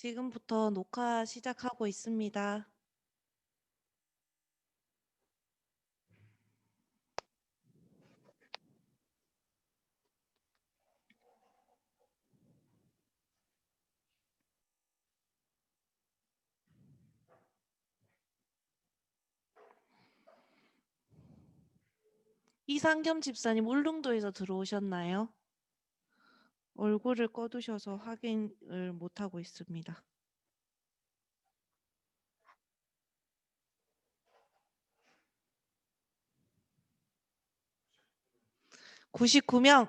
지금부터 녹화 시작하고 있습니다. 이상겸 집사님 울릉도에서 들어오셨나요? 얼굴을 꺼두셔서 확인을 못하고 있습니다. 99명.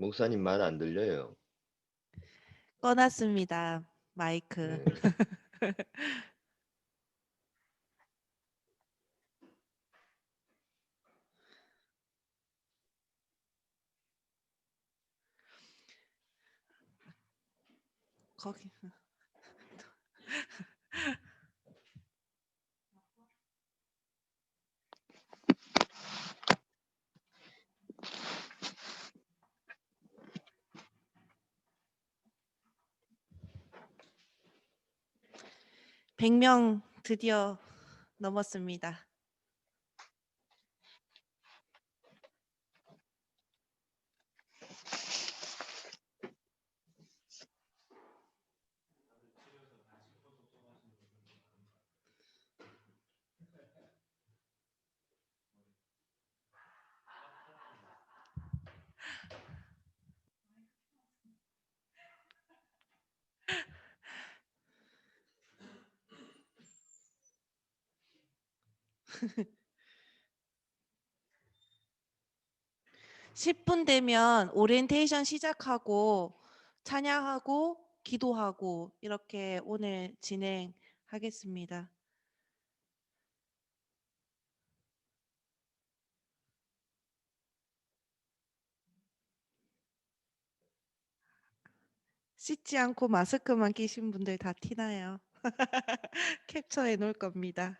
목사님 말 안 들려요. 꺼놨습니다. 마이크. 네. 거기. (100명) 드디어 넘었습니다. (10분) 되면 오리엔테이션 시작하고 찬양하고 기도하고 이렇게 오늘 진행하겠습니다. 씻지 않고 마스크만 끼신 분들 다 티나요. 캡처해 놓을 겁니다.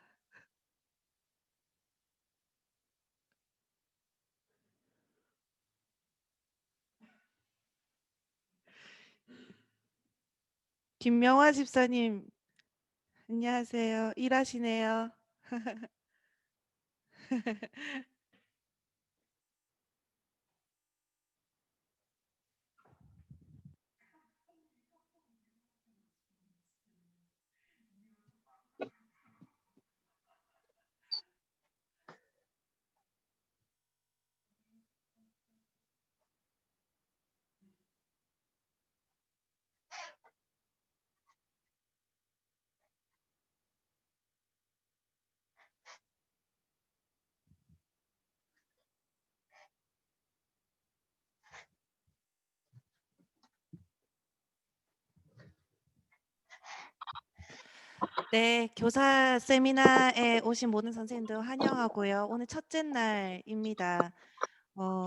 김명화 집사님 안녕하세요. 일하시네요. 네, 교사 세미나에 오신 모든 선생님들 환영하고요. 오늘 첫째 날입니다.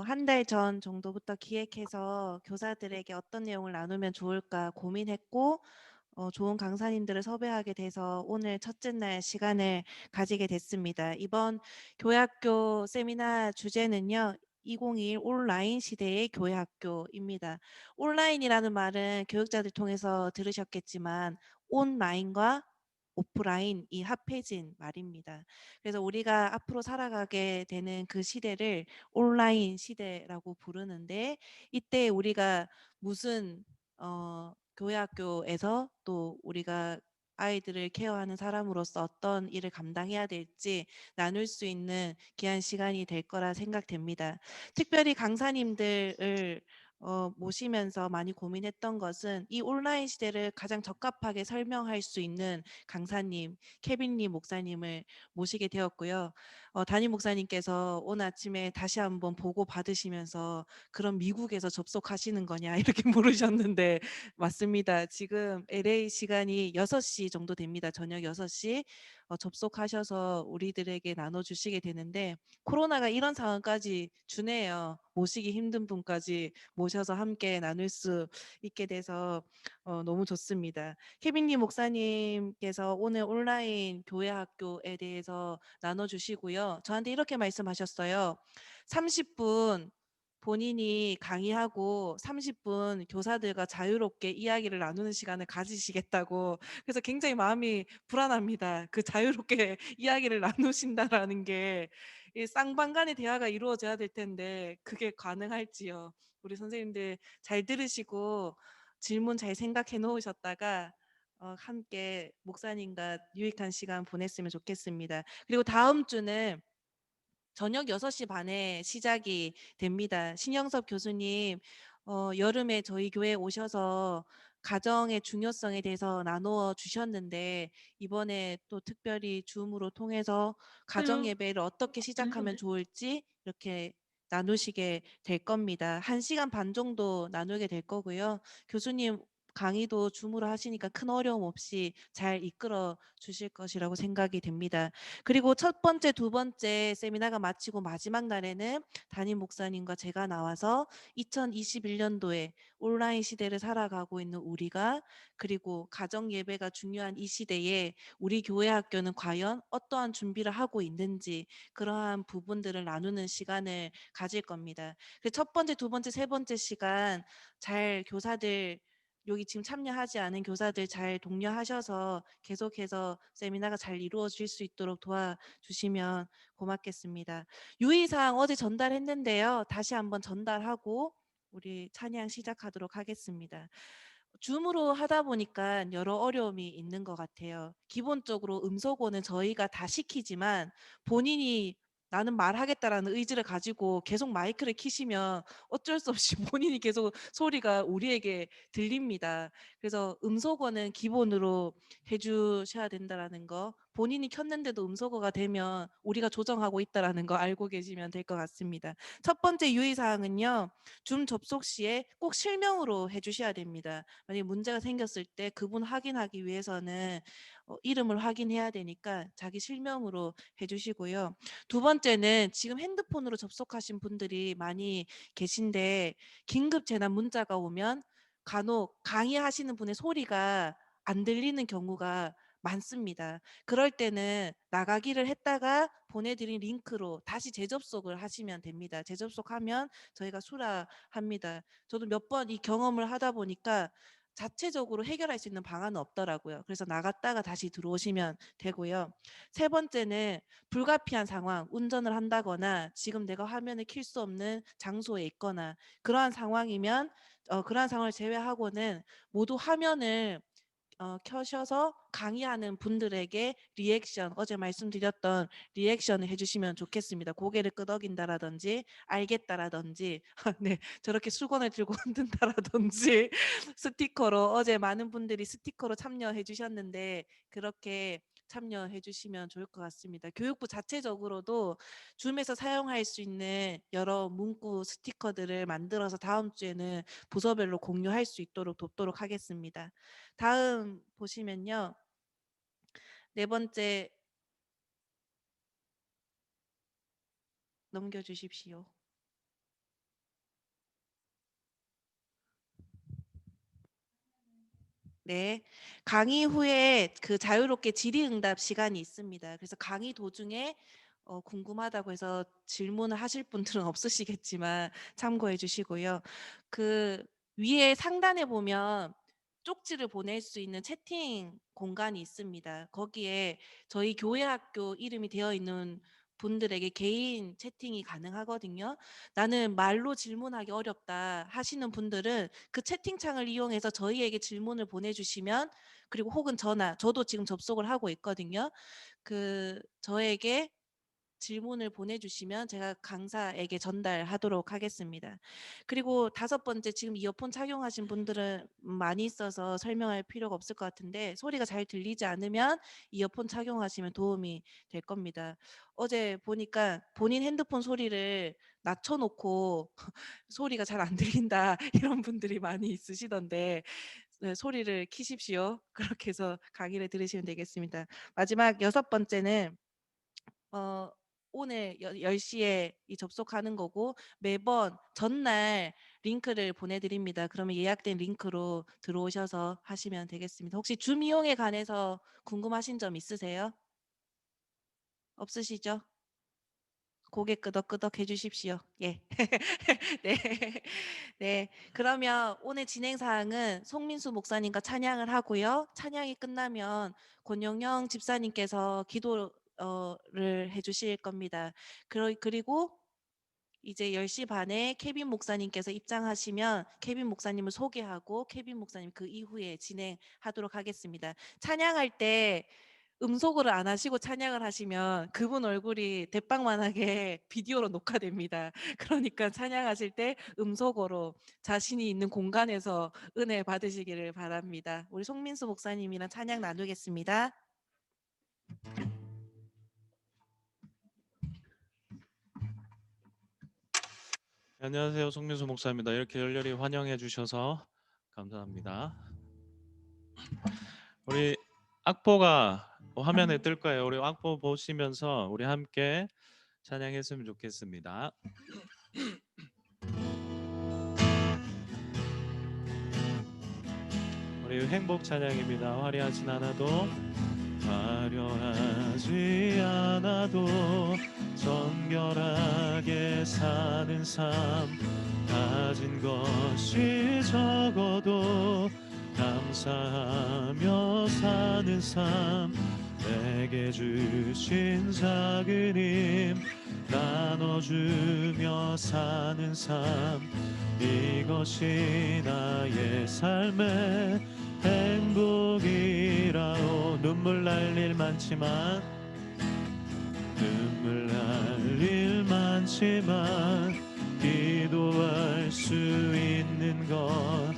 한 달 전 정도부터 기획해서 교사들에게 어떤 내용을 나누면 좋을까 고민했고 좋은 강사님들을 섭외하게 돼서 오늘 첫째 날 시간을 가지게 됐습니다. 이번 교회학교 세미나 주제는요. 2021 온라인 시대의 교회학교입니다. 온라인이라는 말은 교육자들 통해서 들으셨겠지만 온라인과 오프라인이 합해진 말입니다. 그래서 우리가 앞으로 살아가게 되는 그 시대를 온라인 시대라고 부르는데 이때 우리가 무슨 교회학교에서 또 우리가 아이들을 케어하는 사람으로서 어떤 일을 감당해야 될지 나눌 수 있는 귀한 시간이 될 거라 생각됩니다. 특별히 강사님들을 모시면서 많이 고민했던 것은 이 온라인 시대를 가장 적합하게 설명할 수 있는 강사님, 케빈리 목사님을 모시게 되었고요. 담임 목사님께서 오늘 아침에 다시 한번 보고 받으시면서 "그럼 미국에서 접속하시는 거냐?" 이렇게 물으셨는데 맞습니다. 지금 LA 시간이 6시 정도 됩니다. 저녁 6시 접속하셔서 우리들에게 나눠 주시게 되는데 코로나가 이런 상황까지 주네요. 모시기 힘든 분까지 모셔서 함께 나눌 수 있게 돼서 너무 좋습니다. 케빈리 목사님께서 오늘 온라인 교회 학교에 대해서 나눠 주시고요. 저한테 이렇게 말씀하셨어요. 30분 본인이 강의하고 30분 교사들과 자유롭게 이야기를 나누는 시간을 가지시겠다고. 그래서 굉장히 마음이 불안합니다. 그 자유롭게 이야기를 나누신다라는 게 이 쌍방간의 대화가 이루어져야 될 텐데 그게 가능할지요. 우리 선생님들 잘 들으시고 질문 잘 생각해 놓으셨다가 함께 목사님과 유익한 시간 보냈으면 좋겠습니다. 그리고 다음 주는 저녁 6시 반에 시작이 됩니다. 신영섭 교수님 여름에 저희 교회에 오셔서 가정의 중요성에 대해서 나누어 주셨는데 이번에 또 특별히 줌으로 통해서 가정 예배를 어떻게 시작하면 좋을지 이렇게 나누시게 될 겁니다. 1시간 반 정도 나누게 될 거고요. 교수님 강의도 줌으로 하시니까 큰 어려움 없이 잘 이끌어 주실 것이라고 생각이 됩니다. 그리고 첫 번째, 두 번째 세미나가 마치고 마지막 날에는 담임 목사님과 제가 나와서 2021년도에 온라인 시대를 살아가고 있는 우리가 그리고 가정 예배가 중요한 이 시대에 우리 교회 학교는 과연 어떠한 준비를 하고 있는지 그러한 부분들을 나누는 시간을 가질 겁니다. 그래서 첫 번째, 두 번째, 세 번째 시간 잘 교사들 여기 지금 참여하지 않은 교사들 잘 독려하셔서 계속해서 세미나가 잘 이루어질 수 있도록 도와주시면 고맙겠습니다. 유의사항 어제 전달했는데요. 다시 한번 전달하고 우리 찬양 시작하도록 하겠습니다. 줌으로 하다 보니까 여러 어려움이 있는 것 같아요. 기본적으로 음소거는 저희가 다 시키지만 본인이 나는 말하겠다라는 의지를 가지고 계속 마이크를 키시면 어쩔 수 없이 본인이 계속 소리가 우리에게 들립니다. 그래서 음소거는 기본으로 해주셔야 된다라는 거. 본인이 켰는데도 음소거가 되면 우리가 조정하고 있다라는 거 알고 계시면 될 것 같습니다. 첫 번째 유의사항은요. 줌 접속 시에 꼭 실명으로 해주셔야 됩니다. 만약에 문제가 생겼을 때 그분 확인하기 위해서는 이름을 확인해야 되니까 자기 실명으로 해주시고요. 두 번째는 지금 핸드폰으로 접속하신 분들이 많이 계신데 긴급 재난 문자가 오면 간혹 강의하시는 분의 소리가 안 들리는 경우가 많습니다. 그럴 때는 나가기를 했다가 보내드린 링크로 다시 재접속을 하시면 됩니다. 재접속하면 저희가 수락합니다. 저도 몇 번 이 경험을 하다 보니까 자체적으로 해결할 수 있는 방안은 없더라고요. 그래서 나갔다가 다시 들어오시면 되고요. 세 번째는 불가피한 상황, 운전을 한다거나 지금 내가 화면을 킬 수 없는 장소에 있거나 그러한 상황이면 그러한 상황을 제외하고는 모두 화면을 켜셔서 강의하는 분들에게 리액션, 어제 말씀드렸던 리액션을 해주시면 좋겠습니다. 고개를 끄덕인다라든지 알겠다라든지 네, 저렇게 수건을 들고 흔든다라든지 스티커로 어제 많은 분들이 스티커로 참여해 주셨는데 그렇게 참여해 주시면 좋을 것 같습니다. 교육부 자체적으로도 줌에서 사용할 수 있는 여러 문구 스티커들을 만들어서 다음 주에는 부서별로 공유할 수 있도록 돕도록 하겠습니다. 다음 보시면요. 네 번째 넘겨주십시오. 네. 강의 후에 그 자유롭게 질의응답 시간이 있습니다. 그래서 강의 도중에 궁금하다고 해서 질문을 하실 분들은 없으시겠지만 참고해 주시고요. 그 위에 상단에 보면 쪽지를 보낼 수 있는 채팅 공간이 있습니다. 거기에 저희 교회 학교 이름이 되어 있는 분들에게 개인 채팅이 가능하거든요. 나는 말로 질문하기 어렵다 하시는 분들은 그 채팅창을 이용해서 저희에게 질문을 보내주시면 그리고 혹은 전화, 저도 지금 접속을 하고 있거든요. 그 저에게 질문을 보내주시면 제가 강사에게 전달하도록 하겠습니다. 그리고 5번째, 지금 이어폰 착용하신 분들은 많이 있어서 설명할 필요가 없을 것 같은데 소리가 잘 들리지 않으면 이어폰 착용하시면 도움이 될 겁니다. 어제 보니까 본인 핸드폰 소리를 낮춰놓고 소리가 잘 안 들린다 이런 분들이 많이 있으시던데 네, 소리를 키십시오. 그렇게 해서 강의를 들으시면 되겠습니다. 마지막 6번째는 오늘 10시에 접속하는 거고 매번 전날 링크를 보내드립니다. 그러면 예약된 링크로 들어오셔서 하시면 되겠습니다. 혹시 줌 이용에 관해서 궁금하신 점 있으세요? 없으시죠? 고개 끄덕끄덕 해주십시오. 예. 네. 네. 그러면 오늘 진행 사항은 송민수 목사님과 찬양을 하고요. 찬양이 끝나면 권영영 집사님께서 기도를 해주실 겁니다. 그리고 이제 10시 반에 케빈 목사님께서 입장하시면 케빈 목사님을 소개하고 케빈 목사님 그 이후에 진행하도록 하겠습니다. 찬양할 때 음속으로 안 하시고 찬양을 하시면 그분 얼굴이 대빵만하게 비디오로 녹화됩니다. 그러니까 찬양하실 때 음속으로 자신이 있는 공간에서 은혜 받으시기를 바랍니다. 우리 송민수 목사님이랑 찬양 나누겠습니다. 안녕하세요. 송민수 목사입니다. 이렇게 열렬히 환영해 주셔서 감사합니다. 우리 악보가 화면에 뜰 거예요. 우리 악보 보시면서 우리 함께 찬양했으면 좋겠습니다. 우리 행복 찬양입니다. 화려하진 않아도 화려하지 않아도 정결하게 사는 삶 가진 것이 적어도 감사하며 사는 삶 내게 주신 작은 힘 나눠주며 사는 삶 이것이 나의 삶의 행복이라오. 눈물 날 일 많지만 눈물 날 일 많지만 기도할 수 있는 것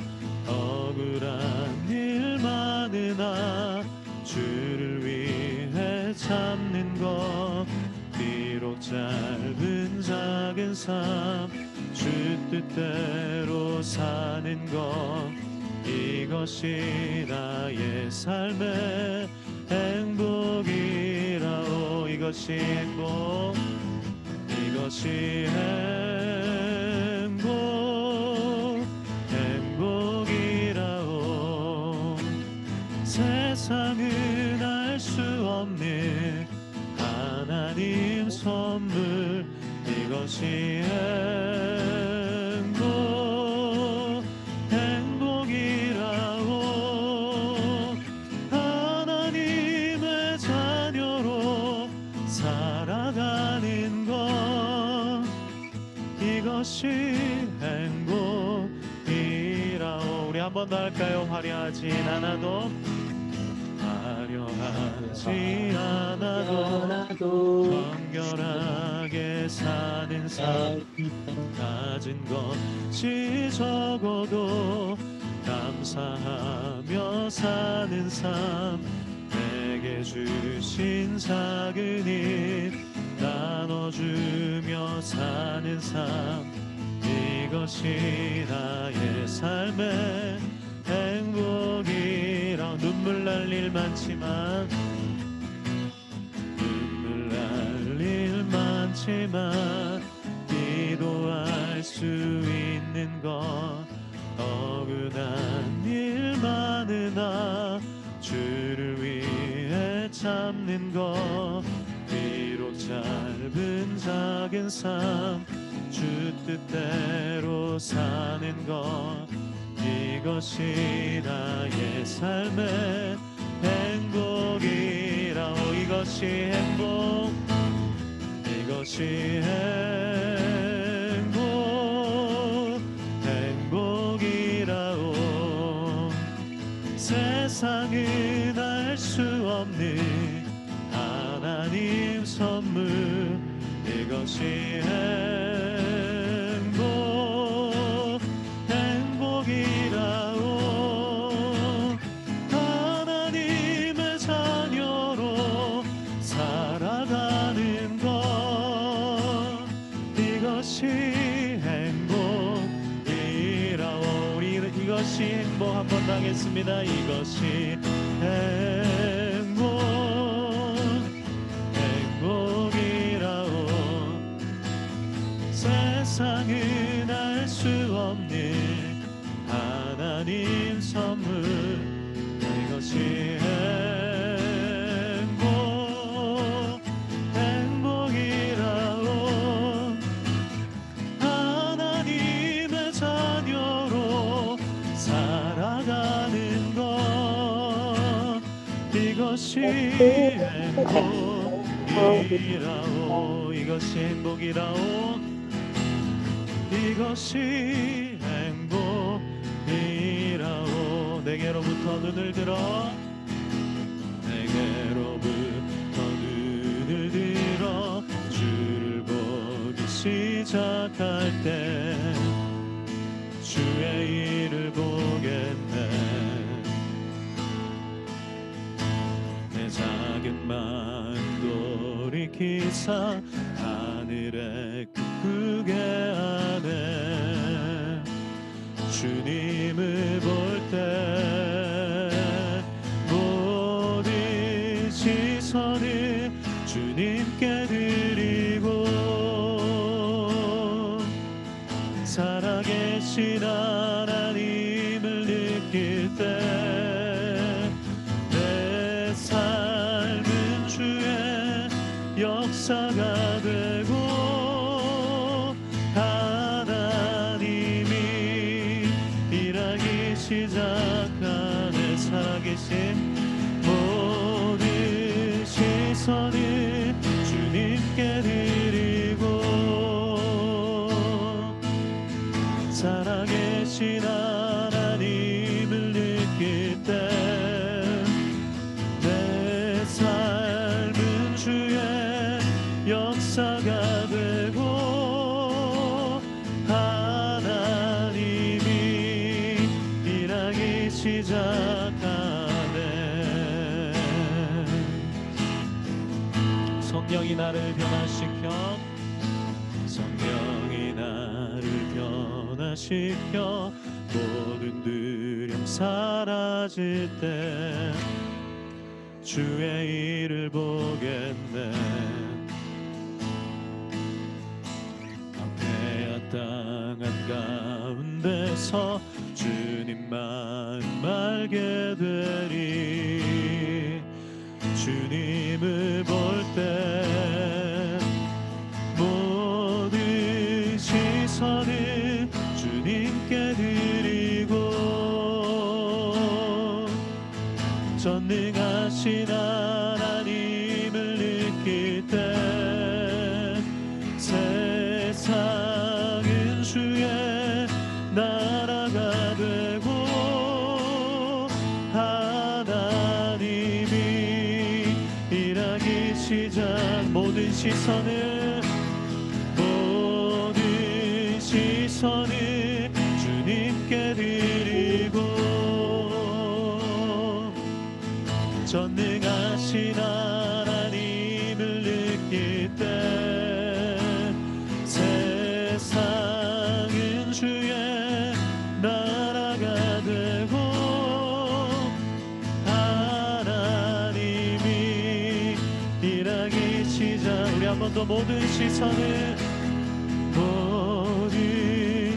억울한 일 많으나 주를 위해 참는 것 비록 짧은 작은 삶 주 뜻대로 사는 것 이것이 나의 삶의 행복이라오. 이것이 행복 이것이 행복이라오. 세상은 알 수 없는 하나님 선물 이것이 행복이라오. 하나님의 자녀로 살아가는 것 이것이 행복이라오. 우리 한 번 더 할까요? 화려하진 않아도 화려하지 않아도 정결하게 사는 삶 가진 것이 적어도 감사하며 사는 삶 내게 주신 작은 힘 나눠주며 사는 삶 이것이 나의 삶의 행복이라. 눈물 날 일 많지만 눈물 날 일 많지만 기도할 수 있는 것 억울한 일 많으나 주를 위해 참는 것 비록 짧은 작은 삶 주 뜻대로 사는 것 이것이 나의 삶의 행복이라오. 이것이 행복 이것이 행복이라오. 세상은 알 수 없는 하나님 선물 이것이 행복이라오. 하나님의 자녀로 살아가는 것, 이것이 행복이라오. 우리 이것이 행복 한번 하겠습니다. 이것이 행복이라오. 세상은 알 수 없는 하나님 선물, 이것이 행복이라오. 하나님의 자녀로 살아가는 것, 이것이 행복이라오. 이것이 행복이라오. 이것이 행복이라오. 내게로부터 눈을 들어, 내게로부터 눈을 들어 주를 보기 시작할 때 주의 일을 보겠네. 내 작은 마음 돌이키사 하늘에 크게 하네. 주님을 볼 때 모든 시선을 주님께 드리고, 살아계신 하나님을 느낄 때 내 삶은 주의 역사가 되고, 하나님이 일하기 시작하네. 살아계신 모든 시선을 주님께 드리고, 살아계신 하나님을 느낄 때 내 삶은 주의 역사가 되고, 하나님이 일하기 시작하네. 성령이 나를 변화시켜, 성령이 나를 변화시켜 모든 두려움 사라질 때 주의 일을 보겠네. 황폐한 땅 한가운데서 주님 마음 알게 되리. 주님을 볼 때 모든 시선을 주님께 드리고, 전능하신 하나님을 느낄 때 세상은 주의 나라가 되고, 하나님이 일하기 시작. 모든 시선을 주님께 드리고, 전능하신 하나님을 느낄 때 세상은 주의 나라가 되고, 하나님이 일하기 시작. 우리 한 번 더 모든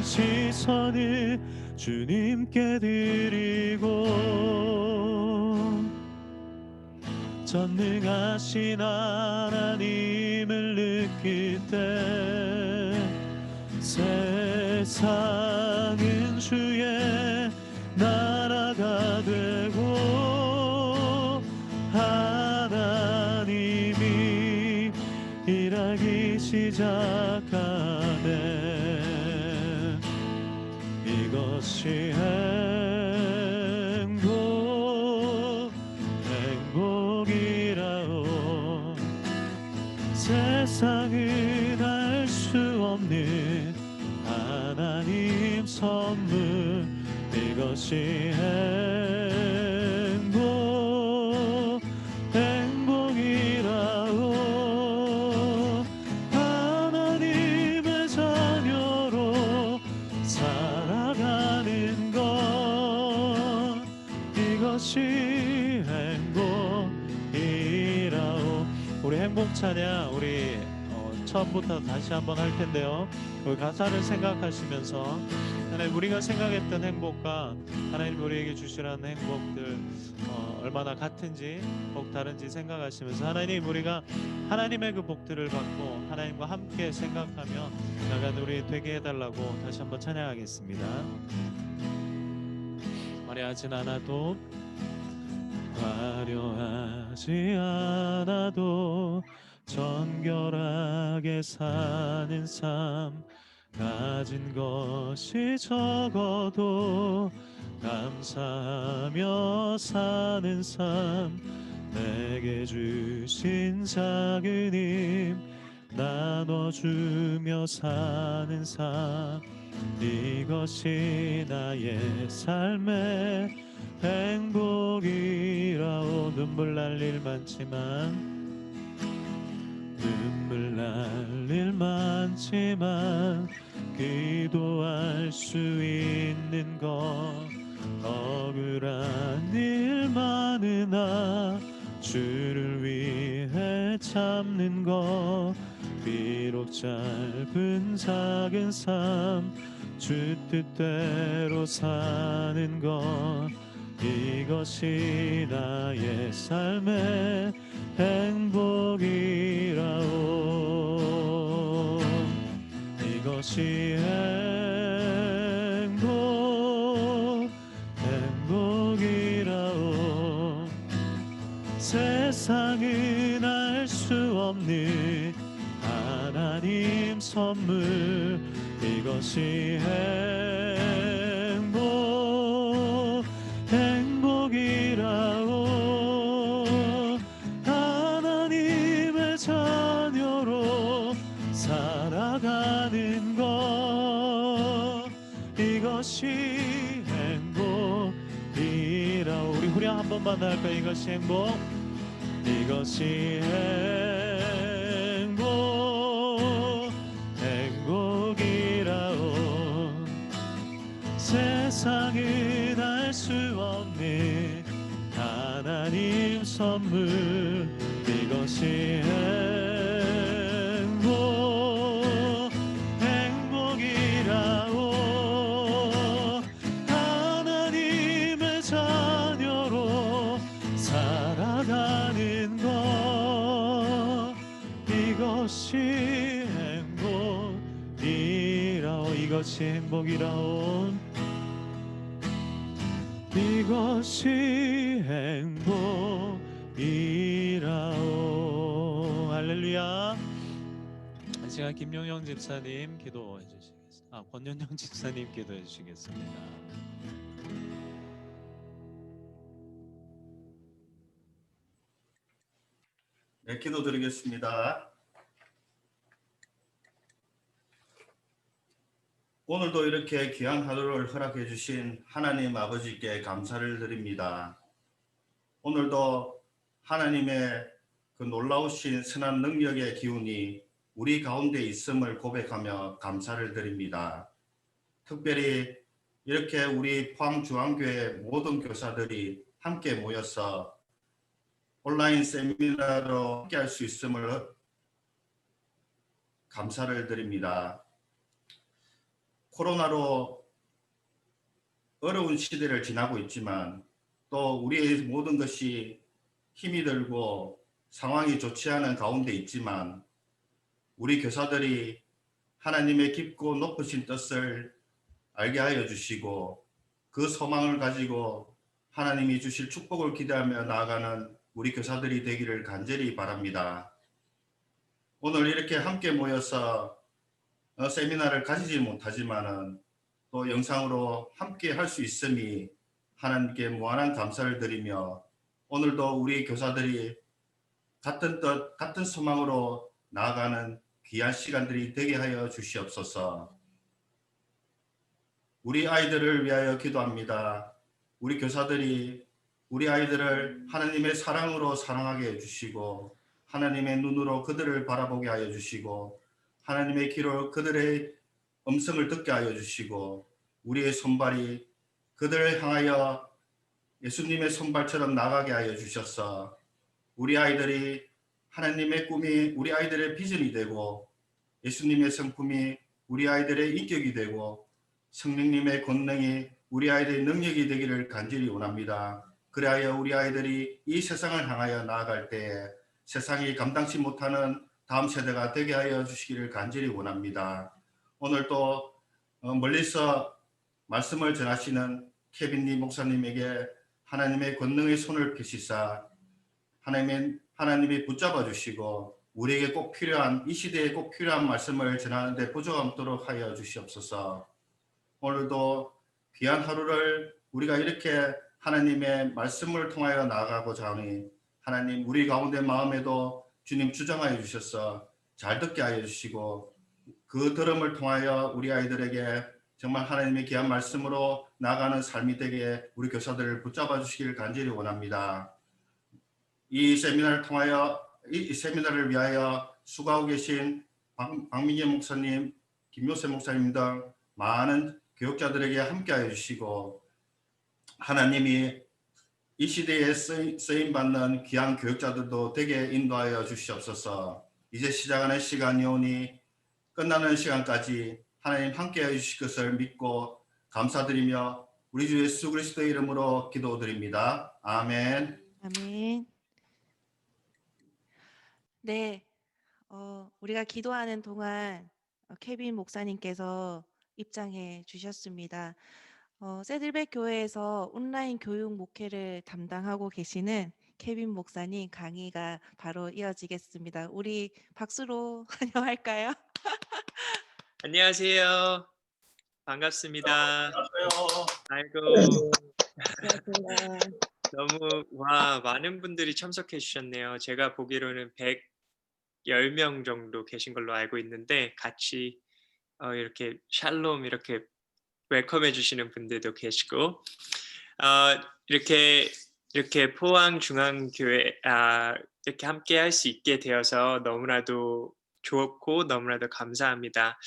시선을 주님께 드리고, 전능하신 하나님을 느낄 때 세상은 주의 나라가 되고, 하나님이 일하기 시작하네. 이것이 행복이라오. 세상은 선물 이것이 행복이라오. 하나님의 자녀로 살아가는 것 이것이 행복이라오. 우리 행복 찬양 우리 처음부터 다시 한번 할 텐데요. 그 가사를 생각하시면서 하나님 우리가 생각했던 행복과 하나님 우리에게 주시라는 행복들 얼마나 같은지 꼭 다른지 생각하시면서 하나님 우리가 하나님의 그 복들을 받고 하나님과 함께 생각하며 나가는 우리 되게 해달라고 다시 한번 찬양하겠습니다. 화려하진 않아도 정결하게 사는 삶 가진 것이 적어도 감사하며 사는 삶 내게 주신 작은 힘 나눠주며 사는 삶 이것이 나의 삶의 행복이라오. 눈물 날 일 많지만 기도할 수 있는 것 억울한 일 많으나 주를 위해 참는 것 비록 짧은 작은 삶 주 뜻대로 사는 것 이것이 나의 삶의 행복이라오. 이것이 행복이라오. 세상은 알 수 없는 하나님 선물 이것이 행복이라오. 하나님의 자녀로 살아가는 것 이것이 행복이라오. 우리 후렴 한 번만 더 할까요? 이것이 이것이 행복이라오. 세상은 알 수 없는 하나님 선물 이것이 행복이라오. 하나님의 자녀로 살아가는 것 이것이 행복이라오. 이것이 행복이라오. 이것이 행복이라오. 할렐루야. 이 시간 김용영 집사님 기도해 주시겠습니다. 권연영 집사님 기도해 주시겠습니다. 네, 기도드리겠습니다. 오늘도 이렇게 귀한 하루를 허락해 주신 하나님 아버지께 감사를 드립니다. 오늘도 하나님의 그 놀라우신 선한 능력의 기운이 우리 가운데 있음을 고백하며 감사를 드립니다. 특별히 이렇게 우리 포항중앙교회 모든 교사들이 함께 모여서 온라인 세미나로 함께 할 수 있음을 감사를 드립니다. 코로나로 어려운 시대를 지나고 있지만 또 우리의 모든 것이 힘이 들고 상황이 좋지 않은 가운데 있지만 우리 교사들이 하나님의 깊고 높으신 뜻을 알게 하여 주시고 그 소망을 가지고 하나님이 주실 축복을 기대하며 나아가는 우리 교사들이 되기를 간절히 바랍니다. 오늘 이렇게 함께 모여서 세미나를 가지지 못하지만은 또 영상으로 함께 할 수 있음이 하나님께 무한한 감사를 드리며 오늘도 우리 교사들이 같은 뜻, 같은 소망으로 나아가는 귀한 시간들이 되게 하여 주시옵소서. 우리 아이들을 위하여 기도합니다. 우리 교사들이 우리 아이들을 하나님의 사랑으로 사랑하게 해주시고 하나님의 눈으로 그들을 바라보게 하여 주시고 하나님의 귀로 그들의 음성을 듣게 하여 주시고 우리의 손발이 그들을 향하여 예수님의 손발처럼 나가게 하여 주셔서 우리 아이들이 하나님의 꿈이 우리 아이들의 비전이 되고 예수님의 성품이 우리 아이들의 인격이 되고 성령님의 권능이 우리 아이들의 능력이 되기를 간절히 원합니다. 그리하여 우리 아이들이 이 세상을 향하여 나아갈 때에 세상이 감당치 못하는 다음 세대가 되게 하여 주시기를 간절히 원합니다. 오늘 또 멀리서 말씀을 전하시는 케빈리 목사님에게 하나님의 권능의 손을 펴시사 하나님이 붙잡아 주시고 우리에게 꼭 필요한 이 시대에 꼭 필요한 말씀을 전하는데 보조함도록 하여 주시옵소서. 오늘도 귀한 하루를 우리가 이렇게 하나님의 말씀을 통하여 나아가고자 하니 하나님 우리 가운데 마음에도 주님 주장하여 주셔서 잘 듣게 하여 주시고 그 들음을 통하여 우리 아이들에게 정말 하나님의 귀한 말씀으로 나아가는 삶이 되게 우리 교사들을 붙잡아 주시기를 간절히 원합니다. 이 세미나를 통하여 이 세미나를 위하여 수고하고 계신 박민재 목사님, 김효세 목사님 등 많은 교육자들에게 함께하여 주시고 하나님이 이 시대에 쓰임받는 귀한 교육자들도 되게 인도하여 주시옵소서. 이제 시작하는 시간이 오니 끝나는 시간까지 하나님 함께하여 주실 것을 믿고 감사드리며 우리 주 예수 그리스도의 이름으로 기도드립니다. 아멘. 아멘. 네, 우리가 기도하는 동안 케빈 목사님께서 입장해 주셨습니다. 세들백 교회에서 온라인 교육 목회를 담당하고 계시는 케빈 목사님 강의가 바로 이어지겠습니다. 우리 박수로 환영할까요? 안녕하세요. 반갑습니다. 안녕하세요. 아이고, 반갑습니다. 너무 많은 분들이 참석해 주셨네요. 제가 보기로는 110명 정도 계신 걸로 알고 있는데 같이 이렇게 샬롬 이렇게 웰컴해 주시는 분들도 계시고 이렇게 포항중앙교회 이렇게 함께 할 수 있게 되어서 너무나도 좋고 너무나도 감사합니다.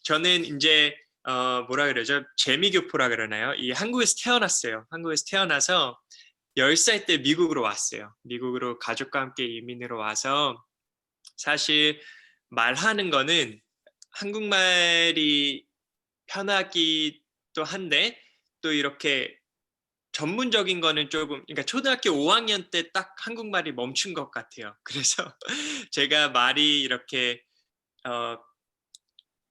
저는 이제 뭐라 그러죠? 재미교포라 그러나요? 이 한국에서 태어났어요. 한국에서 태어나서 10살 때 미국으로 왔어요. 미국으로 가족과 함께 이민으로 와서 사실 말하는 거는 한국말이 편하기도 한데 또 이렇게 전문적인 거는 조금 그러니까 초등학교 5학년 때 딱 한국말이 멈춘 것 같아요. 그래서 제가 말이 이렇게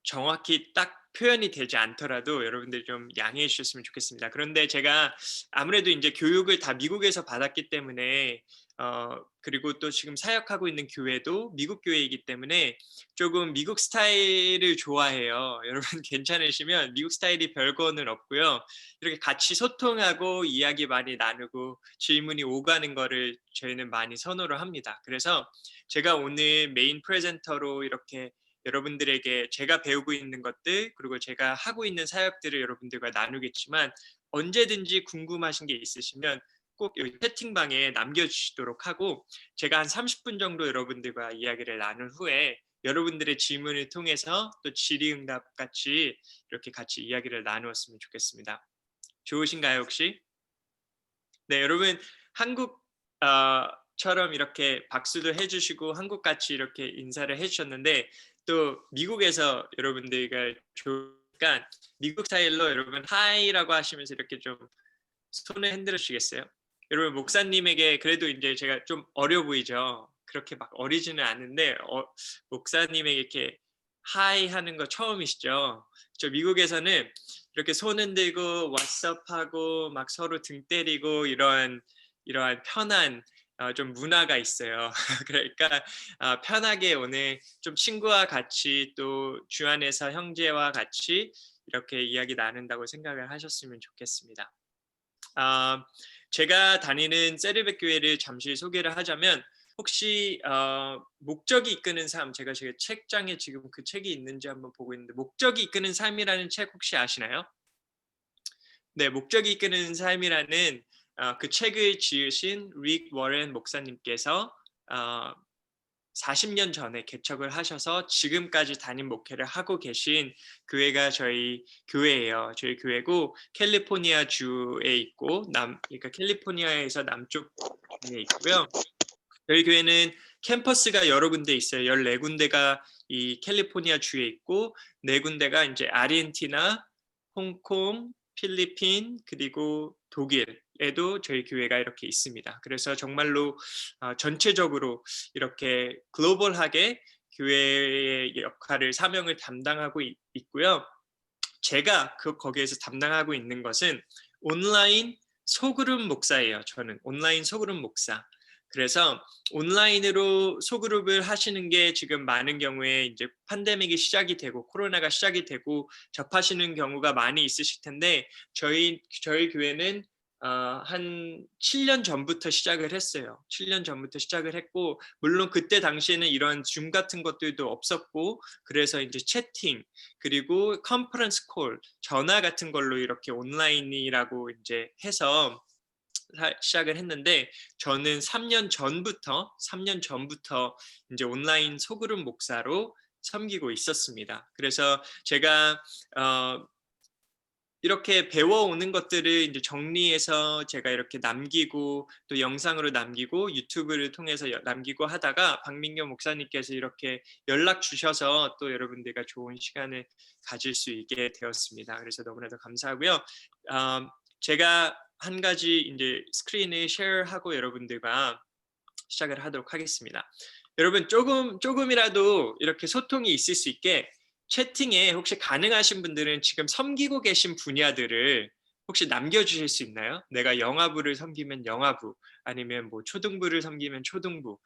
정확히 딱 표현이 되지 않더라도 여러분들이 좀 양해해 주셨으면 좋겠습니다. 그런데 제가 아무래도 이제 교육을 다 미국에서 받았기 때문에 그리고 또 지금 사역하고 있는 교회도 미국 교회이기 때문에 조금 미국 스타일을 좋아해요. 여러분 괜찮으시면 미국 스타일이 별거는 없고요. 이렇게 같이 소통하고 이야기 많이 나누고 질문이 오가는 거를 저희는 많이 선호를 합니다. 그래서 제가 오늘 메인 프레젠터로 이렇게 여러분들에게 제가 배우고 있는 것들 그리고 제가 하고 있는 사역들을 여러분들과 나누겠지만 언제든지 궁금하신 게 있으시면 꼭 여기 채팅방에 남겨주시도록 하고 제가 한 30분 정도 여러분들과 이야기를 나눈 후에 여러분들의 질문을 통해서 또 질의응답 같이 이렇게 같이 이야기를 나누었으면 좋겠습니다. 좋으신가요 혹시? 네, 여러분 한국처럼 이렇게 박수도 해주시고 한국같이 이렇게 인사를 해주셨는데 또 미국에서 여러분들과 조금 미국 스타일로 여러분 하이라고 하시면서 이렇게 좀 손을 흔들어 주시겠어요? 여러분 목사님에게 그래도 이제 제가 좀 어려 보이죠? 그렇게 막 어리지는 않은데 목사님에게 이렇게 하이 하는 거 처음이시죠? 저 미국에서는 이렇게 손 흔들고 왓썹하고 막 서로 등 때리고 이러한 편한 좀 문화가 있어요. 그러니까 편하게 오늘 좀 친구와 같이 또 주 안에서 형제와 같이 이렇게 이야기 나눈다고 생각을 하셨으면 좋겠습니다. 제가 다니는 세르백 교회를 잠시 소개를 하자면 혹시 목적이 이끄는 삶, 제가 제 책장에 지금 그 책이 있는지 한번 보고 있는데 목적이 이끄는 삶이라는 책 혹시 아시나요? 네, 목적이 이끄는 삶이라는 그 책을 지으신 릭 워렌 목사님께서 40년 전에 개척을 하셔서 지금까지 담임 목회를 하고 계신 교회가 저희 교회예요. 저희 교회고 캘리포니아 주에 있고 그러니까 캘리포니아에서 남쪽에 있고요. 저희 교회는 캠퍼스가 여러 군데 있어요. 14군데가 이 캘리포니아 주에 있고 4군데가 이제 아르헨티나, 홍콩, 필리핀 그리고 독일에도 저희 교회가 이렇게 있습니다. 그래서 정말로 전체적으로 이렇게 글로벌하게 교회의 역할을 사명을 담당하고 있고요. 제가 거기에서 담당하고 있는 것은 온라인 소그룹 목사예요. 저는 온라인 소그룹 목사. 그래서 온라인으로 소그룹을 하시는 게 지금 많은 경우에 이제 팬데믹이 시작이 되고 코로나가 시작이 되고 접하시는 경우가 많이 있으실 텐데 저희 교회는 한 7년 전부터 시작을 했어요. 7년 전부터 시작을 했고 물론 그때 당시에는 이런 줌 같은 것들도 없었고 그래서 이제 채팅 그리고 컨퍼런스 콜 전화 같은 걸로 이렇게 온라인이라고 이제 해서 시작을 했는데 저는 3년 전부터 이제 온라인 소그룹 목사로 섬기고 있었습니다. 그래서 제가 이렇게 배워오는 것들을 이제 정리해서 제가 이렇게 남기고 또 영상으로 남기고 유튜브를 통해서 남기고 하다가 박민경 목사님께서 이렇게 연락 주셔서 또 여러분들과 좋은 시간을 가질 수 있게 되었습니다. 그래서 너무나도 감사하고요. 제가 한 가지 이제 스크린을 쉐어하고 여러분들과 시작을 하도록 하겠습니다. 여러분 조금이라도 이렇게 소통이 있을 수 있게 채팅에 혹시 가능하신 분들은 지금 섬기고 계신 분야들을 혹시 남겨주실 수 있나요? 내가 영아부를 섬기면 영아부, 아니면 뭐 초등부를 섬기면 초등부,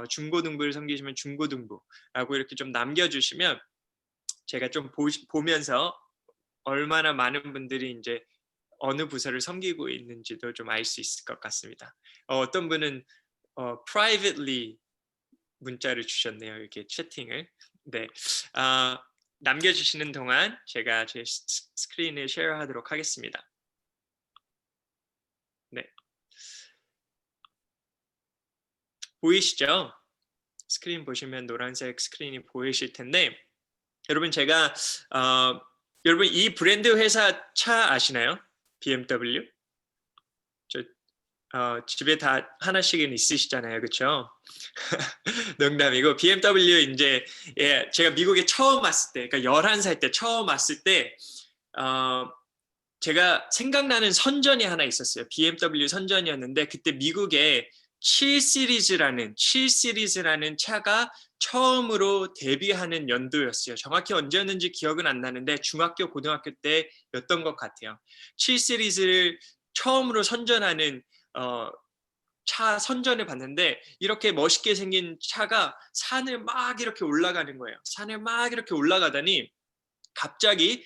중고등부를 섬기시면 중고등부라고 이렇게 좀 남겨주시면 제가 좀 보면서 얼마나 많은 분들이 이제 어느 부서를 섬기고 있는지도 좀 알 수 있을 것 같습니다. 어떤 분은 privately 문자를 주셨네요. 이렇게 채팅을. 네. 남겨주시는 동안 제가 제 스크린을 쉐어하도록 하겠습니다. 네. 보이시죠? 스크린 보시면 노란색 스크린이 보이실 텐데 여러분 제가 여러분 이 브랜드 회사 차 아시나요? BMW? 집에 다 하나씩은 있으시잖아요, 그렇죠? 농담이고 BMW 이제 제가 미국에 처음 왔을 때, 그러니까 11살 때 처음 왔을 때 제가 생각나는 선전이 하나 있었어요. BMW 선전이었는데 그때 미국에 7 시리즈라는 차가 처음으로 데뷔하는 연도였어요. 정확히 언제였는지 기억은 안 나는데 중학교, 고등학교 때였던 것 같아요. 7 시리즈를 처음으로 선전하는 차 선전을 봤는데 이렇게 멋있게 생긴 차가 산을 막 이렇게 올라가는 거예요. 산을 막 이렇게 올라가더니 갑자기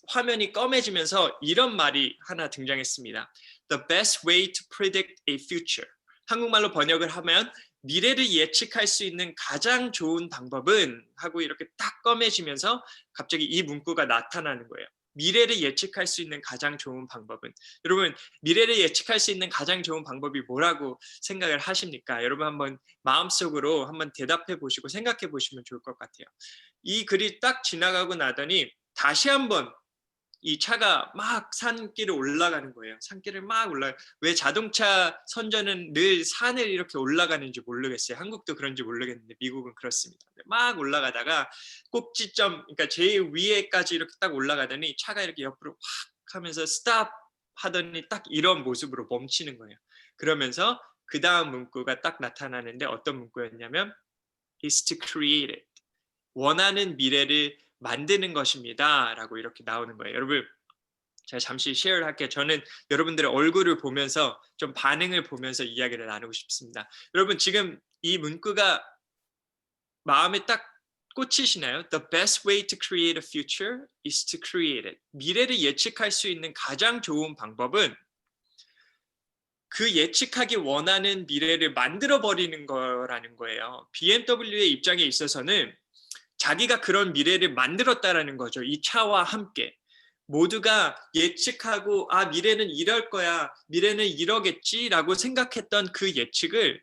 화면이 검해지면서 이런 말이 하나 등장했습니다. The best way to predict a future. 한국말로 번역을 하면 미래를 예측할 수 있는 가장 좋은 방법은 하고 이렇게 딱 검해지면서 갑자기 이 문구가 나타나는 거예요. 미래를 예측할 수 있는 가장 좋은 방법은. 여러분 미래를 예측할 수 있는 가장 좋은 방법이 뭐라고 생각을 하십니까? 여러분 한번 마음속으로 한번 대답해 보시고 생각해 보시면 좋을 것 같아요. 이 글이 딱 지나가고 나더니 다시 한번 이 차가 막 산길을 올라가는 거예요. 산길을 막 왜 자동차 선전은 늘 산을 이렇게 올라가는지 모르겠어요. 한국도 그런지 모르겠는데 미국은 그렇습니다. 막 올라가다가 꼭지점, 그러니까 제일 위에까지 이렇게 딱 올라가더니 차가 이렇게 옆으로 확 하면서 스탑 하더니 딱 이런 모습으로 멈추는 거예요. 그러면서 그 다음 문구가 딱 나타나는데 어떤 문구였냐면 is to create it. 원하는 미래를 만드는 것입니다. 라고 이렇게 나오는 거예요. 여러분 제가 잠시 쉐어를 할게요. 저는 여러분들의 얼굴을 보면서 좀 반응을 보면서 이야기를 나누고 싶습니다. 여러분 지금 이 문구가 마음에 딱 꽂히시나요? The best way to create a future is to create it. 미래를 예측할 수 있는 가장 좋은 방법은 그 예측하기 원하는 미래를 만들어 버리는 거라는 거예요. BMW의 입장에 있어서는 자기가 그런 미래를 만들었다라는 거죠. 이 차와 함께 모두가 예측하고 아 미래는 이럴 거야, 미래는 이러겠지라고 생각했던 그 예측을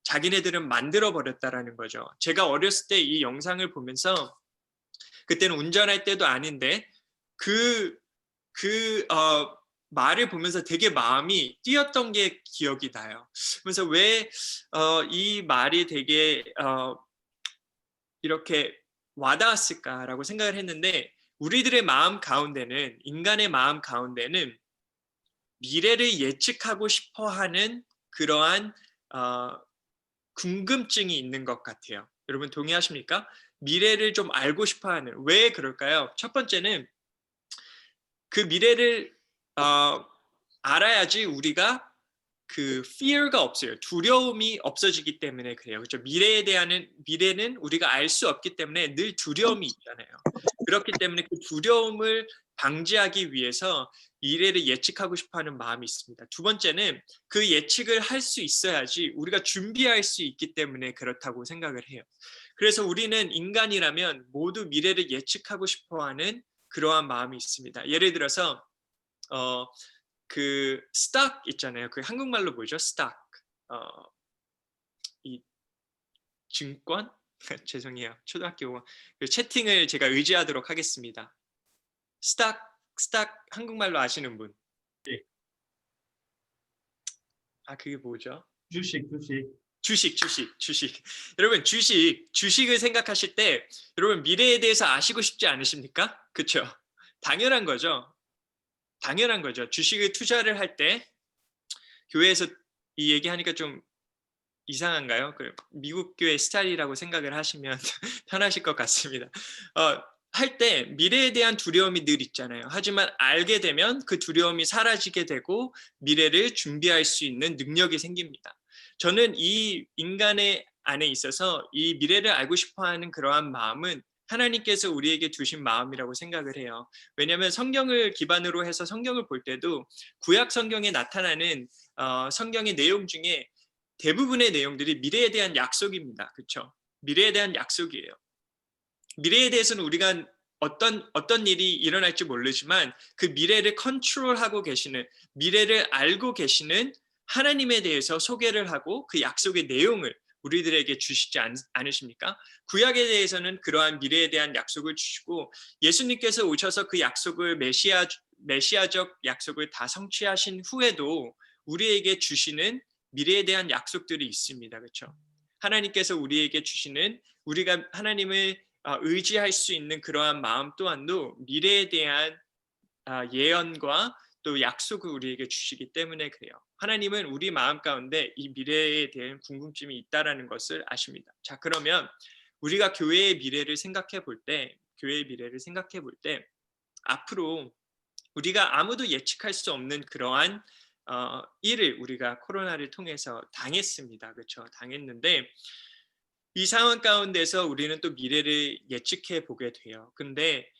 자기네들은 만들어 버렸다라는 거죠. 제가 어렸을 때 이 영상을 보면서 그때는 운전할 때도 아닌데 말을 보면서 되게 마음이 뛰었던 게 기억이 나요. 그래서 왜 이 말이 되게 이렇게 와닿았을까라고 생각을 했는데 우리들의 마음 가운데는 인간의 마음 가운데는 미래를 예측하고 싶어하는 그러한 궁금증이 있는 것 같아요. 여러분 동의하십니까? 미래를 좀 알고 싶어하는 왜 그럴까요? 첫 번째는 그 미래를 알아야지 우리가 그 fear가 없어요. 두려움이 없어지기 때문에 그래요. 그렇죠? 미래는 우리가 알 수 없기 때문에 늘 두려움이 있잖아요. 그렇기 때문에 그 두려움을 방지하기 위해서 미래를 예측하고 싶어하는 마음이 있습니다. 두 번째는 그 예측을 할 수 있어야지 우리가 준비할 수 있기 때문에 그렇다고 생각을 해요. 그래서 우리는 인간이라면 모두 미래를 예측하고 싶어하는 그러한 마음이 있습니다. 예를 들어서 그 스탁 있잖아요. 그 한국말로 뭐죠? 스탁. 이 증권? 죄송해요. 초등학교 그 채팅을 제가 의지하도록 하겠습니다. 스탁 한국말로 아시는 분? 아 그게 뭐죠? 주식. 주식. 여러분 주식을 생각하실 때 여러분 미래에 대해서 아시고 싶지 않으십니까? 그렇죠? 당연한 거죠. 주식을 투자를 할 때 교회에서 이 얘기하니까 좀 이상한가요? 그 미국 교회 스타일이라고 생각을 하시면 편하실 것 같습니다. 할 때 미래에 대한 두려움이 늘 있잖아요. 하지만 알게 되면 그 두려움이 사라지게 되고 미래를 준비할 수 있는 능력이 생깁니다. 저는 이 인간의 안에 있어서 이 미래를 알고 싶어하는 그러한 마음은 하나님께서 우리에게 주신 마음이라고 생각을 해요. 왜냐하면 성경을 기반으로 해서 성경을 볼 때도 구약 성경에 나타나는 성경의 내용 중에 대부분의 내용들이 미래에 대한 약속입니다. 그렇죠? 미래에 대한 약속이에요. 미래에 대해서는 우리가 어떤 일이 일어날지 모르지만 그 미래를 컨트롤하고 계시는 미래를 알고 계시는 하나님에 대해서 소개를 하고 그 약속의 내용을 우리들에게 주시지 않으십니까? 구약에 대해서는 그러한 미래에 대한 약속을 주시고 예수님께서 오셔서 그 약속을 메시아적 약속을 다 성취하신 후에도 우리에게 주시는 미래에 대한 약속들이 있습니다. 그렇죠? 하나님께서 우리에게 주시는 우리가 하나님을 의지할 수 있는 그러한 마음 또한도 미래에 대한 예언과 또 약속을 우리에게 주시기 때문에 그래요. 하나님은 우리 마음 가운데 이 미래에 대한 궁금증이 있다라는 것을 아십니다. 자, 그러면 우리가 교회의 미래를 생각해 볼 때 앞으로 우리가 아무도 예측할 수 없는 그러한 일을 우리가 코로나를 통해서 당했습니다. 그렇죠? 당했는데 이 상황 가운데서 우리는 또 미래를 예측해 보게 돼요. 근데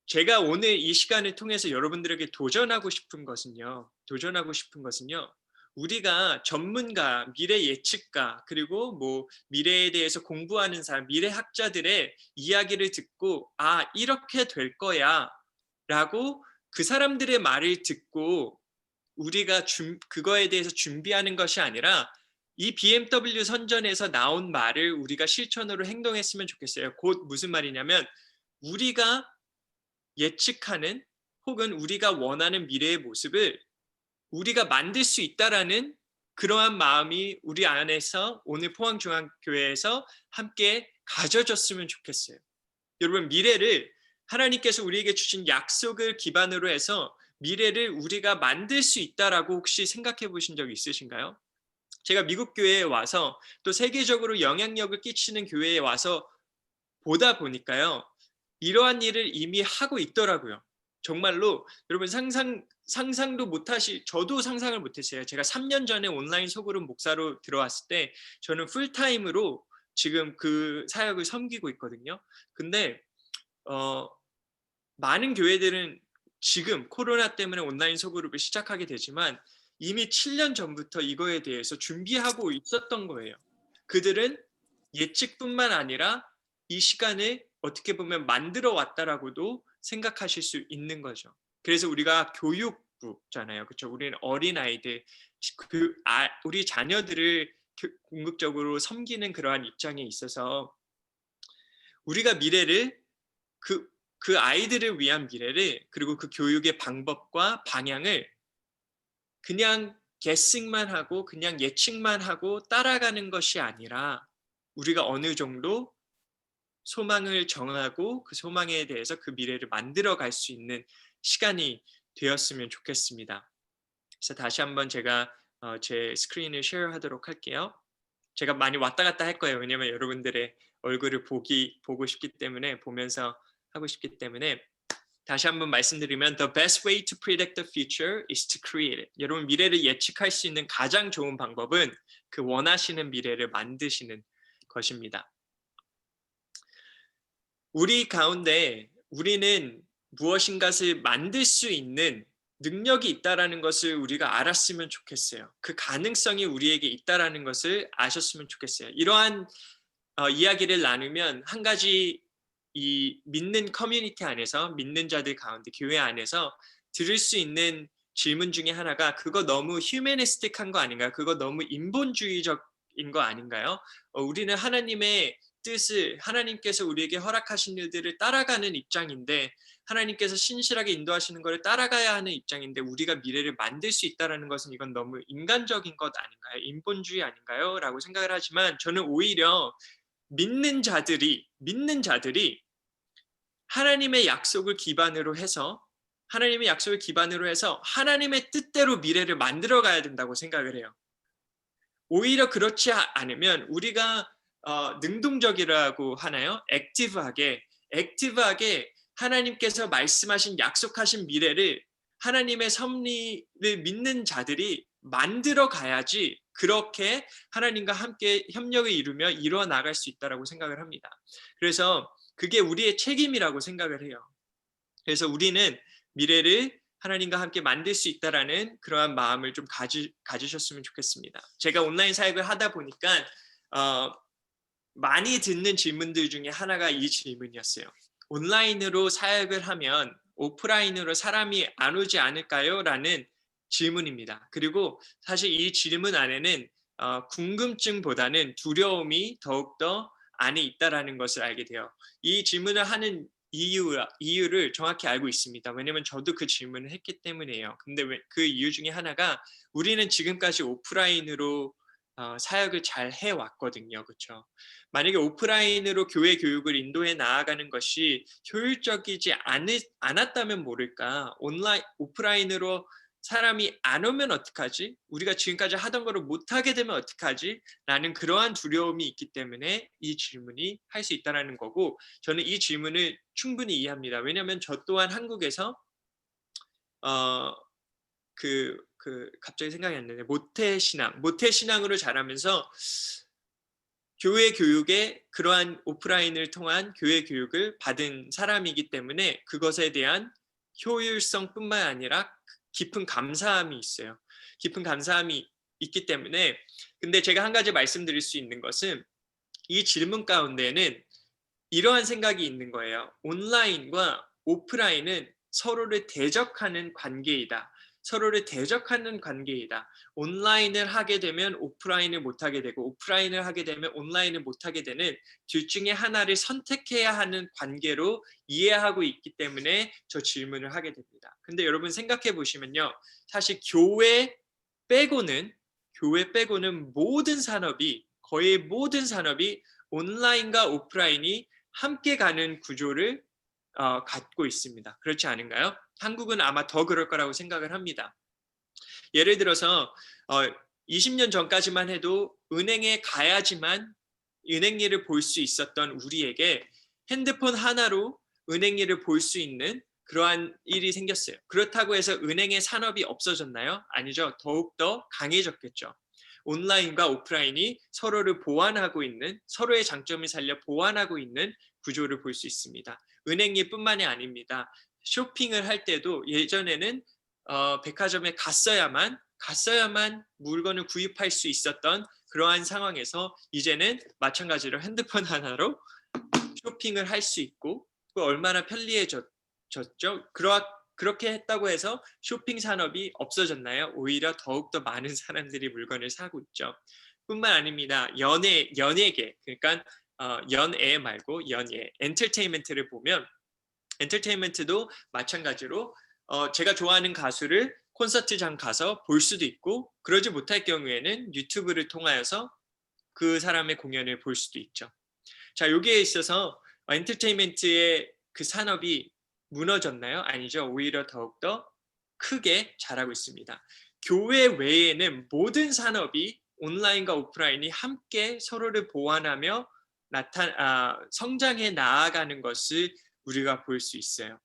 제가 오늘 이 시간을 통해서 여러분들에게 도전하고 싶은 것은요. 우리가 전문가, 미래 예측가, 그리고 뭐 미래에 대해서 공부하는 사람, 미래학자들의 이야기를 듣고 이렇게 될 거야라고 그 사람들의 말을 듣고 우리가 그거에 대해서 준비하는 것이 아니라 이 BMW 선전에서 나온 말을 우리가 실천으로 행동했으면 좋겠어요. 곧 무슨 말이냐면 우리가 예측하는 혹은 우리가 원하는 미래의 모습을 우리가 만들 수 있다라는 그러한 마음이 우리 안에서 오늘 포항중앙교회에서 함께 가져졌으면 좋겠어요. 여러분 미래를 하나님께서 우리에게 주신 약속을 기반으로 해서 미래를 우리가 만들 수 있다라고 혹시 생각해 보신 적 있으신가요? 제가 미국 교회에 와서 또 세계적으로 영향력을 끼치는 교회에 와서 보다 보니까요. 이러한 일을 이미 하고 있더라고요. 정말로 여러분 상상도 못하실 저도 상상을 못했어요. 제가 3년 전에 온라인 소그룹 목사로 들어왔을 때 저는 풀타임으로 지금 그 사역을 섬기고 있거든요. 근데 많은 교회들은 지금 코로나 때문에 온라인 소그룹을 시작하게 되지만 이미 7년 전부터 이거에 대해서 준비하고 있었던 거예요. 그들은 예측뿐만 아니라 이 시간을 어떻게 보면 만들어 왔다라고도 생각하실 수 있는 거죠. 그래서 우리가 교육부잖아요. 그렇죠? 우리는 어린아이들, 우리 자녀들을 궁극적으로 섬기는 그러한 입장에 있어서 우리가 미래를 그 아이들을 위한 미래를, 그리고 그 교육의 방법과 방향을 그냥 guessing만 하고 그냥 예측만 하고 따라가는 것이 아니라 우리가 어느 정도 소망을 정하고 그 소망에 대해서 그 미래를 만들어 갈 수 있는 시간이 되었으면 좋겠습니다. 그래서 다시 한번 제가 제 스크린을 쉐어하도록 할게요. 제가 많이 왔다 갔다 할 거예요. 왜냐하면 여러분들의 얼굴을 보고 싶기 때문에, 보면서 하고 싶기 때문에. 다시 한번 말씀드리면 The best way to predict the future is to create it. 여러분, 미래를 예측할 수 있는 가장 좋은 방법은 그 원하시는 미래를 만드시는 것입니다. 우리 가운데 우리는 무엇인가를 만들 수 있는 능력이 있다라는 것을 우리가 알았으면 좋겠어요. 그 가능성이 우리에게 있다라는 것을 아셨으면 좋겠어요. 이러한 이야기를 나누면 한 가지 이 믿는 커뮤니티 안에서, 믿는 자들 가운데, 교회 안에서 들을 수 있는 질문 중에 하나가 그거 너무 휴머니스틱한 거 아닌가요? 그거 너무 인본주의적인 거 아닌가요? 우리는 하나님의 뜻을, 하나님께서 우리에게 허락하신 일들을 따라가는 입장인데, 하나님께서 신실하게 인도하시는 것을 따라가야 하는 입장인데 우리가 미래를 만들 수 있다는 것은 이건 너무 인간적인 것 아닌가요? 인본주의 아닌가요? 라고 생각을 하지만 저는 오히려 믿는 자들이 하나님의 약속을 기반으로 해서 하나님의 뜻대로 미래를 만들어 가야 된다고 생각을 해요. 오히려 그렇지 않으면 우리가 능동적이라고 하나요? 액티브하게 하나님께서 말씀하신, 약속하신 미래를 하나님의 섭리를 믿는 자들이 만들어 가야지 그렇게 하나님과 함께 협력을 이루며 이루어 나갈 수 있다고 생각을 합니다. 그래서 그게 우리의 책임이라고 생각을 해요. 그래서 우리는 미래를 하나님과 함께 만들 수 있다라는 그러한 마음을 좀 가지셨으면 좋겠습니다. 제가 온라인 사역을 하다 보니까 많이 듣는 질문들 중에 하나가 이 질문이었어요. 온라인으로 사역을 하면 오프라인으로 사람이 안 오지 않을까요? 라는 질문입니다. 그리고 사실 이 질문 안에는 궁금증보다는 두려움이 더욱더 안에 있다라는 것을 알게 돼요. 이 질문을 하는 이유를 정확히 알고 있습니다. 왜냐면 저도 그 질문을 했기 때문이에요. 근데 그 이유 중에 하나가 우리는 지금까지 오프라인으로 사역을 잘 해왔거든요. 그렇죠? 만약에 오프라인으로 교회 교육을 인도해 나아가는 것이 효율적이지 않았다면 모를까, 오프라인으로 사람이 안 오면 어떡하지? 우리가 지금까지 하던 거를 못하게 되면 어떡하지? 라는 그러한 두려움이 있기 때문에 이 질문이 할 수 있다는 거고, 저는 이 질문을 충분히 이해합니다. 왜냐하면 저 또한 한국에서 갑자기 생각이 안 나네. 모태신앙으로 자라면서 교회 교육에 그러한 오프라인을 통한 교회 교육을 받은 사람이기 때문에 그것에 대한 효율성뿐만 아니라 깊은 감사함이 있어요. 깊은 감사함이 있기 때문에, 근데 제가 한 가지 말씀드릴 수 있는 것은 이 질문 가운데는 이러한 생각이 있는 거예요. 온라인과 오프라인은 서로를 대적하는 관계이다. 온라인을 하게 되면 오프라인을 못하게 되고, 오프라인을 하게 되면 온라인을 못하게 되는 둘 중에 하나를 선택해야 하는 관계로 이해하고 있기 때문에 저 질문을 하게 됩니다. 근데 여러분 생각해 보시면요. 사실 교회 빼고는 거의 모든 산업이 온라인과 오프라인이 함께 가는 구조를 갖고 있습니다. 그렇지 않은가요? 한국은 아마 더 그럴 거라고 생각을 합니다. 예를 들어서 20년 전까지만 해도 은행에 가야지만 은행 일을 볼 수 있었던 우리에게 핸드폰 하나로 은행 일을 볼 수 있는 그러한 일이 생겼어요. 그렇다고 해서 은행의 산업이 없어졌나요? 아니죠. 더욱더 강해졌겠죠. 온라인과 오프라인이 서로를 보완하고 있는, 서로의 장점을 살려 보완하고 있는 구조를 볼 수 있습니다. 은행일뿐만이 아닙니다. 쇼핑을 할 때도 예전에는 백화점에 갔어야만 갔어야만 물건을 구입할 수 있었던 그러한 상황에서 이제는 마찬가지로 핸드폰 하나로 쇼핑을 할 수 있고 그 얼마나 편리해졌죠. 그렇게 했다고 해서 쇼핑 산업이 없어졌나요? 오히려 더욱더 많은 사람들이 물건을 사고 있죠. 뿐만 아닙니다. 연예계, 그러니까 연애 말고 연예, 엔터테인먼트를 보면 엔터테인먼트도 마찬가지로 제가 좋아하는 가수를 콘서트장 가서 볼 수도 있고 그러지 못할 경우에는 유튜브를 통하여서 그 사람의 공연을 볼 수도 있죠. 자, 여기에 있어서 엔터테인먼트의 그 산업이 무너졌나요? 아니죠. 오히려 더욱더 크게 자라고 있습니다. 교회 외에는 모든 산업이 온라인과 오프라인이 함께 서로를 보완하며 성장해 나아가는 것을 우리가 볼 수 있어요.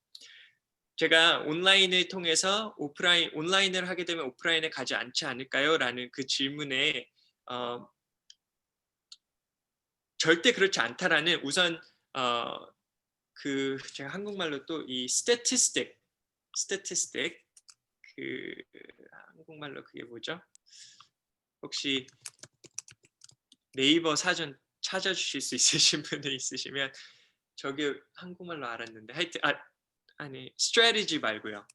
제가 온라인을 통해서 온라인을 하게 되면 오프라인에 가지 않지 않을까요? 라는 그 질문에 절대 그렇지 않다라는 우선 제가 한국말로 또 이 statistic 그 한국말로 그게 뭐죠? 혹시 네이버 사전 찾아주실 수 있으신 분이 있으시면 저게 한국말로 알았는데 하여튼 아니 strategy 말고요.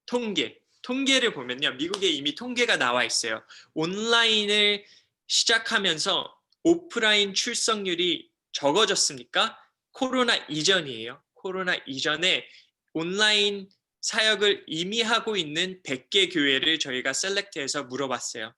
통계를 보면요. 미국에 이미 통계가 나와 있어요. 온라인을 시작하면서 오프라인 출석률이 적어졌습니까? 코로나 이전이에요. 코로나 이전에 온라인 사역을 이미 하고 있는 100개 교회를 저희가 셀렉트해서 물어봤어요.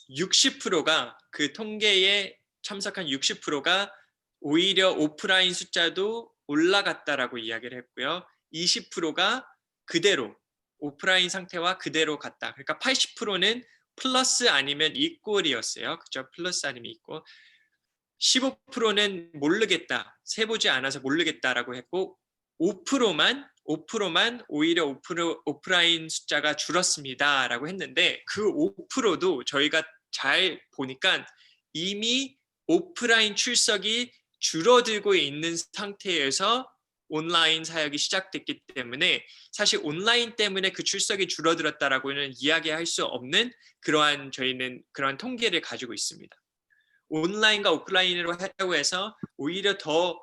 60%가 그 통계에 참석한 60%가 오히려 오프라인 숫자도 올라갔다라고 이야기를 했고요. 20%가 그대로 오프라인 상태와 그대로 갔다. 그러니까 80%는 플러스 아니면 이꼴이었어요. 그죠? 플러스 아니면 이꼴. 15%는 모르겠다. 세보지 않아서 모르겠다라고 했고 5%만 오히려 오프라인 숫자가 줄었습니다라고 했는데 그 5%도 저희가 잘 보니까 이미 오프라인 출석이 줄어들고 있는 상태에서 온라인 사역이 시작됐기 때문에 사실 온라인 때문에 그 출석이 줄어들었다라고는 이야기할 수 없는 저희는 그러한 통계를 가지고 있습니다. 온라인과 오프라인으로 했다고 해서 오히려 더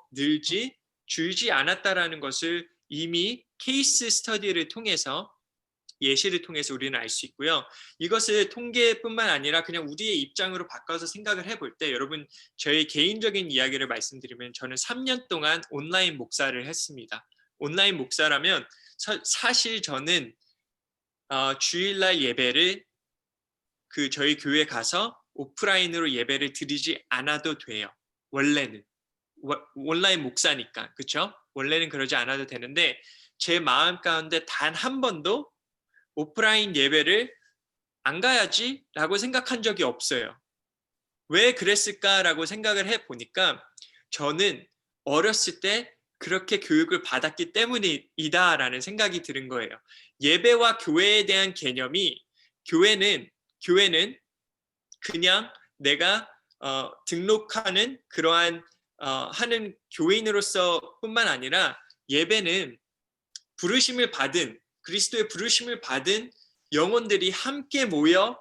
줄지 않았다라는 것을 이미 케이스 스터디를 통해서 예시를 통해서 우리는 알 수 있고요. 이것을 통계뿐만 아니라 그냥 우리의 입장으로 바꿔서 생각을 해볼 때 여러분 저의 개인적인 이야기를 말씀드리면 저는 3년 동안 온라인 목사를 했습니다. 온라인 목사라면 사실 저는 주일날 예배를 저희 교회 가서 오프라인으로 예배를 드리지 않아도 돼요. 원래는 온라인 목사니까 그렇죠? 원래는 그러지 않아도 되는데 제 마음 가운데 단 한 번도 오프라인 예배를 안 가야지 라고 생각한 적이 없어요. 왜 그랬을까라고 생각을 해보니까 저는 어렸을 때 그렇게 교육을 받았기 때문이다 라는 생각이 드는 거예요. 예배와 교회에 대한 개념이 교회는 그냥 내가 등록하는 그러한 하는 교인으로서 뿐만 아니라 예배는 그리스도의 부르심을 받은 영혼들이 함께 모여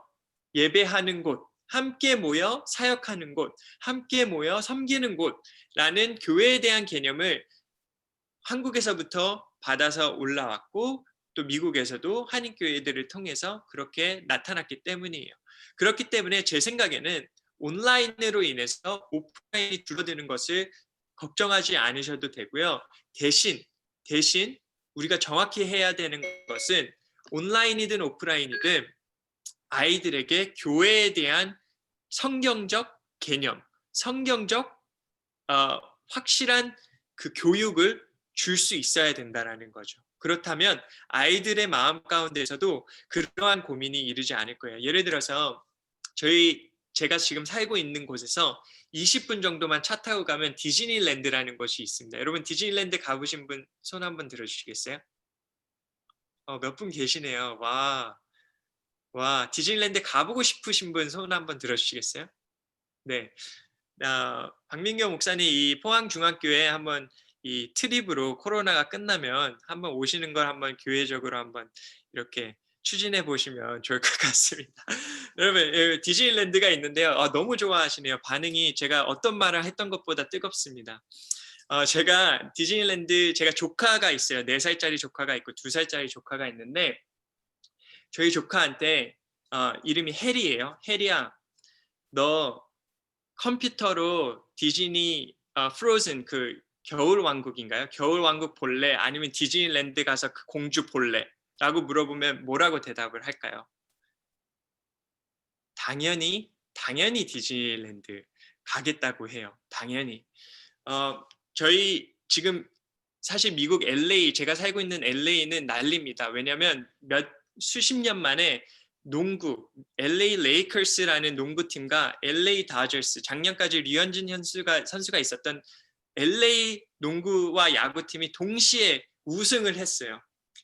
예배하는 곳, 함께 모여 사역하는 곳, 함께 모여 섬기는 곳라는 교회에 대한 개념을 한국에서부터 받아서 올라왔고 또 미국에서도 한인교회들을 통해서 그렇게 나타났기 때문이에요. 그렇기 때문에 제 생각에는 온라인으로 인해서 오프라인이 줄어드는 것을 걱정하지 않으셔도 되고요. 대신 우리가 정확히 해야 되는 것은 온라인이든 오프라인이든 아이들에게 교회에 대한 성경적 개념, 성경적 확실한 그 교육을 줄 수 있어야 된다라는 거죠. 그렇다면 아이들의 마음 가운데서도 그러한 고민이 이르지 않을 거예요. 예를 들어서 제가 지금 살고 있는 곳에서 20분 정도만 차 타고 가면 디즈니랜드라는 곳이 있습니다. 여러분 디즈니랜드 가보신 분 손 한번 들어주시겠어요? 몇 분 계시네요. 와, 디즈니랜드 가보고 싶으신 분 손 한번 들어주시겠어요? 네, 박민경 목사님 이 포항중학교에 한번 이 트립으로 코로나가 끝나면 한번 오시는 걸 한번 교회적으로 한번 이렇게 추진해 보시면 좋을 것 같습니다. 여러분 디즈니랜드가 있는데요. 너무 좋아하시네요. 반응이 제가 어떤 말을 했던 것보다 뜨겁습니다. 제가 디즈니랜드 제가 조카가 있어요. 4살짜리 조카가 있고 2살짜리 조카가 있는데 저희 조카한테 이름이 해리예요. 해리야, 너 컴퓨터로 디즈니 프로즌 그 겨울 왕국인가요? 겨울 왕국 볼래? 아니면 디즈니랜드 가서 그 공주 볼래? 라고 물어보면 뭐라고 대답을 할까요? 당연히 디즈니랜드 가겠다고 해요. 당연히. 저희 지금 사실 미국 LA, 제가 살고 있는 LA는 난리입니다. 왜냐하면 수십 년 만에 농구, LA 레이커스라는 농구팀과 LA 다저스, 작년까지 류현진 선수가 있었던 LA 농구와 야구팀이 동시에 우승을 했어요.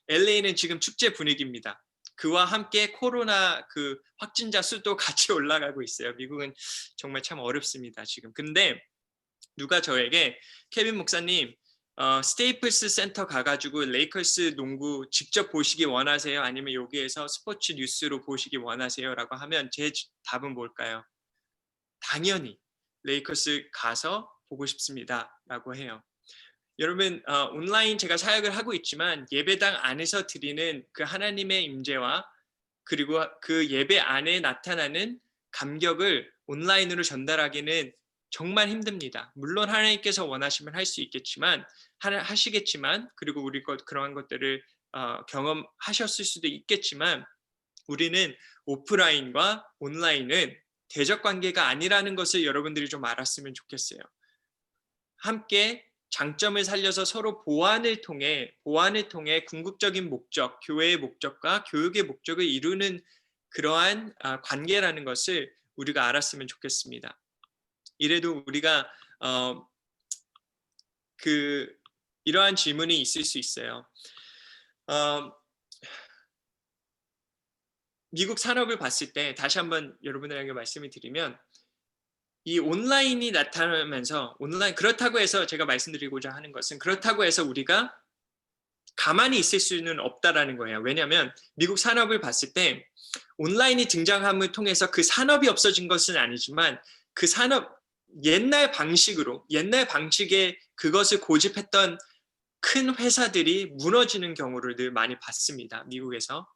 LA는 지금 축제 분위기입니다. 그와 함께 코로나 그 확진자 수도 같이 올라가고 있어요. 미국은 정말 참 어렵습니다, 지금. 근데 누가 저에게 케빈 목사님 스테이플스 센터 가가지고 레이커스 농구 직접 보시기 원하세요? 아니면 여기에서 스포츠 뉴스로 보시기 원하세요? 라고 하면 제 답은 뭘까요? 당연히 레이커스 가서 보고 싶습니다 라고 해요. 여러분 온라인 제가 사역을 하고 있지만 예배당 안에서 드리는 그 하나님의 임재와 그리고 그 예배 안에 나타나는 감격을 온라인으로 전달하기는 정말 힘듭니다. 물론 하나님께서 원하시면 할 수 있겠지만 하시겠지만 그리고 우리 그러한 것들을 경험하셨을 수도 있겠지만 우리는 오프라인과 온라인은 대적 관계가 아니라는 것을 여러분들이 좀 알았으면 좋겠어요. 함께 장점을 살려서 서로 보완을 통해 궁극적인 목적, 교회의 목적과 교육의 목적을 이루는 그러한 관계라는 것을 우리가 알았으면 좋겠습니다. 이래도 우리가 이러한 질문이 있을 수 있어요. 미국 산업을 봤을 때 다시 한번 여러분들에게 말씀을 드리면 이 온라인이 나타나면서 그렇다고 해서 제가 말씀드리고자 하는 것은 그렇다고 해서 우리가 가만히 있을 수는 없다라는 거예요. 왜냐하면 미국 산업을 봤을 때 온라인이 등장함을 통해서 그 산업이 없어진 것은 아니지만 그 산업 옛날 방식에 그것을 고집했던 큰 회사들이 무너지는 경우를 늘 많이 봤습니다. 미국에서.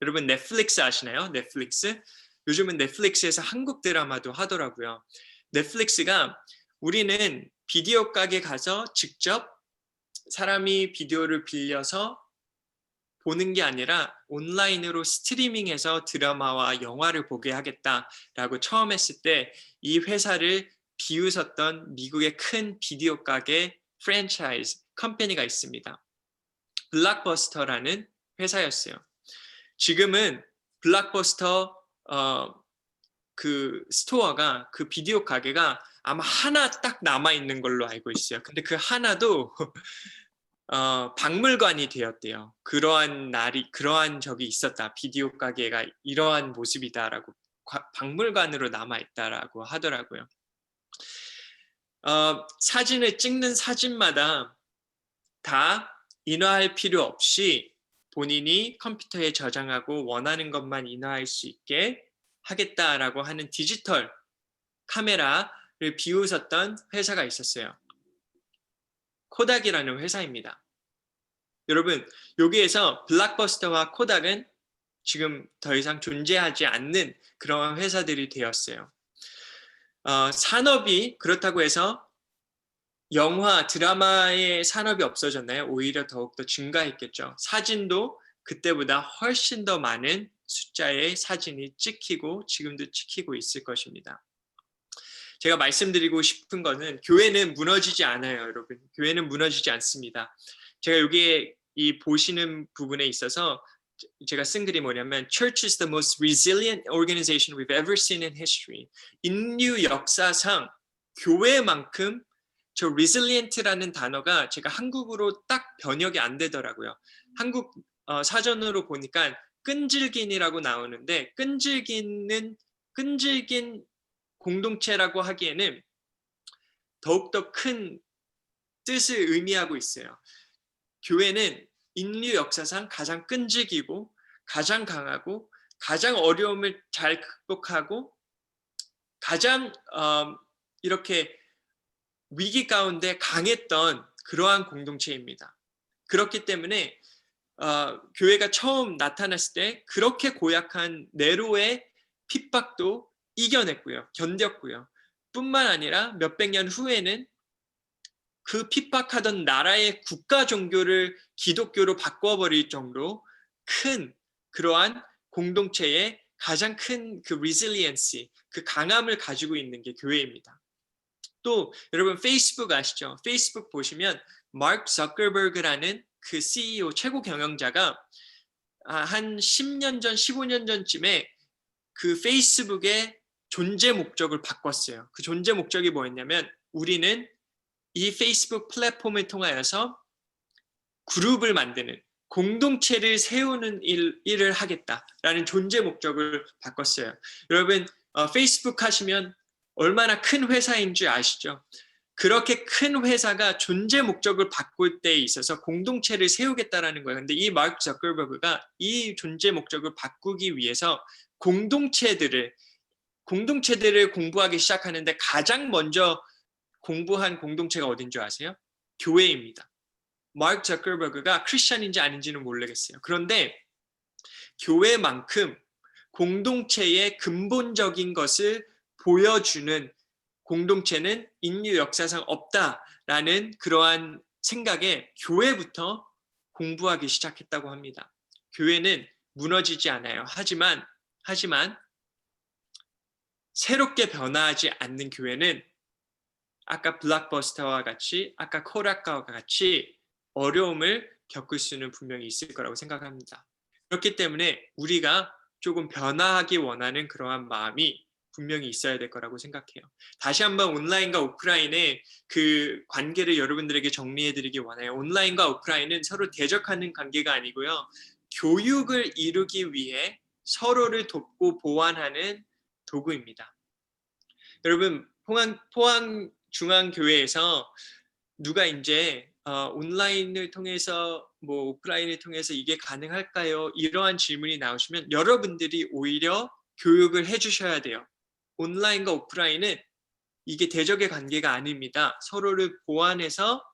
여러분 넷플릭스 아시나요? 넷플릭스? 요즘은 넷플릭스에서 한국 드라마도 하더라고요. 넷플릭스가 우리는 비디오 가게 가서 직접 사람이 비디오를 빌려서 보는 게 아니라 온라인으로 스트리밍해서 드라마와 영화를 보게 하겠다라고 처음 했을 때 이 회사를 비웃었던 미국의 큰 비디오 가게 프랜차이즈 컴퍼니가 있습니다. 블록버스터라는 회사였어요. 지금은 블록버스터 그 스토어가 그 비디오 가게가 아마 하나 딱 남아 있는 걸로 알고 있어요. 근데 그 하나도 박물관이 되었대요. 그러한 적이 있었다. 비디오 가게가 이러한 모습이다라고 박물관으로 남아 있다라고 하더라고요. 사진을 찍는 사진마다 다 인화할 필요 없이 본인이 컴퓨터에 저장하고 원하는 것만 인화할 수 있게 하겠다라고 하는 디지털 카메라를 비웃었던 회사가 있었어요. 코닥이라는 회사입니다. 여러분 여기에서 블록버스터와 코닥은 지금 더 이상 존재하지 않는 그런 회사들이 되었어요. 산업이 그렇다고 해서 영화, 드라마의 산업이 없어졌나요? 오히려 더욱더 증가했겠죠. 사진도 그때보다 훨씬 더 많은 숫자의 사진이 찍히고 지금도 찍히고 있을 것입니다. 제가 말씀드리고 싶은 거는 교회는 무너지지 않아요, 여러분. 교회는 무너지지 않습니다. 제가 여기에 이 보시는 부분에 있어서 제가 쓴 글이 뭐냐면 Church is the most resilient organization we've ever seen in history. 인류 역사상 교회만큼 저 resilient라는 단어가 제가 한국어로 딱 번역이 안 되더라고요. 한국 사전으로 보니까 끈질긴이라고 나오는데 끈질긴 공동체라고 하기에는 더욱더 큰 뜻을 의미하고 있어요. 교회는 인류 역사상 가장 끈질기고 가장 강하고 가장 어려움을 잘 극복하고 가장 이렇게 위기 가운데 강했던 그러한 공동체입니다. 그렇기 때문에 교회가 처음 나타났을 때 그렇게 고약한 네로의 핍박도 이겨냈고요. 견뎠고요. 뿐만 아니라 몇백 년 후에는 그 핍박하던 나라의 국가 종교를 기독교로 바꿔버릴 정도로 큰 그러한 공동체의 가장 큰 그 resiliency, 그 강함을 가지고 있는 게 교회입니다. 또 여러분 페이스북 아시죠? 페이스북 보시면 마크 저커버그라는 그 CEO 최고 경영자가 한 10년 전, 15년 전쯤에 그 페이스북의 존재 목적을 바꿨어요. 그 존재 목적이 뭐였냐면 우리는 이 페이스북 플랫폼을 통하여서 그룹을 만드는 공동체를 세우는 일을 하겠다라는 존재 목적을 바꿨어요. 여러분 페이스북 하시면 얼마나 큰 회사인 줄 아시죠? 그렇게 큰 회사가 존재 목적을 바꿀 때에 있어서 공동체를 세우겠다라는 거예요. 근데 이 마크 저커버그가 이 존재 목적을 바꾸기 위해서 공동체들을 공부하기 시작하는데 가장 먼저 공부한 공동체가 어딘 줄 아세요? 교회입니다. 마크 저커버그가 크리스천인지 아닌지는 모르겠어요. 그런데 교회만큼 공동체의 근본적인 것을 보여주는 공동체는 인류 역사상 없다라는 그러한 생각에 교회부터 공부하기 시작했다고 합니다. 교회는 무너지지 않아요. 하지만 새롭게 변화하지 않는 교회는 아까 블록버스터와 같이 아까 코락가와 같이 어려움을 겪을 수는 분명히 있을 거라고 생각합니다. 그렇기 때문에 우리가 조금 변화하기 원하는 그러한 마음이 분명히 있어야 될 거라고 생각해요. 다시 한번 온라인과 오프라인의 그 관계를 여러분들에게 정리해 드리기 원해요. 온라인과 오프라인은 서로 대적하는 관계가 아니고요. 교육을 이루기 위해 서로를 돕고 보완하는 도구입니다. 여러분 포항 중앙교회에서 누가 이제 온라인을 통해서 뭐 오프라인을 통해서 이게 가능할까요? 이러한 질문이 나오시면 여러분들이 오히려 교육을 해주셔야 돼요. 온라인과 오프라인은 이게 대적의 관계가 아닙니다. 서로를 보완해서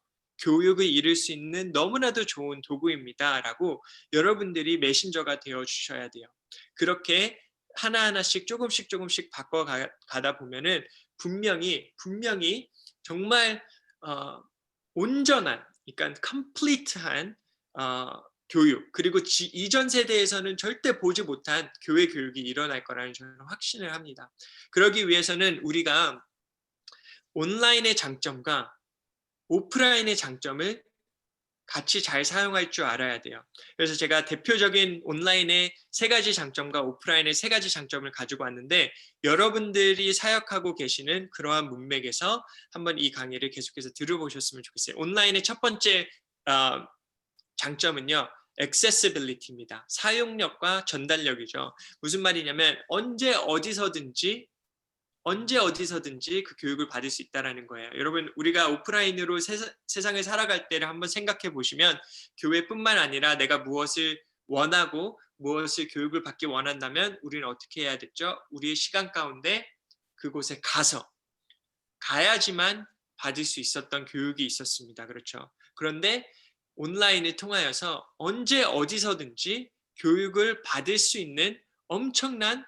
교육을 이룰 수 있는 너무나도 좋은 도구입니다. 라고 여러분들이 메신저가 되어 주셔야 돼요. 그렇게 하나하나씩 조금씩 바꿔가다 보면은 분명히 정말 온전한, 그러니까 컴플리트한 교육, 그리고 이전 세대에서는 절대 보지 못한 교회 교육이 일어날 거라는 저는 확신을 합니다. 그러기 위해서는 우리가 온라인의 장점과 오프라인의 장점을 같이 잘 사용할 줄 알아야 돼요. 그래서 제가 대표적인 온라인의 3가지 장점과 오프라인의 3가지 장점을 가지고 왔는데 여러분들이 사역하고 계시는 그러한 문맥에서 한번 이 강의를 계속해서 들어보셨으면 좋겠어요. 온라인의 첫 번째 장점은요. accessibility입니다. 사용력과 전달력이죠. 무슨 말이냐면 언제 어디서든지 그 교육을 받을 수 있다는 거예요. 여러분 우리가 오프라인으로 세상을 살아갈 때를 한번 생각해 보시면 교회뿐만 아니라 내가 무엇을 원하고 무엇을 교육을 받기 원한다면 우리는 어떻게 해야 됐죠? 우리의 시간 가운데 그곳에 가야지만 받을 수 있었던 교육이 있었습니다. 그렇죠? 그런데 온라인을 통하여서 언제 어디서든지 교육을 받을 수 있는 엄청난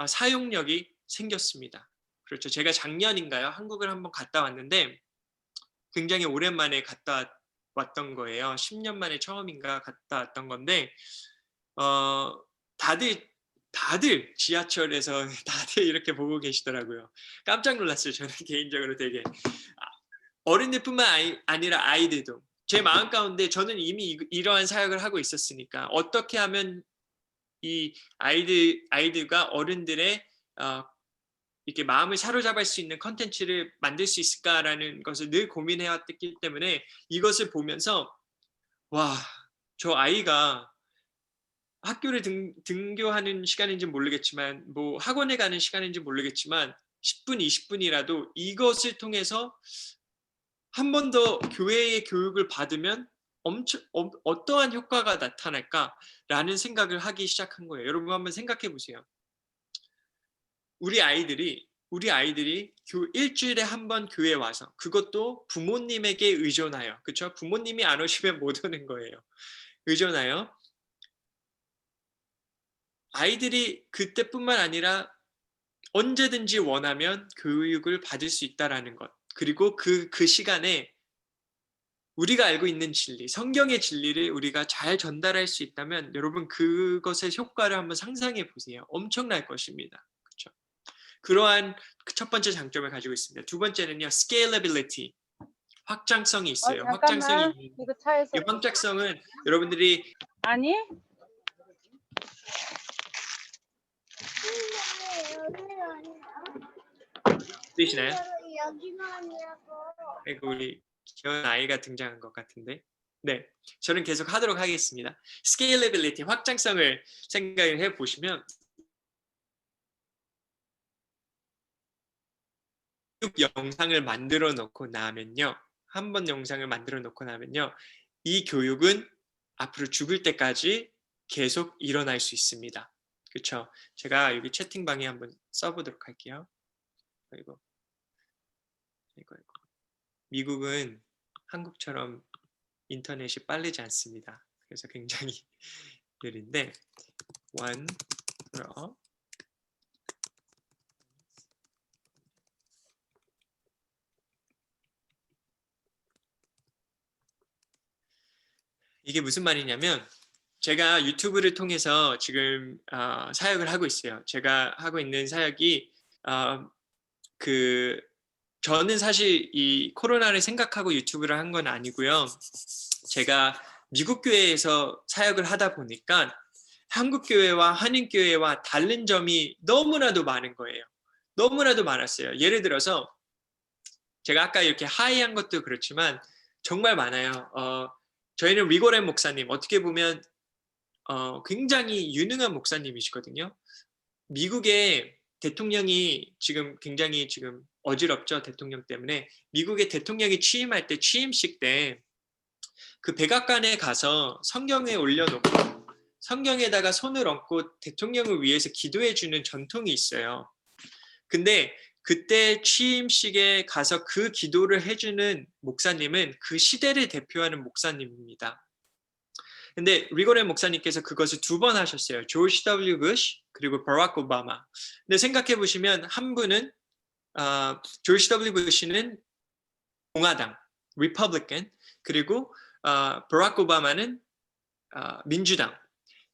사용력이 생겼습니다. 그렇죠. 제가 작년인가요? 한국을 한번 갔다 왔는데 굉장히 오랜만에 갔다 왔던 거예요. 10년 만에 처음인가 갔다 왔던 건데 다들 지하철에서 다들 이렇게 보고 계시더라고요. 깜짝 놀랐어요. 저는 개인적으로 되게 어른들뿐만 아니라 아이들도 제 마음 가운데 저는 이미 이러한 사역을 하고 있었으니까 어떻게 하면 이 아이들과 어른들의 이렇게 마음을 사로잡을 수 있는 컨텐츠를 만들 수 있을까라는 것을 늘 고민해왔기 때문에 이것을 보면서 와, 저 아이가 학교를 등교하는 시간인지 모르겠지만 뭐 학원에 가는 시간인지 모르겠지만 10분, 20분이라도 이것을 통해서 한 번 더 교회의 교육을 받으면 어떠한 효과가 나타날까라는 생각을 하기 시작한 거예요. 여러분 한번 생각해 보세요. 우리 아이들이 일주일에 한 번 교회에 와서, 그것도 부모님에게 의존하여, 그렇죠? 부모님이 안 오시면 못 오는 거예요. 의존하여 아이들이 그때뿐만 아니라 언제든지 원하면 교육을 받을 수 있다라는 것, 그리고 그 시간에 우리가 알고 있는 진리, 성경의 진리를 우리가 잘 전달할 수 있다면 여러분 그것의 효과를 한번 상상해 보세요. 엄청날 것입니다. 그렇죠? 그러한 첫 번째 장점을 가지고 있습니다. 두 번째는요, scalability, 확장성이 있어요. 잠깐만. 이 이거 차에서. 확장성은 여러분들이 아니? 들리시나요? 여기는 아니라고. 그리고 우리 귀여운 아이가 등장한 것 같은데, 네, 저는 계속 하도록 하겠습니다. scalability, 확장성을 생각을 해보시면 영상을 만들어 놓고 나면요, 한 번 영상을 만들어 놓고 나면요, 이 교육은 앞으로 죽을 때까지 계속 일어날 수 있습니다. 그렇죠? 제가 여기 채팅방에 한번 써보도록 할게요. 이거. 미국은 한국처럼 인터넷이 빠르지 않습니다. 그래서 굉장히 느린데, 이게 무슨 말이냐면, 제가 유튜브를 통해서 지금 사역을 하고 있어요. 제가 하고 있는 사역이 저는 사실 이 코로나를 생각하고 유튜브를 한 건 아니고요. 제가 미국 교회에서 사역을 하다 보니까 한국 교회와 한인 교회와 다른 점이 너무나도 많은 거예요. 너무나도 많았어요. 예를 들어서 제가 아까 이렇게 하이한 것도 그렇지만 정말 많아요. 저희는 리고렌 목사님, 어떻게 보면 굉장히 유능한 목사님이시거든요. 미국의 대통령이 지금 굉장히 지금 어지럽죠. 대통령 때문에. 미국의 대통령이 취임할 때, 취임식 때 그 백악관에 가서 성경에 올려놓고 성경에다가 손을 얹고 대통령을 위해서 기도해 주는 전통이 있어요. 근데 그때 취임식에 가서 그 기도를 해주는 목사님은 그 시대를 대표하는 목사님입니다. 근데 리고렌 목사님께서 그것을 2번 하셨어요. 조지 W. 부시 그리고 버락 오바마. 근데 생각해 보시면 한 분은 조지 W. 부시는 공화당, 리퍼블리칸, 그리고 버락 오바마는 민주당.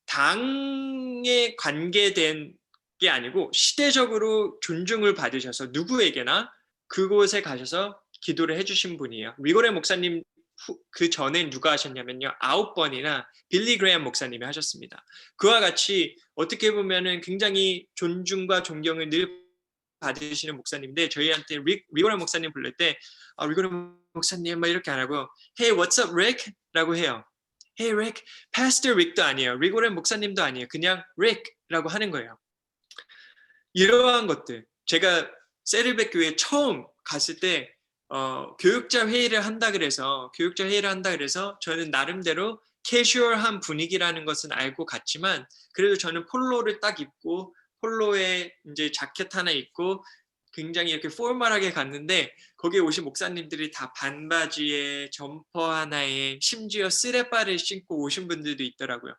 당에 관계된 게 아니고 시대적으로 존중을 받으셔서 누구에게나 그곳에 가셔서 기도를 해주신 분이에요. 리고렌 목사님 그 전에 누가 하셨냐면요, 9번이나 빌리 그레이엄 목사님이 하셨습니다. 그와 같이 어떻게 보면은 굉장히 존중과 존경을 늘 받으시는 목사님인데, 저희한테 리고렌 목사님 부를 때 리고렌 목사님 막 이렇게 안 하고 Hey, what's up, Rick? 라고 해요. Hey, Rick. Pastor Rick도 아니에요. 리고렌 목사님도 아니에요. 그냥 Rick라고 하는 거예요. 이러한 것들, 제가 세르백 교회 처음 갔을 때 교육자 회의를 한다 그래서 저는 나름대로 캐주얼한 분위기라는 것은 알고 갔지만, 그래도 저는 폴로를 딱 입고 폴로에 이제 자켓 하나 입고 굉장히 이렇게 포멀하게 갔는데, 거기에 오신 목사님들이 다 반바지에 점퍼 하나에 심지어 쓰레빠를 신고 오신 분들도 있더라고요.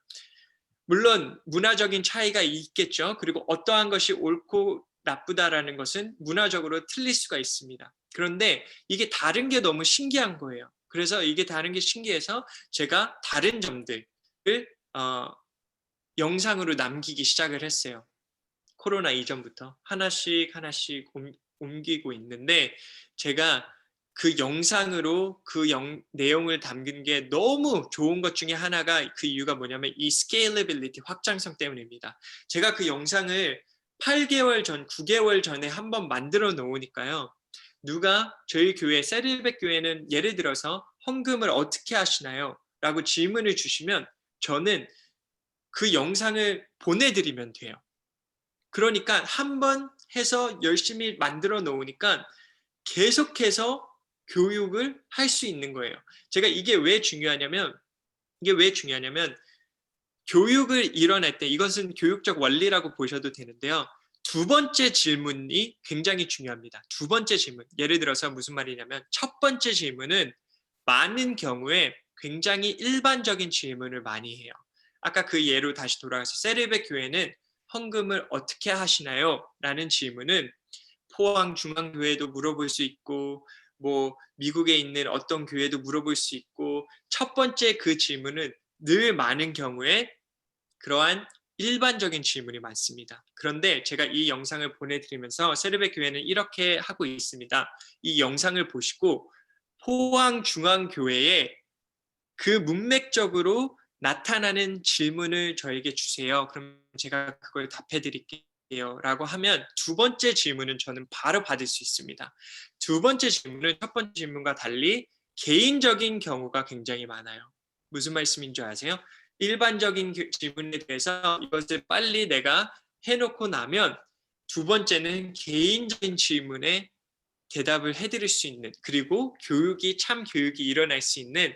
물론 문화적인 차이가 있겠죠. 그리고 어떠한 것이 옳고 나쁘다라는 것은 문화적으로 틀릴 수가 있습니다. 그런데 이게 다른 게 너무 신기한 거예요. 그래서 이게 다른 게 신기해서 제가 다른 점들을 영상으로 남기기 시작을 했어요. 코로나 이전부터 하나씩 옮기고 있는데, 제가 그 영상으로 내용을 담긴 게 너무 좋은 것 중에 하나가, 그 이유가 뭐냐면 이 scalability, 확장성 때문입니다. 제가 그 영상을 8개월 전, 9개월 전에 한번 만들어 놓으니까요, 누가 저희 교회, 세르백 교회는 예를 들어서 헌금을 어떻게 하시나요? 라고 질문을 주시면 저는 그 영상을 보내드리면 돼요. 그러니까 한번 해서 열심히 만들어 놓으니까 계속해서 교육을 할 수 있는 거예요. 제가 이게 왜 중요하냐면 교육을 일어날 때 이것은 교육적 원리라고 보셔도 되는데요. 두 번째 질문이 굉장히 중요합니다. 두 번째 질문. 예를 들어서 무슨 말이냐면 첫 번째 질문은 많은 경우에 굉장히 일반적인 질문을 많이 해요. 아까 그 예로 다시 돌아가서 세르베 교회는 헌금을 어떻게 하시나요? 라는 질문은 포항 중앙교회도 물어볼 수 있고 뭐 미국에 있는 어떤 교회도 물어볼 수 있고 첫 번째 그 질문은 늘 많은 경우에 그러한 일반적인 질문이 많습니다. 그런데 제가 이 영상을 보내드리면서 세르베 교회는 이렇게 하고 있습니다. 이 영상을 보시고 포항 중앙교회에 그 문맥적으로 나타나는 질문을 저에게 주세요. 그럼 제가 그걸 답해 드릴게요. 라고 하면 두 번째 질문은 저는 바로 받을 수 있습니다. 두 번째 질문은 첫 번째 질문과 달리 개인적인 경우가 굉장히 많아요. 무슨 말씀인 줄 아세요? 일반적인 질문에 대해서 이것을 빨리 내가 해놓고 나면 두 번째는 개인적인 질문에 대답을 해드릴 수 있는, 그리고 참 교육이 일어날 수 있는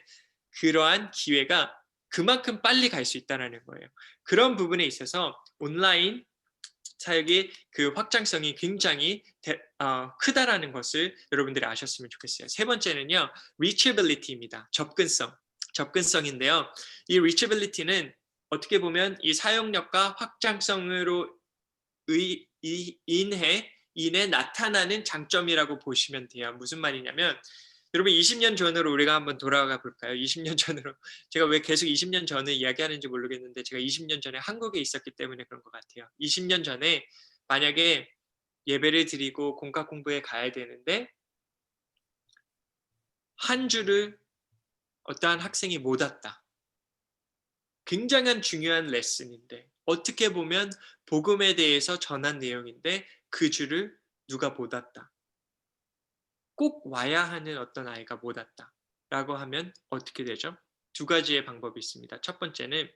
그러한 기회가 그만큼 빨리 갈 수 있다는 거예요. 그런 부분에 있어서 온라인 사역의 그 확장성이 굉장히 크다라는 것을 여러분들이 아셨으면 좋겠어요. 세 번째는요, reachability입니다. 접근성인데요. 이 reachability는 어떻게 보면 이 사용력과 확장성으로 인해 나타나는 장점이라고 보시면 돼요. 무슨 말이냐면 여러분 20년 전으로 우리가 한번 돌아가 볼까요? 20년 전으로 제가 왜 계속 20년 전을 이야기하는지 모르겠는데 제가 20년 전에 한국에 있었기 때문에 그런 것 같아요. 20년 전에 만약에 예배를 드리고 공과 공부에 가야 되는데 한 주를 어떠한 학생이 못 왔다. 굉장한 중요한 레슨인데 어떻게 보면 복음에 대해서 전한 내용인데 그 주를 누가 못 왔다. 꼭 와야 하는 어떤 아이가 못 왔다 라고 하면 어떻게 되죠? 두 가지의 방법이 있습니다. 첫 번째는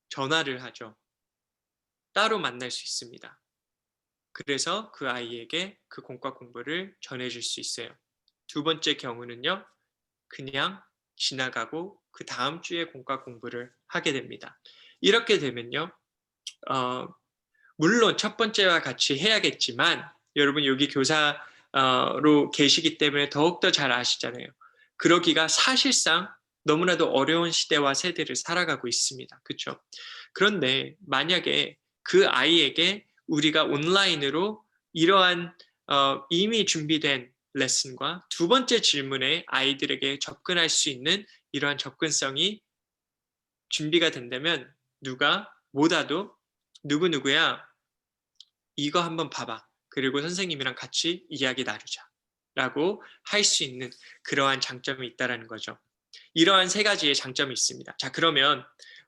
전화를 하죠. 따로 만날 수 있습니다. 그래서 그 아이에게 그 공과 공부를 전해줄 수 있어요. 두 번째 경우는요, 그냥 지나가고 그 다음 주에 공과 공부를 하게 됩니다. 이렇게 되면요, 물론 첫 번째와 같이 해야겠지만 여러분 여기 교사로 계시기 때문에 더욱더 잘 아시잖아요. 그러기가 사실상 너무나도 어려운 시대와 세대를 살아가고 있습니다. 그렇죠? 그런데 만약에 그 아이에게 우리가 온라인으로 이러한 이미 준비된 레슨과 두 번째 질문에 아이들에게 접근할 수 있는 이러한 접근성이 준비가 된다면 누가 못 와도 누구누구야 이거 한번 봐봐. 그리고 선생님이랑 같이 이야기 나누자. 라고 할 수 있는 그러한 장점이 있다는 거죠. 이러한 세 가지의 장점이 있습니다. 자, 그러면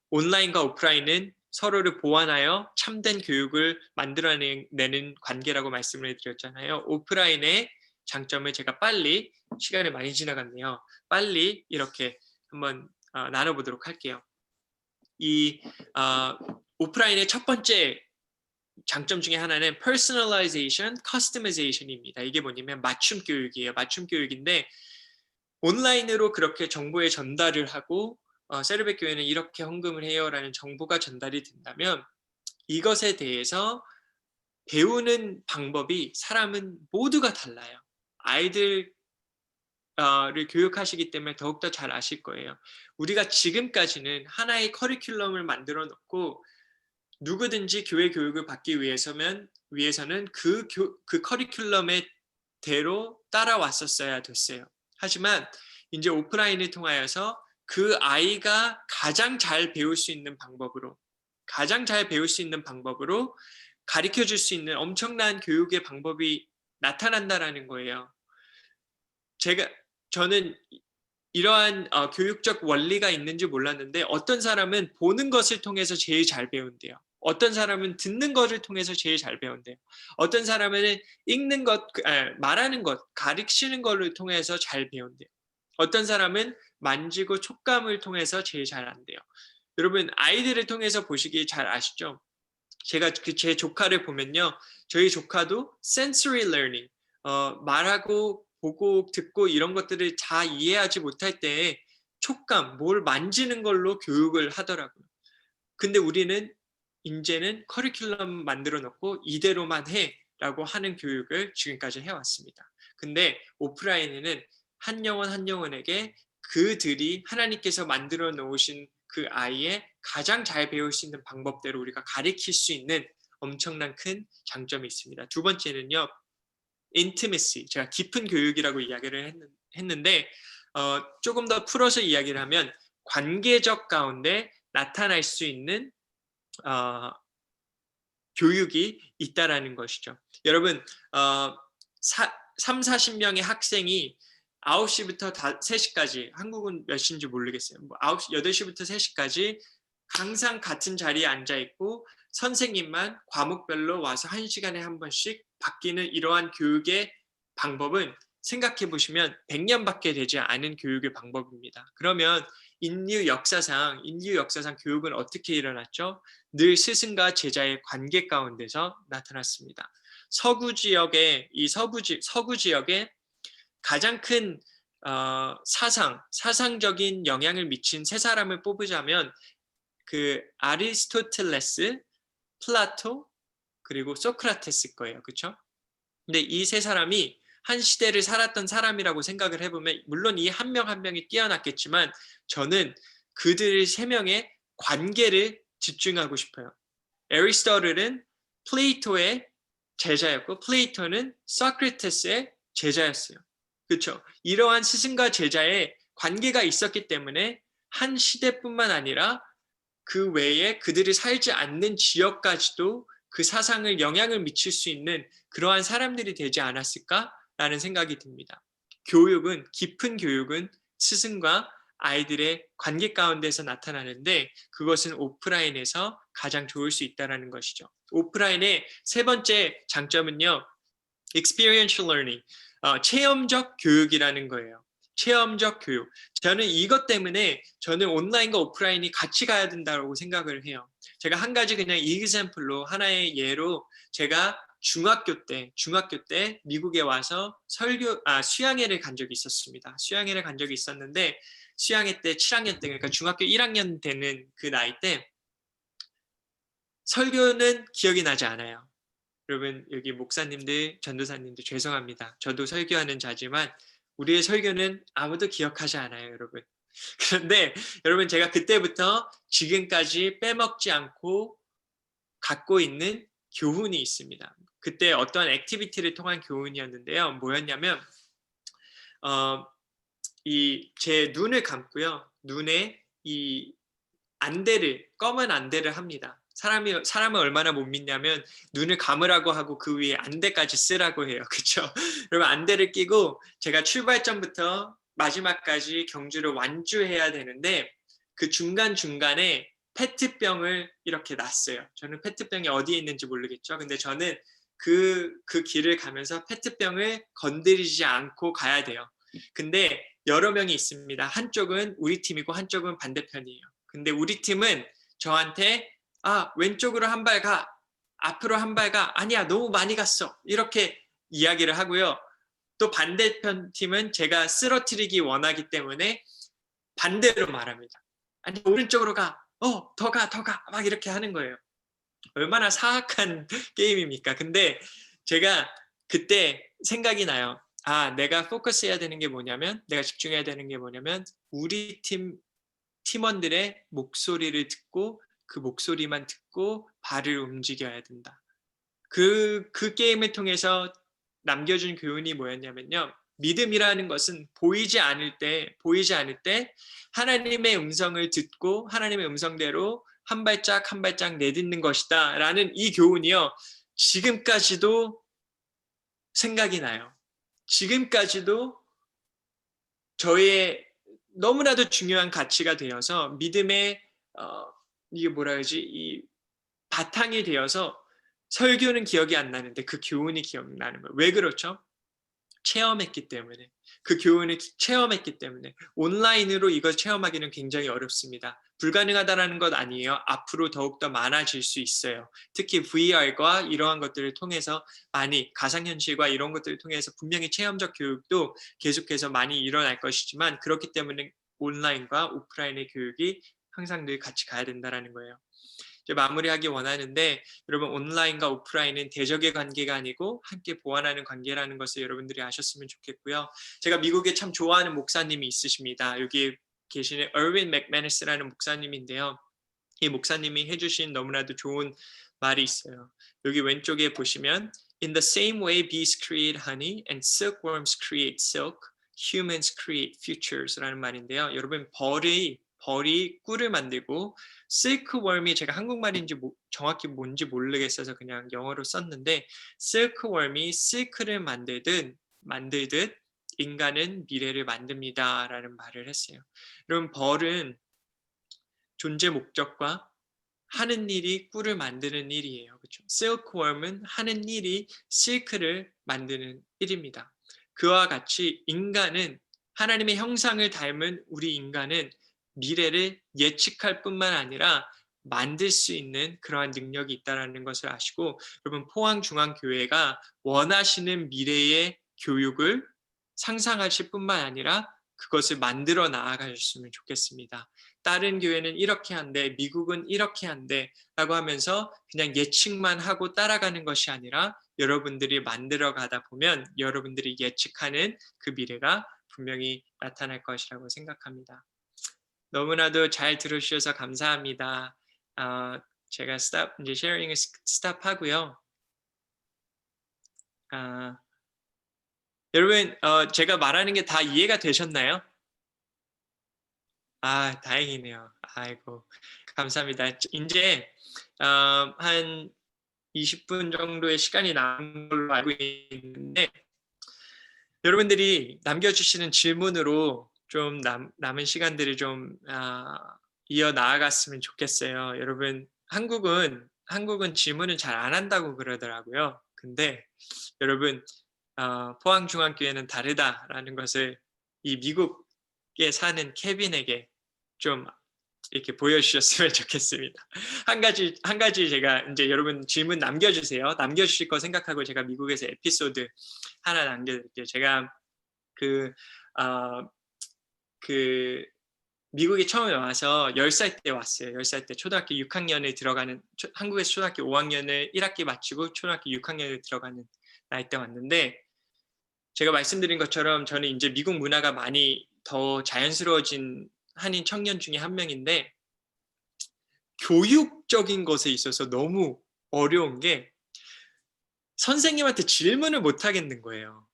온라인과 오프라인은 서로를 보완하여 참된 교육을 만들어내는 관계라고 말씀을 드렸잖아요. 오프라인의 장점을 제가 빨리, 시간이 많이 지나갔네요. 빨리 이렇게 한번 나눠보도록 할게요. 이 오프라인의 첫 번째 장점 중에 하나는 personalization, customization입니다. 이게 뭐냐면 맞춤 교육이에요. 맞춤 교육인데 온라인으로 그렇게 정보의 전달을 하고 세르베 교회는 이렇게 헌금을 해요라는 정보가 전달이 된다면 이것에 대해서 배우는 방법이 사람은 모두가 달라요. 아이들을 교육하시기 때문에 더욱더 잘 아실 거예요. 우리가 지금까지는 하나의 커리큘럼을 만들어 놓고 누구든지 교회 교육을 받기 위해서는 그 커리큘럼의 대로 따라왔었어야 됐어요. 하지만 이제 오프라인을 통하여서 그 아이가 가장 잘 배울 수 있는 방법으로 가르쳐 줄 수 있는 엄청난 교육의 방법이 나타난다라는 거예요. 저는 이러한 교육적 원리가 있는지 몰랐는데 어떤 사람은 보는 것을 통해서 제일 잘 배운대요. 어떤 사람은 듣는 것을 통해서 제일 잘 배운대요. 어떤 사람은 읽는 것, 말하는 것, 가르치는 것을 통해서 잘 배운대요. 어떤 사람은 만지고 촉감을 통해서 제일 잘 안대요. 여러분 아이들을 통해서 보시기 잘 아시죠? 제가 제 조카를 보면요, 저희 조카도 sensory learning, 말하고 보고 듣고 이런 것들을 다 이해하지 못할 때 촉감, 뭘 만지는 걸로 교육을 하더라고요. 근데 우리는 이제는 커리큘럼 만들어 놓고 이대로만 해라고 하는 교육을 지금까지 해왔습니다. 근데 오프라인에는 한 영혼 한 영혼에게 그들이 하나님께서 만들어 놓으신 그 아이의 가장 잘 배울 수 있는 방법대로 우리가 가르칠 수 있는 엄청난 큰 장점이 있습니다. 두 번째는요, intimacy. 제가 깊은 교육이라고 이야기를 했는데 조금 더 풀어서 이야기를 하면 관계적 가운데 나타날 수 있는 교육이 있다라는 것이죠. 여러분 30-40명의 학생이 9시부터 3시까지, 한국은 몇 시인지 모르겠어요. 8시부터 3시까지 항상 같은 자리에 앉아 있고 선생님만 과목별로 와서 1시간에 한 번씩 바뀌는 이러한 교육의 방법은 생각해 보시면 100년밖에 되지 않은 교육의 방법입니다. 그러면 인류 역사상 교육은 어떻게 일어났죠? 늘 스승과 제자의 관계 가운데서 나타났습니다. 서구 지역의 가장 큰 사상적인 영향을 미친 세 사람을 뽑으자면 그 아리스토텔레스, 플라토, 그리고 소크라테스 거예요. 그렇죠? 근데 이 세 사람이 한 시대를 살았던 사람이라고 생각을 해보면 물론 이 한 명 한 명이 뛰어났겠지만 저는 그들 세 명의 관계를 집중하고 싶어요. 애리스토텔은 플레이토의 제자였고 플레이토는 소크라테스의 제자였어요. 그렇죠? 이러한 스승과 제자의 관계가 있었기 때문에 한 시대뿐만 아니라 그 외에 그들이 살지 않는 지역까지도 그 사상을 영향을 미칠 수 있는 그러한 사람들이 되지 않았을까라는 생각이 듭니다. 깊은 교육은 스승과 아이들의 관계 가운데서 나타나는데 그것은 오프라인에서 가장 좋을 수 있다는 것이죠. 오프라인의 세 번째 장점은요, experiential learning, 체험적 교육이라는 거예요. 체험적 교육. 저는 이것 때문에 저는 온라인과 오프라인이 같이 가야 된다고 생각을 해요. 제가 한 가지 그냥 example로 하나의 예로 제가 중학교 때 미국에 와서 수양회를 간 적이 있었습니다. 수양회를 간 적이 있었는데 수양회 때 7학년 때 그러니까 중학교 1학년 되는 그 나이 때 설교는 기억이 나지 않아요. 여러분 여기 목사님들, 전도사님들 죄송합니다. 저도 설교하는 자지만 우리의 설교는 아무도 기억하지 않아요, 여러분. 그런데 여러분 제가 그때부터 지금까지 빼먹지 않고 갖고 있는 교훈이 있습니다. 그때 어떤 액티비티를 통한 교훈이었는데요. 뭐였냐면 제 눈을 감고요. 눈에 이 검은 안대를 합니다. 사람을 얼마나 못 믿냐면 눈을 감으라고 하고 그 위에 안대까지 쓰라고 해요. 그렇죠? 여러분 안대를 끼고 제가 출발점부터 마지막까지 경주를 완주해야 되는데 그 중간중간에 페트병을 이렇게 놨어요. 저는 페트병이 어디에 있는지 모르겠죠. 근데 저는 그 길을 가면서 페트병을 건드리지 않고 가야 돼요. 근데 여러 명이 있습니다. 한쪽은 우리 팀이고 한쪽은 반대편이에요. 근데 우리 팀은 저한테 왼쪽으로 한 발 가, 앞으로 한 발 가, 아니야 너무 많이 갔어 이렇게 이야기를 하고요. 또 반대편 팀은 제가 쓰러뜨리기 원하기 때문에 반대로 말합니다. 아니 오른쪽으로 가, 더 가 막 이렇게 하는 거예요. 얼마나 사악한 게임입니까? 근데 제가 그때 생각이 나요. 내가 포커스해야 되는 게 뭐냐면, 내가 집중해야 되는 게 뭐냐면 우리 팀원들의 목소리를 듣고 그 목소리만 듣고 발을 움직여야 된다. 그 게임을 통해서 남겨준 교훈이 뭐였냐면요. 믿음이라는 것은 보이지 않을 때 하나님의 음성을 듣고 하나님의 음성대로 한 발짝 한 발짝 내딛는 것이다 라는 이 교훈이요. 지금까지도 생각이 나요. 지금까지도 저의 너무나도 중요한 가치가 되어서 믿음의 이게 이 바탕이 되어서 설교는 기억이 안 나는데 그 교훈이 기억나는 거예요. 왜 그렇죠? 체험했기 때문에. 그 교훈을 체험했기 때문에 온라인으로 이걸 체험하기는 굉장히 어렵습니다. 불가능하다는 것 아니에요. 앞으로 더욱더 많아질 수 있어요. 특히 VR과 이러한 것들을 통해서 많이 가상현실과 이런 것들을 통해서 분명히 체험적 교육도 계속해서 많이 일어날 것이지만 그렇기 때문에 온라인과 오프라인의 교육이 항상 늘 같이 가야 된다는 거예요. 이제 마무리하기 원하는데 여러분 온라인과 오프라인은 대적의 관계가 아니고 함께 보완하는 관계라는 것을 여러분들이 아셨으면 좋겠고요. 제가 미국에 참 좋아하는 목사님이 있으십니다. 여기 계시는 얼윈 맥매너스라는 목사님인데요. 이 목사님이 해주신 너무나도 좋은 말이 있어요. 여기 왼쪽에 보시면 In the same way bees create honey and silkworms create silk, humans create futures라는 말인데요. 여러분 벌이 꿀을 만들고 실크웜이 제가 한국말인지 정확히 뭔지 모르겠어서 그냥 영어로 썼는데 실크웜이 실크를 만들듯 인간은 미래를 만듭니다 라는 말을 했어요. 여러분 벌은 존재 목적과 하는 일이 꿀을 만드는 일이에요. 그렇죠? 실크웜은 하는 일이 실크를 만드는 일입니다. 그와 같이 인간은 하나님의 형상을 닮은 우리 인간은 미래를 예측할 뿐만 아니라 만들 수 있는 그러한 능력이 있다는 것을 아시고 여러분 포항중앙교회가 원하시는 미래의 교육을 상상하실 뿐만 아니라 그것을 만들어 나아가셨으면 좋겠습니다. 다른 교회는 이렇게 한대, 미국은 이렇게 한대 라고 하면서 그냥 예측만 하고 따라가는 것이 아니라 여러분들이 만들어 가다 보면 여러분들이 예측하는 그 미래가 분명히 나타날 것이라고 생각합니다. 너무나도 잘 들어주셔서 감사합니다. 제가 이제 쉐어링을 스탑하고요. 여러분 제가 말하는 게 다 이해가 되셨나요? 다행이네요. 아이고 감사합니다. 이제 한 20분 정도의 시간이 남은 걸로 알고 있는데 여러분들이 남겨주시는 질문으로 좀 남은 시간들을 좀 이어 나아갔으면 좋겠어요. 여러분 한국은 질문을 잘 안 한다고 그러더라고요. 근데 여러분 포항중앙교회는 다르다라는 것을 이 미국에 사는 케빈에게 좀 이렇게 보여주셨으면 좋겠습니다. 한 가지 제가 이제 여러분 질문 남겨주세요. 남겨주실 거 생각하고 제가 미국에서 에피소드 하나 남겨드릴게요. 제가 미국에 처음에 와서 10살 때 왔어요. 10살 때 초등학교 6학년에 들어가는 한국에서 초등학교 5학년을 1학기 마치고 초등학교 6학년에 들어가는 나이 때 왔는데 제가 말씀드린 것처럼 저는 이제 미국 문화가 많이 더 자연스러워진 한인 청년 중에 한 명인데 교육적인 것에 있어서 너무 어려운 게 선생님한테 질문을 못 하겠는 거예요.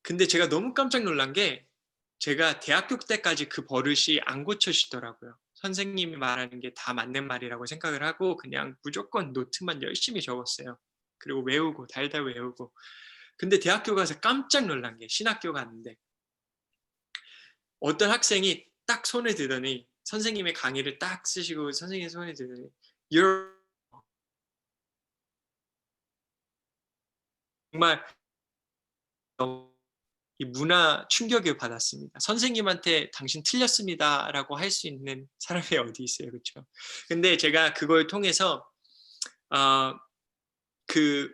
근데 제가 너무 깜짝 놀란 게 제가 대학교 때까지 그 버릇이 안 고쳐지더라고요. 선생님이 말하는 게 다 맞는 말이라고 생각을 하고 그냥 무조건 노트만 열심히 적었어요. 그리고 외우고 달달 외우고. 근데 대학교 가서 깜짝 놀란 게 신학교 갔는데 어떤 학생이 딱 손을 들더니 선생님의 강의를 딱 쓰시고 선생님의 손을 들더니 정말 이 문화 충격을 받았습니다. 선생님한테 당신 틀렸습니다라고 할 수 있는 사람이 어디 있어요, 그렇죠? 근데 제가 그걸 통해서 그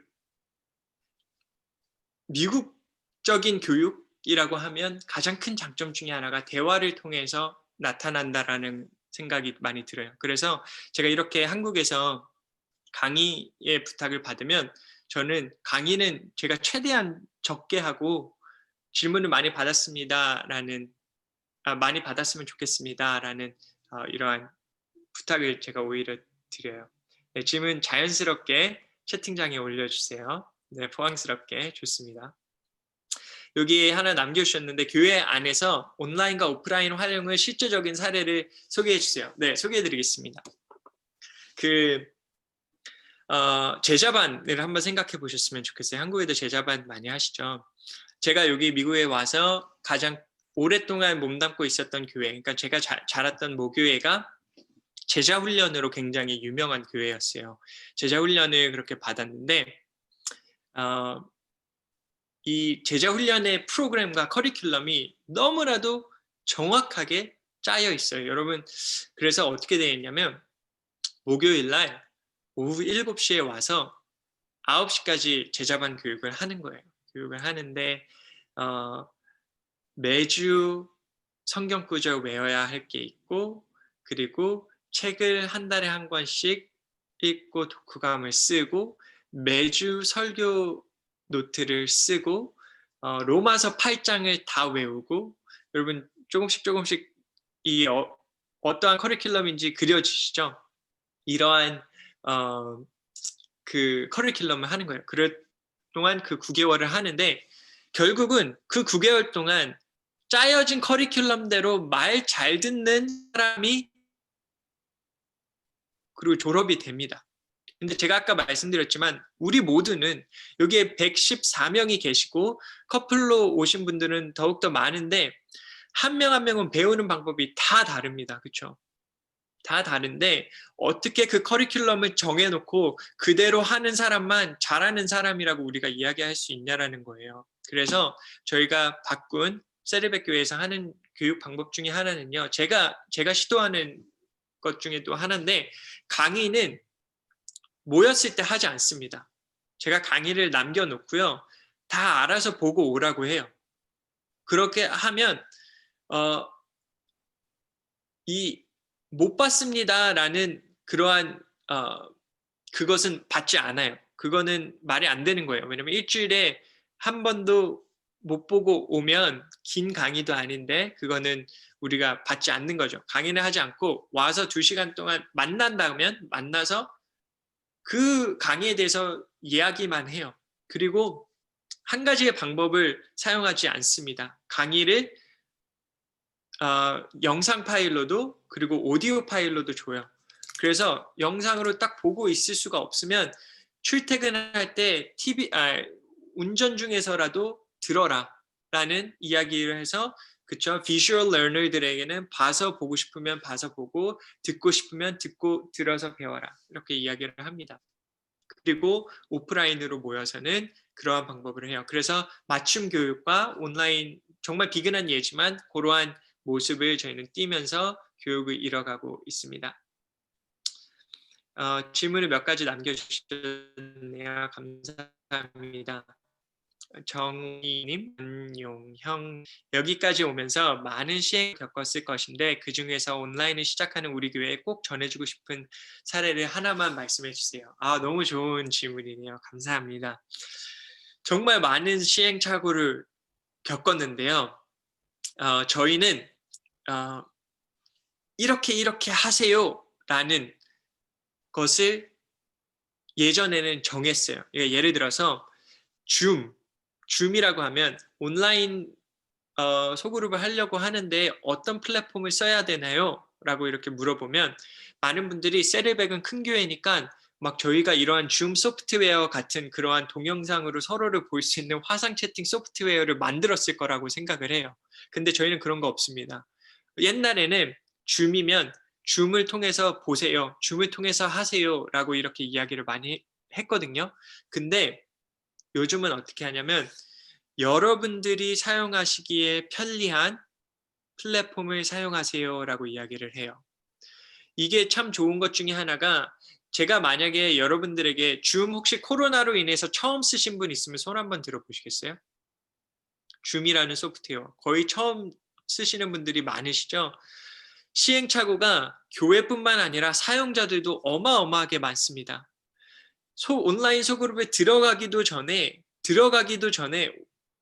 미국적인 교육이라고 하면 가장 큰 장점 중에 하나가 대화를 통해서 나타난다라는 생각이 많이 들어요. 그래서 제가 이렇게 한국에서 강의의 부탁을 받으면 저는 강의는 제가 최대한 적게 하고 질문을 많이 받았습니다라는 많이 받았으면 좋겠습니다라는 이러한 부탁을 제가 오히려 드려요. 네, 질문 자연스럽게 채팅창에 올려주세요. 네, 포항스럽게 좋습니다. 여기 하나 남겨주셨는데 교회 안에서 온라인과 오프라인 활용의 실제적인 사례를 소개해 주세요. 네, 소개해 드리겠습니다. 제자반을 한번 생각해 보셨으면 좋겠어요. 한국에도 제자반 많이 하시죠. 제가 여기 미국에 와서 가장 오랫동안 몸담고 있었던 교회, 그러니까 제가 자랐던 모교회가 제자훈련으로 굉장히 유명한 교회였어요. 제자훈련을 그렇게 받았는데 이 제자 훈련의 프로그램과 커리큘럼이 너무나도 정확하게 짜여 있어요. 여러분, 그래서 어떻게 되어 있냐면 목요일 날 오후 7시에 와서 9시까지 제자반 교육을 하는 거예요. 교육을 하는데 매주 성경 구절 외워야 할 게 있고, 그리고 책을 한 달에 한 권씩 읽고 독후감을 쓰고, 매주 설교 노트를 쓰고, 로마서 8장을 다 외우고, 여러분 조금씩 이 어떠한 커리큘럼인지 그려지시죠? 이러한 그 커리큘럼을 하는 거예요. 그동안 그 9개월을 하는데 결국은 그 9개월 동안 짜여진 커리큘럼대로 말 잘 듣는 사람이 그리고 졸업이 됩니다. 근데 제가 아까 말씀드렸지만 우리 모두는 여기에 114명이 계시고 커플로 오신 분들은 더욱더 많은데 한 명 한 명은 배우는 방법이 다 다릅니다. 그렇죠? 다 다른데 어떻게 그 커리큘럼을 정해놓고 그대로 하는 사람만 잘하는 사람이라고 우리가 이야기할 수 있냐라는 거예요. 그래서 저희가 바꾼 세르백 교회에서 하는 교육 방법 중에 하나는요. 제가 시도하는 것 중에 또 하나인데 강의는 모였을 때 하지 않습니다. 제가 강의를 남겨놓고요. 다 알아서 보고 오라고 해요. 그렇게 하면 못 받습니다라는 그러한 그것은 받지 않아요. 그거는 말이 안 되는 거예요. 왜냐면 일주일에 한 번도 못 보고 오면 긴 강의도 아닌데 그거는 우리가 받지 않는 거죠. 강의는 하지 않고 와서 2시간 동안 만난다면 만나서 그 강의에 대해서 이야기만 해요. 그리고 한 가지의 방법을 사용하지 않습니다. 강의를 영상 파일로도 그리고 오디오 파일로도 줘요. 그래서 영상으로 딱 보고 있을 수가 없으면 출퇴근할 때 운전 중에서라도 들어라 라는 이야기를 해서 그쵸? 비주얼 러너들에게는 봐서 보고 싶으면 봐서 보고 듣고 싶으면 듣고 들어서 배워라 이렇게 이야기를 합니다. 그리고 오프라인으로 모여서는 그러한 방법을 해요. 그래서 맞춤 교육과 온라인 정말 비근한 예지만 그러한 모습을 저희는 띠면서 교육을 이뤄가고 있습니다. 질문을 몇 가지 남겨주셨네요. 감사합니다. 정희님, 안용형 여기까지 오면서 많은 시행을 겪었을 것인데 그 중에서 온라인을 시작하는 우리 교회에 꼭 전해주고 싶은 사례를 하나만 말씀해 주세요. 너무 좋은 질문이네요. 감사합니다. 정말 많은 시행착오를 겪었는데요. 저희는 이렇게 하세요라는 것을 예전에는 정했어요. 예를 들어서 줌이라고 하면 온라인 소그룹을 하려고 하는데 어떤 플랫폼을 써야 되나요? 라고 이렇게 물어보면 많은 분들이 세르백은 큰 교회니까 막 저희가 이러한 줌 소프트웨어 같은 그러한 동영상으로 서로를 볼 수 있는 화상 채팅 소프트웨어를 만들었을 거라고 생각을 해요. 근데 저희는 그런 거 없습니다. 옛날에는 줌이면 줌을 통해서 보세요. 줌을 통해서 하세요. 라고 이렇게 이야기를 많이 했거든요. 근데 요즘은 어떻게 하냐면 여러분들이 사용하시기에 편리한 플랫폼을 사용하세요 라고 이야기를 해요. 이게 참 좋은 것 중에 하나가 제가 만약에 여러분들에게 줌 혹시 코로나로 인해서 처음 쓰신 분 있으면 손 한번 들어보시겠어요? 줌이라는 소프트웨어 거의 처음 쓰시는 분들이 많으시죠? 시행착오가 교회뿐만 아니라 사용자들도 어마어마하게 많습니다. 온라인 소그룹에 들어가기도 전에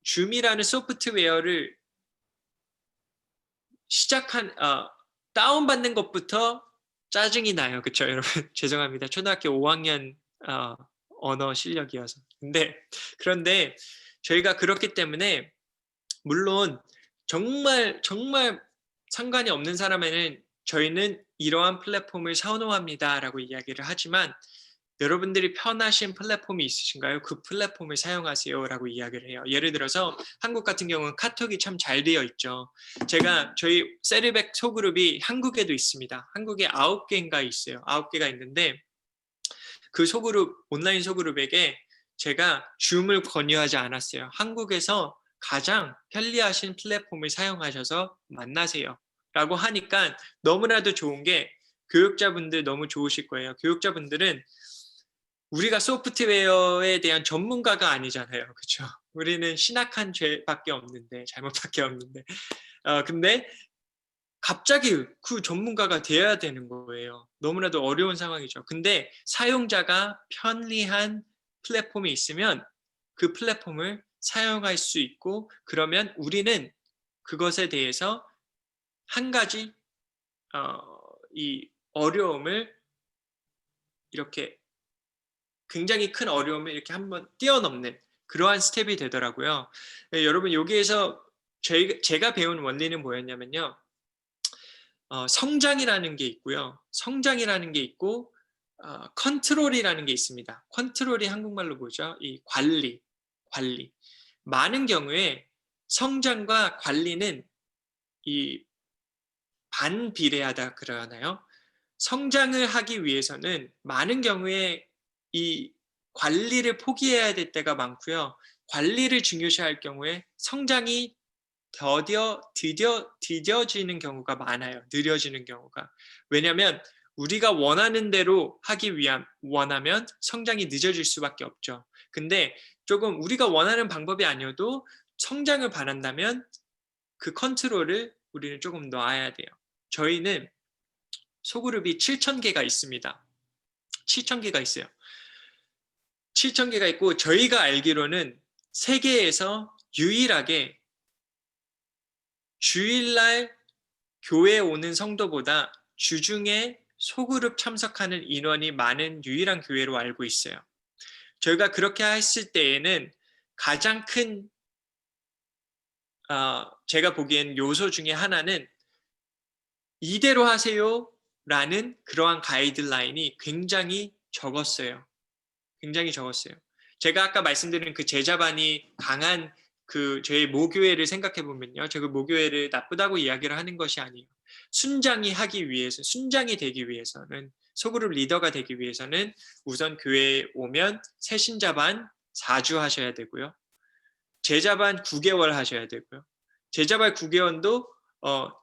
줌이라는 소프트웨어를 다운받는 것부터 짜증이 나요. 그렇죠, 여러분? 죄송합니다. 초등학교 5학년 언어 실력이어서. 그런데 저희가 그렇기 때문에 물론 정말 상관이 없는 사람에는 저희는 이러한 플랫폼을 선호합니다라고 이야기를 하지만 여러분들이 편하신 플랫폼이 있으신가요? 그 플랫폼을 사용하세요라고 이야기를 해요. 예를 들어서 한국 같은 경우는 카톡이 참 잘 되어 있죠. 저희 세르백 소그룹이 한국에도 있습니다. 한국에 9개인가 있어요. 9개가 있는데 그 소그룹 온라인 소그룹에게 제가 줌을 권유하지 않았어요. 한국에서 가장 편리하신 플랫폼을 사용하셔서 만나세요 라고 하니까 너무나도 좋은 게 교육자분들 너무 좋으실 거예요. 교육자분들은 우리가 소프트웨어에 대한 전문가가 아니잖아요. 그렇죠? 우리는 신악한 죄밖에 없는데, 잘못밖에 없는데. 근데 갑자기 그 전문가가 되어야 되는 거예요. 너무나도 어려운 상황이죠. 근데 사용자가 편리한 플랫폼이 있으면 그 플랫폼을 사용할 수 있고, 그러면 우리는 그것에 대해서 한 가지 이 어려움을 이렇게 굉장히 큰 어려움을 이렇게 한번 뛰어넘는 그러한 스텝이 되더라고요. 여러분 여기에서 제가 배운 원리는 뭐였냐면요. 성장이라는 게 있고요. 성장이라는 게 있고 컨트롤이라는 게 있습니다. 컨트롤이 한국말로 뭐죠? 이 관리. 많은 경우에 성장과 관리는 이 반비례하다 그러나요? 성장을 하기 위해서는 많은 경우에 이 관리를 포기해야 될 때가 많고요. 관리를 중요시할 경우에 성장이 더뎌지는 경우가 많아요. 느려지는 경우가. 왜냐하면 우리가 원하는 대로 하기 원하면 성장이 늦어질 수밖에 없죠. 근데 조금 우리가 원하는 방법이 아니어도 성장을 바란다면 그 컨트롤을 우리는 조금 놔야 돼요. 저희는 소그룹이 7,000개가 있습니다. 7,000개가 있어요. 7,000개가 있고 저희가 알기로는 세계에서 유일하게 주일날 교회에 오는 성도보다 주중에 소그룹 참석하는 인원이 많은 유일한 교회로 알고 있어요. 저희가 그렇게 했을 때에는 가장 큰 제가 보기엔 요소 중에 하나는 이대로 하세요 라는 그러한 가이드라인이 굉장히 적었어요. 굉장히 적었어요. 제가 아까 말씀드린 그 제자반이 강한 그 저희 모교회를 생각해 보면요. 제가 모교회를 나쁘다고 이야기를 하는 것이 아니에요. 순장이 되기 위해서는 소그룹 리더가 되기 위해서는 우선 교회에 오면 새신자반 4주 하셔야 되고요. 제자반 9개월 하셔야 되고요. 제자반 9개월도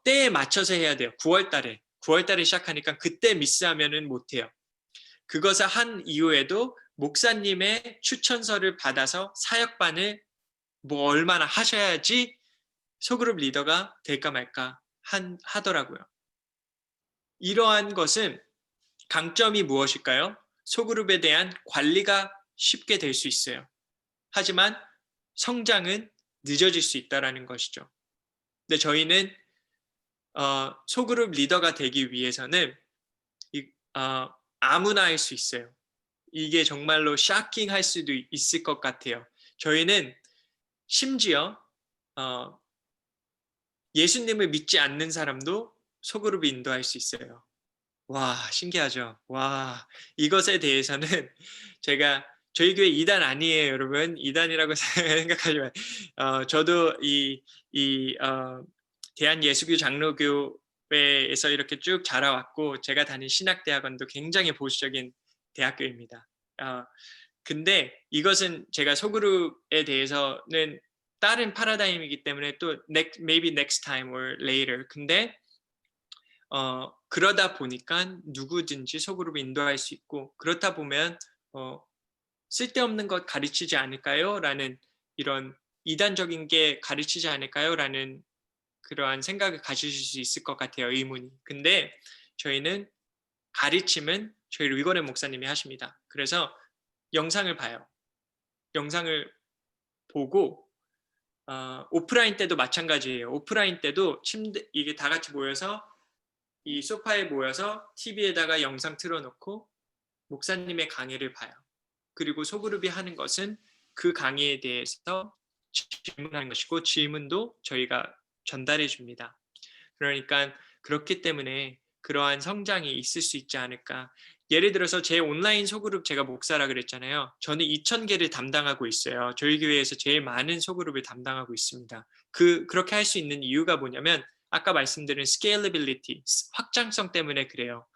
때에 맞춰서 해야 돼요. 9월달에 시작하니까 그때 미스하면은 못해요. 그것을 한 이후에도 목사님의 추천서를 받아서 사역반을 얼마나 하셔야지 소그룹 리더가 될까 말까 하더라고요. 이러한 것은 강점이 무엇일까요? 소그룹에 대한 관리가 쉽게 될 수 있어요. 하지만 성장은 늦어질 수 있다는 것이죠. 근데 저희는 소그룹 리더가 되기 위해서는 아무나 할 수 있어요. 이게 정말로 샤킹할 수도 있을 것 같아요. 저희는 심지어 예수님을 믿지 않는 사람도 소그룹에 인도할 수 있어요. 와, 신기하죠? 와, 이것에 대해서는 제가 저희 교회 2단 아니에요, 여러분. 2단이라고 생각하지만 저도 대한예수교 장로교회에서 이렇게 쭉 자라왔고 제가 다닌 신학대학원도 굉장히 보수적인 대학교입니다. 근데 이것은 제가 소그룹에 대해서는 다른 파라다임이기 때문에 또 maybe next time or later. 근데 그러다 보니까 누구든지 소그룹을 인도할 수 있고 그렇다 보면 쓸데없는 것 가르치지 않을까요? 라는 이런 이단적인 게 가르치지 않을까요? 라는 그러한 생각을 가지실 수 있을 것 같아요. 의문이. 근데 저희는 가르침은 저희 리거네 목사님이 하십니다. 그래서 영상을 봐요. 영상을 보고 오프라인 때도 마찬가지예요. 오프라인 때도 이게 다 같이 모여서 이 소파에 모여서 TV에다가 영상 틀어놓고 목사님의 강의를 봐요. 그리고 소그룹이 하는 것은 그 강의에 대해서 질문하는 것이고 질문도 저희가 전달해 줍니다. 그러니까 그렇기 때문에 그러한 성장이 있을 수 있지 않을까. 예를 들어서 제 온라인 소그룹 제가 목사라 그랬잖아요. 저는 2,000개를 담당하고 있어요. 저희 교회에서 제일 많은 소그룹을 담당하고 있습니다. 그렇게 할 수 있는 이유가 뭐냐면 아까 말씀드린 scalability, 확장성 때문에 그래요.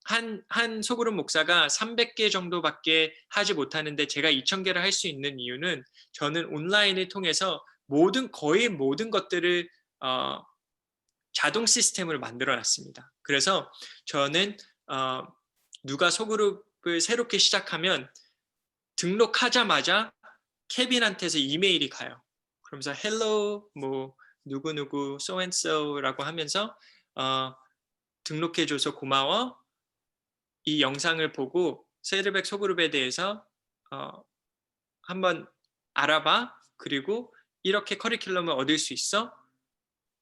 한 소그룹 목사가 300개 정도밖에 하지 못하는데 제가 2,000개를 할 수 있는 이유는 저는 온라인을 통해서 거의 모든 것들을 자동 시스템으로 만들어 놨습니다. 그래서 저는 누가 소그룹을 새롭게 시작하면 등록하자마자 케빈한테서 이메일이 가요. 그러면서 hello 뭐 누구누구 so and so라고 하면서 등록해줘서 고마워. 이 영상을 보고 세르백 소그룹에 대해서 한번 알아봐. 그리고 이렇게 커리큘럼을 얻을 수 있어.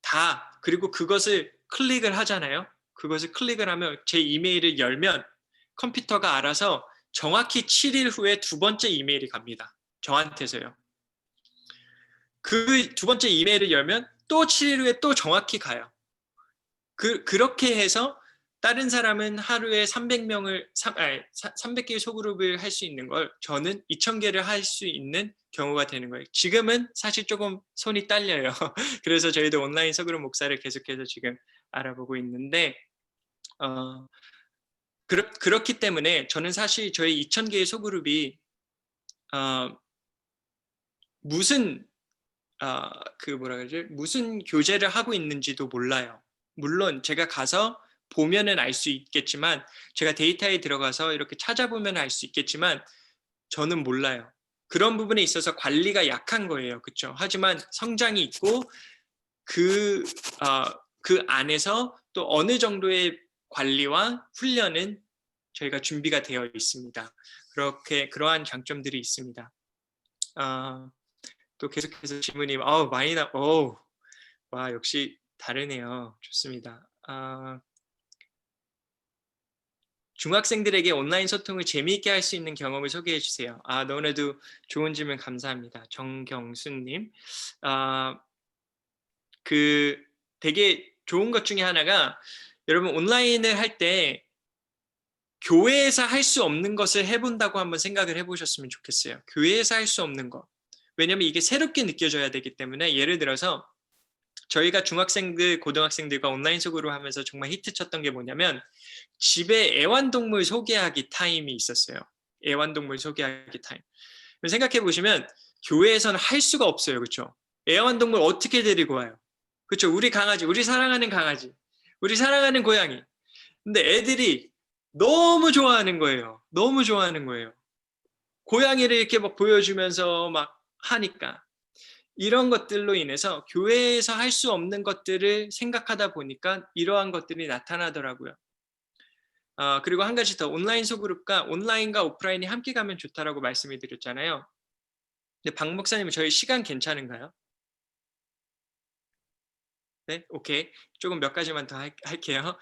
다. 그리고 그것을 클릭을 하잖아요. 그것을 클릭을 하면 제 이메일을 열면 컴퓨터가 알아서 정확히 7일 후에 두 번째 이메일이 갑니다. 저한테서요. 그 두 번째 이메일을 열면 또 7일 후에 또 정확히 가요. 그렇게 해서 다른 사람은 하루에 300개의 소그룹을 할 수 있는 걸 저는 2,000개를 할 수 있는 경우가 되는 거예요. 지금은 사실 조금 손이 딸려요. 그래서 저희도 온라인 소그룹 목사를 계속해서 지금 알아보고 있는데 그렇기 때문에 저는 사실 저희 2,000개의 소그룹이 무슨 무슨 교제를 하고 있는지도 몰라요. 물론 제가 가서 보면은 알 수 있겠지만 제가 데이터에 들어가서 이렇게 찾아보면 알 수 있겠지만 저는 몰라요. 그런 부분에 있어서 관리가 약한 거예요. 그렇죠? 하지만 성장이 있고 그 안에서 또 어느 정도의 관리와 훈련은 저희가 준비가 되어 있습니다. 그러한 장점들이 있습니다. 또 계속해서 질문이 많이 와 역시 다르네요. 좋습니다. 중학생들에게 온라인 소통을 재미있게 할 수 있는 경험을 소개해 주세요. 너무나도 좋은 질문 감사합니다. 정경수님. 되게 좋은 것 중에 하나가 여러분 온라인을 할 때 교회에서 할 수 없는 것을 해본다고 한번 생각을 해보셨으면 좋겠어요. 교회에서 할 수 없는 것. 왜냐하면 이게 새롭게 느껴져야 되기 때문에 예를 들어서 저희가 중학생들, 고등학생들과 온라인 속으로 하면서 정말 히트 쳤던 게 뭐냐면 집에 애완동물 소개하기 타임이 있었어요. 애완동물 소개하기 타임. 생각해 보시면 교회에서는 할 수가 없어요. 그렇죠? 애완동물 어떻게 데리고 와요? 그렇죠? 우리 강아지, 우리 사랑하는 강아지, 우리 사랑하는 고양이. 근데 애들이 너무 좋아하는 거예요. 너무 좋아하는 거예요. 고양이를 이렇게 막 보여주면서 막 하니까. 이런 것들로 인해서 교회에서 할 수 없는 것들을 생각하다 보니까 이러한 것들이 나타나더라고요. 그리고 한 가지 더, 온라인과 오프라인이 함께 가면 좋다라고 말씀을 드렸잖아요. 근데 박 목사님은 저희 시간 괜찮은가요? 네, 오케이. 조금 몇 가지만 더 할게요.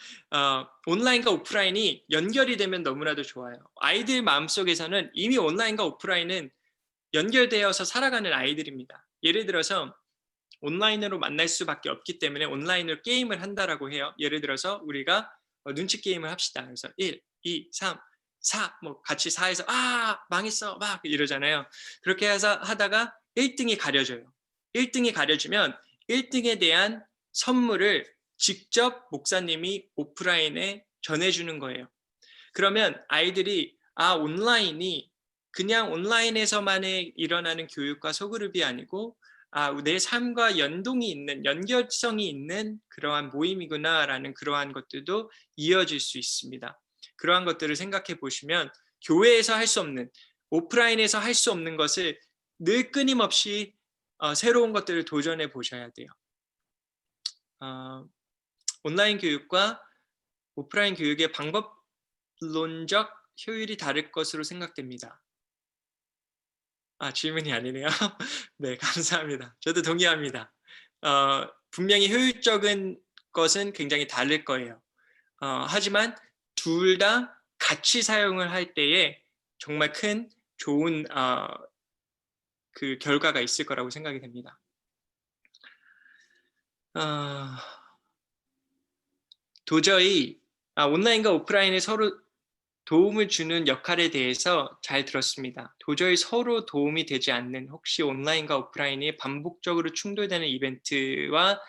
온라인과 오프라인이 연결이 되면 너무나도 좋아요. 아이들 마음속에서는 이미 온라인과 오프라인은 연결되어서 살아가는 아이들입니다. 예를 들어서 온라인으로 만날 수밖에 없기 때문에 온라인으로 게임을 한다라고 해요. 예를 들어서 우리가 눈치 게임을 합시다. 그래서 1, 2, 3, 4 뭐 같이 4에서 망했어 막 이러잖아요. 그렇게 해서 하다가 1등이 가려져요. 1등이 가려지면 1등에 대한 선물을 직접 목사님이 오프라인에 전해주는 거예요. 그러면 아이들이 온라인이 그냥 온라인에서만 일어나는 교육과 소그룹이 아니고 내 삶과 연동이 있는, 연결성이 있는 그러한 모임이구나라는 그러한 것들도 이어질 수 있습니다. 그러한 것들을 생각해 보시면 교회에서 할 수 없는, 오프라인에서 할 수 없는 것을 늘 끊임없이 새로운 것들을 도전해 보셔야 돼요. 온라인 교육과 오프라인 교육의 방법론적 효율이 다를 것으로 생각됩니다. 질문이 아니네요. 네, 감사합니다. 저도 동의합니다. 분명히 효율적인 것은 굉장히 다를 거예요. 하지만 둘 다 같이 사용을 할 때에 정말 큰 좋은 그 결과가 있을 거라고 생각이 됩니다. 도저히 온라인과 오프라인에 서로 도움을 주는 역할에 대해서 잘 들었습니다. 도저히 서로 도움이 되지 않는 혹시 온라인과 오프라인이 반복적으로 충돌되는 이벤트와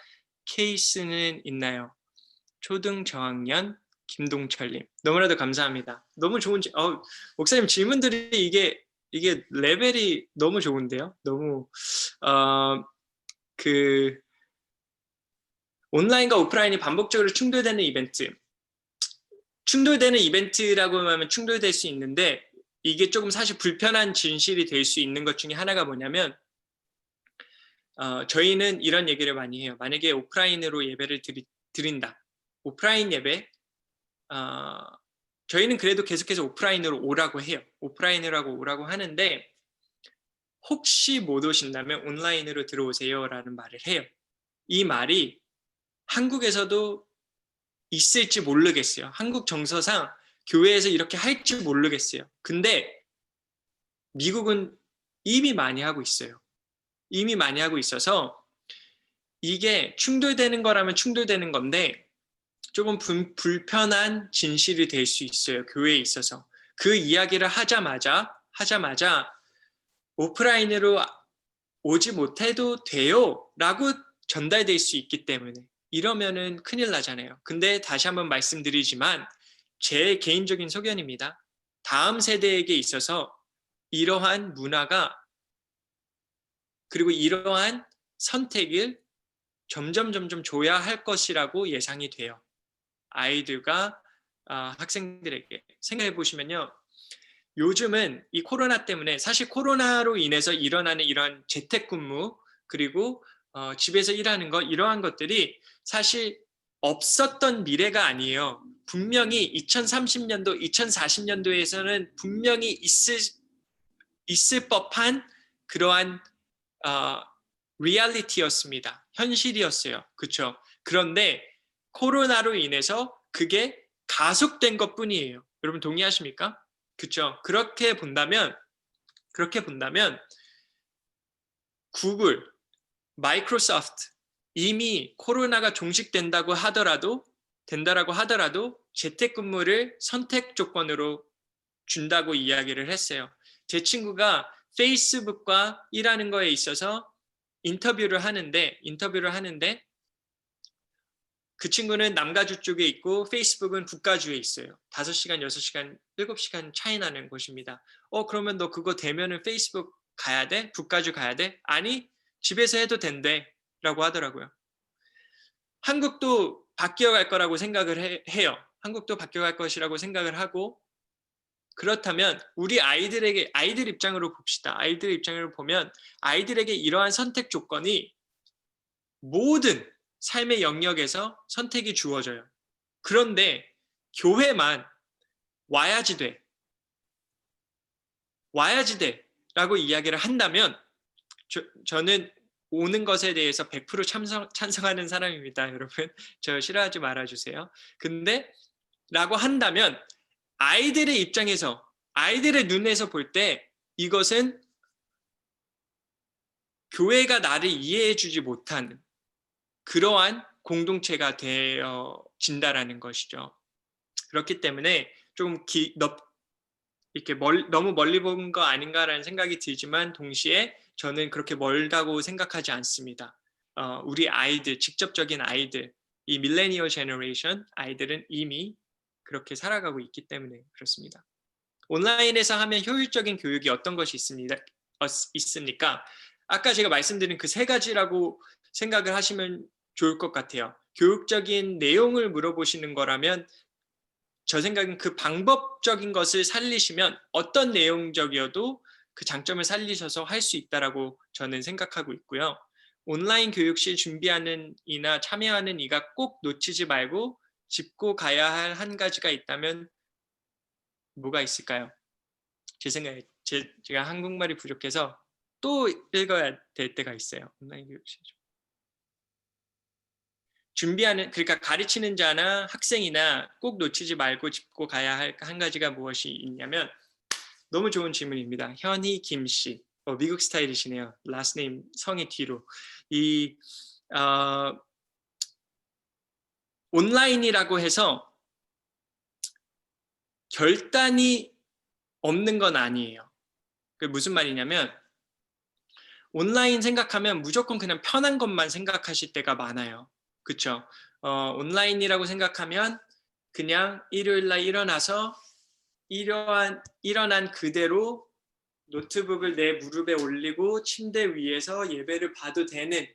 케이스는 있나요? 초등 저학년 김동철님 너무나도 감사합니다. 너무 좋은 목사님 질문들이 이게 레벨이 너무 좋은데요. 너무 그 온라인과 오프라인이 반복적으로 충돌되는 이벤트라고 하면 충돌될 수 있는데 이게 조금 사실 불편한 진실이 될 수 있는 것 중에 하나가 뭐냐면 저희는 이런 얘기를 많이 해요. 만약에 오프라인으로 예배를 드린다. 오프라인 예배 저희는 그래도 계속해서 오프라인으로 오라고 해요. 오프라인으로 오라고 하는데 혹시 못 오신다면 온라인으로 들어오세요 라는 말을 해요. 이 말이 한국에서도 있을지 모르겠어요. 한국 정서상 교회에서 이렇게 할지 모르겠어요. 근데 미국은 이미 많이 하고 있어요. 이미 많이 하고 있어서 이게 충돌되는 거라면 충돌되는 건데 조금 불편한 진실이 될 수 있어요. 교회에 있어서. 그 이야기를 하자마자 오프라인으로 오지 못해도 돼요 라고 전달될 수 있기 때문에 이러면은 큰일 나잖아요. 근데 다시 한번 말씀드리지만 제 개인적인 소견입니다. 다음 세대에게 있어서 이러한 문화가 그리고 이러한 선택을 점점 줘야 할 것이라고 예상이 돼요. 아이들과 학생들에게 생각해 보시면요. 요즘은 이 코로나 때문에 사실 코로나로 인해서 일어나는 이러한 재택근무 그리고 집에서 일하는 것 이러한 것들이 사실 없었던 미래가 아니에요. 분명히 2030년도, 2040년도에서는 분명히 있을 법한 그러한 리얼리티였습니다. 현실이었어요. 그렇죠? 그런데 코로나로 인해서 그게 가속된 것뿐이에요. 여러분 동의하십니까? 그렇죠? 그렇게 본다면 구글, 마이크로소프트 이미 코로나가 종식된다고 하더라도 재택근무를 선택 조건으로 준다고 이야기를 했어요. 제 친구가 페이스북과 일하는 거에 있어서 인터뷰를 하는데 그 친구는 남가주 쪽에 있고 페이스북은 북가주에 있어요. 5시간, 6시간, 7시간 차이 나는 곳입니다. 그러면 너 그거 되면은 페이스북 가야 돼? 북가주 가야 돼? 아니, 집에서 해도 된대 라고 하더라고요. 한국도 바뀌어갈 거라고 생각을 해요. 한국도 바뀌어갈 것이라고 생각을 하고 그렇다면 우리 아이들 입장으로 봅시다. 아이들 입장으로 보면 아이들에게 이러한 선택 조건이 모든 삶의 영역에서 선택이 주어져요. 그런데 교회만 와야지 돼 라고 이야기를 한다면 저는 오는 것에 대해서 100% 찬성하는 사람입니다. 여러분 저 싫어하지 말아주세요. 근데 라고 한다면 아이들의 입장에서 아이들의 눈에서 볼 때 이것은 교회가 나를 이해해주지 못하는 그러한 공동체가 되어진다라는 것이죠. 그렇기 때문에 좀 이렇게 너무 멀리 본 거 아닌가라는 생각이 들지만 동시에 저는 그렇게 멀다고 생각하지 않습니다. 우리 아이들, 직접적인 아이들, 이 밀레니얼 제너레이션 아이들은 이미 그렇게 살아가고 있기 때문에 그렇습니다. 온라인에서 하면 효율적인 교육이 어떤 것이 있습니까? 아까 제가 말씀드린 그 3가지라고 생각을 하시면 좋을 것 같아요. 교육적인 내용을 물어보시는 거라면 저 생각엔 그 방법적인 것을 살리시면 어떤 내용적이어도 그 장점을 살리셔서 할 수 있다라고 저는 생각하고 있고요. 온라인 교육실 준비하는 이나 참여하는 이가 꼭 놓치지 말고 짚고 가야 할 한 가지가 있다면 뭐가 있을까요? 제 생각에 제가 한국말이 부족해서 또 읽어야 될 때가 있어요. 온라인 교육실 그러니까 가르치는 자나 학생이나 꼭 놓치지 말고 짚고 가야 할 한 가지가 무엇이 있냐면 너무 좋은 질문입니다. 현희 김씨, 미국 스타일이시네요. last name 성의 뒤로 온라인이라고 해서 결단이 없는 건 아니에요. 그게 무슨 말이냐면 온라인 생각하면 무조건 그냥 편한 것만 생각하실 때가 많아요. 그렇죠? 온라인이라고 생각하면 그냥 일요일 날 일어나서 일어난 그대로 노트북을 내 무릎에 올리고 침대 위에서 예배를 봐도 되는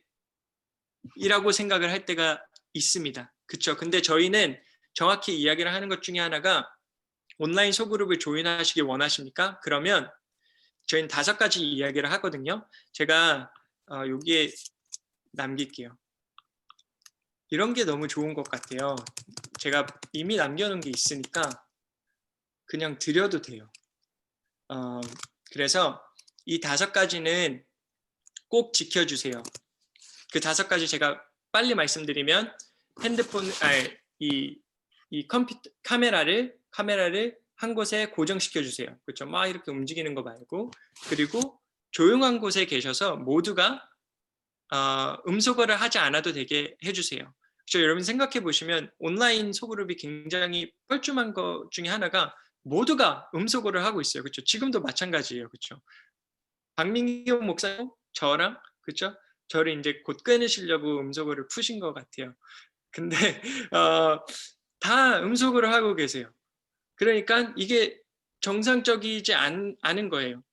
이라고 생각을 할 때가 있습니다. 그렇죠? 근데 저희는 정확히 이야기를 하는 것 중에 하나가 온라인 소그룹을 조인하시길 원하십니까? 그러면 저희는 5가지 이야기를 하거든요. 제가 여기에 남길게요. 이런 게 너무 좋은 것 같아요. 제가 이미 남겨놓은 게 있으니까 그냥 드려도 돼요. 그래서 이 5가지는 꼭 지켜주세요. 그 5가지 제가 빨리 말씀드리면 핸드폰, 이 컴퓨터 카메라를 한 곳에 고정시켜 주세요. 그렇죠? 막 이렇게 움직이는 거 말고, 그리고 조용한 곳에 계셔서 모두가 음소거를 하지 않아도 되게 해주세요. 그렇죠? 여러분 생각해 보시면 온라인 소그룹이 굉장히 뻘쭘한 것 중에 하나가 모두가 음소거를 하고 있어요. 그렇죠? 지금도 마찬가지예요. 그렇죠? 박민경 목사님, 저랑 그렇죠? 저를 이제 곧 끊으시려고 음소거를 푸신 것 같아요. 근데 다 음소거를 하고 계세요. 그러니까 이게 정상적이지 않은 거예요.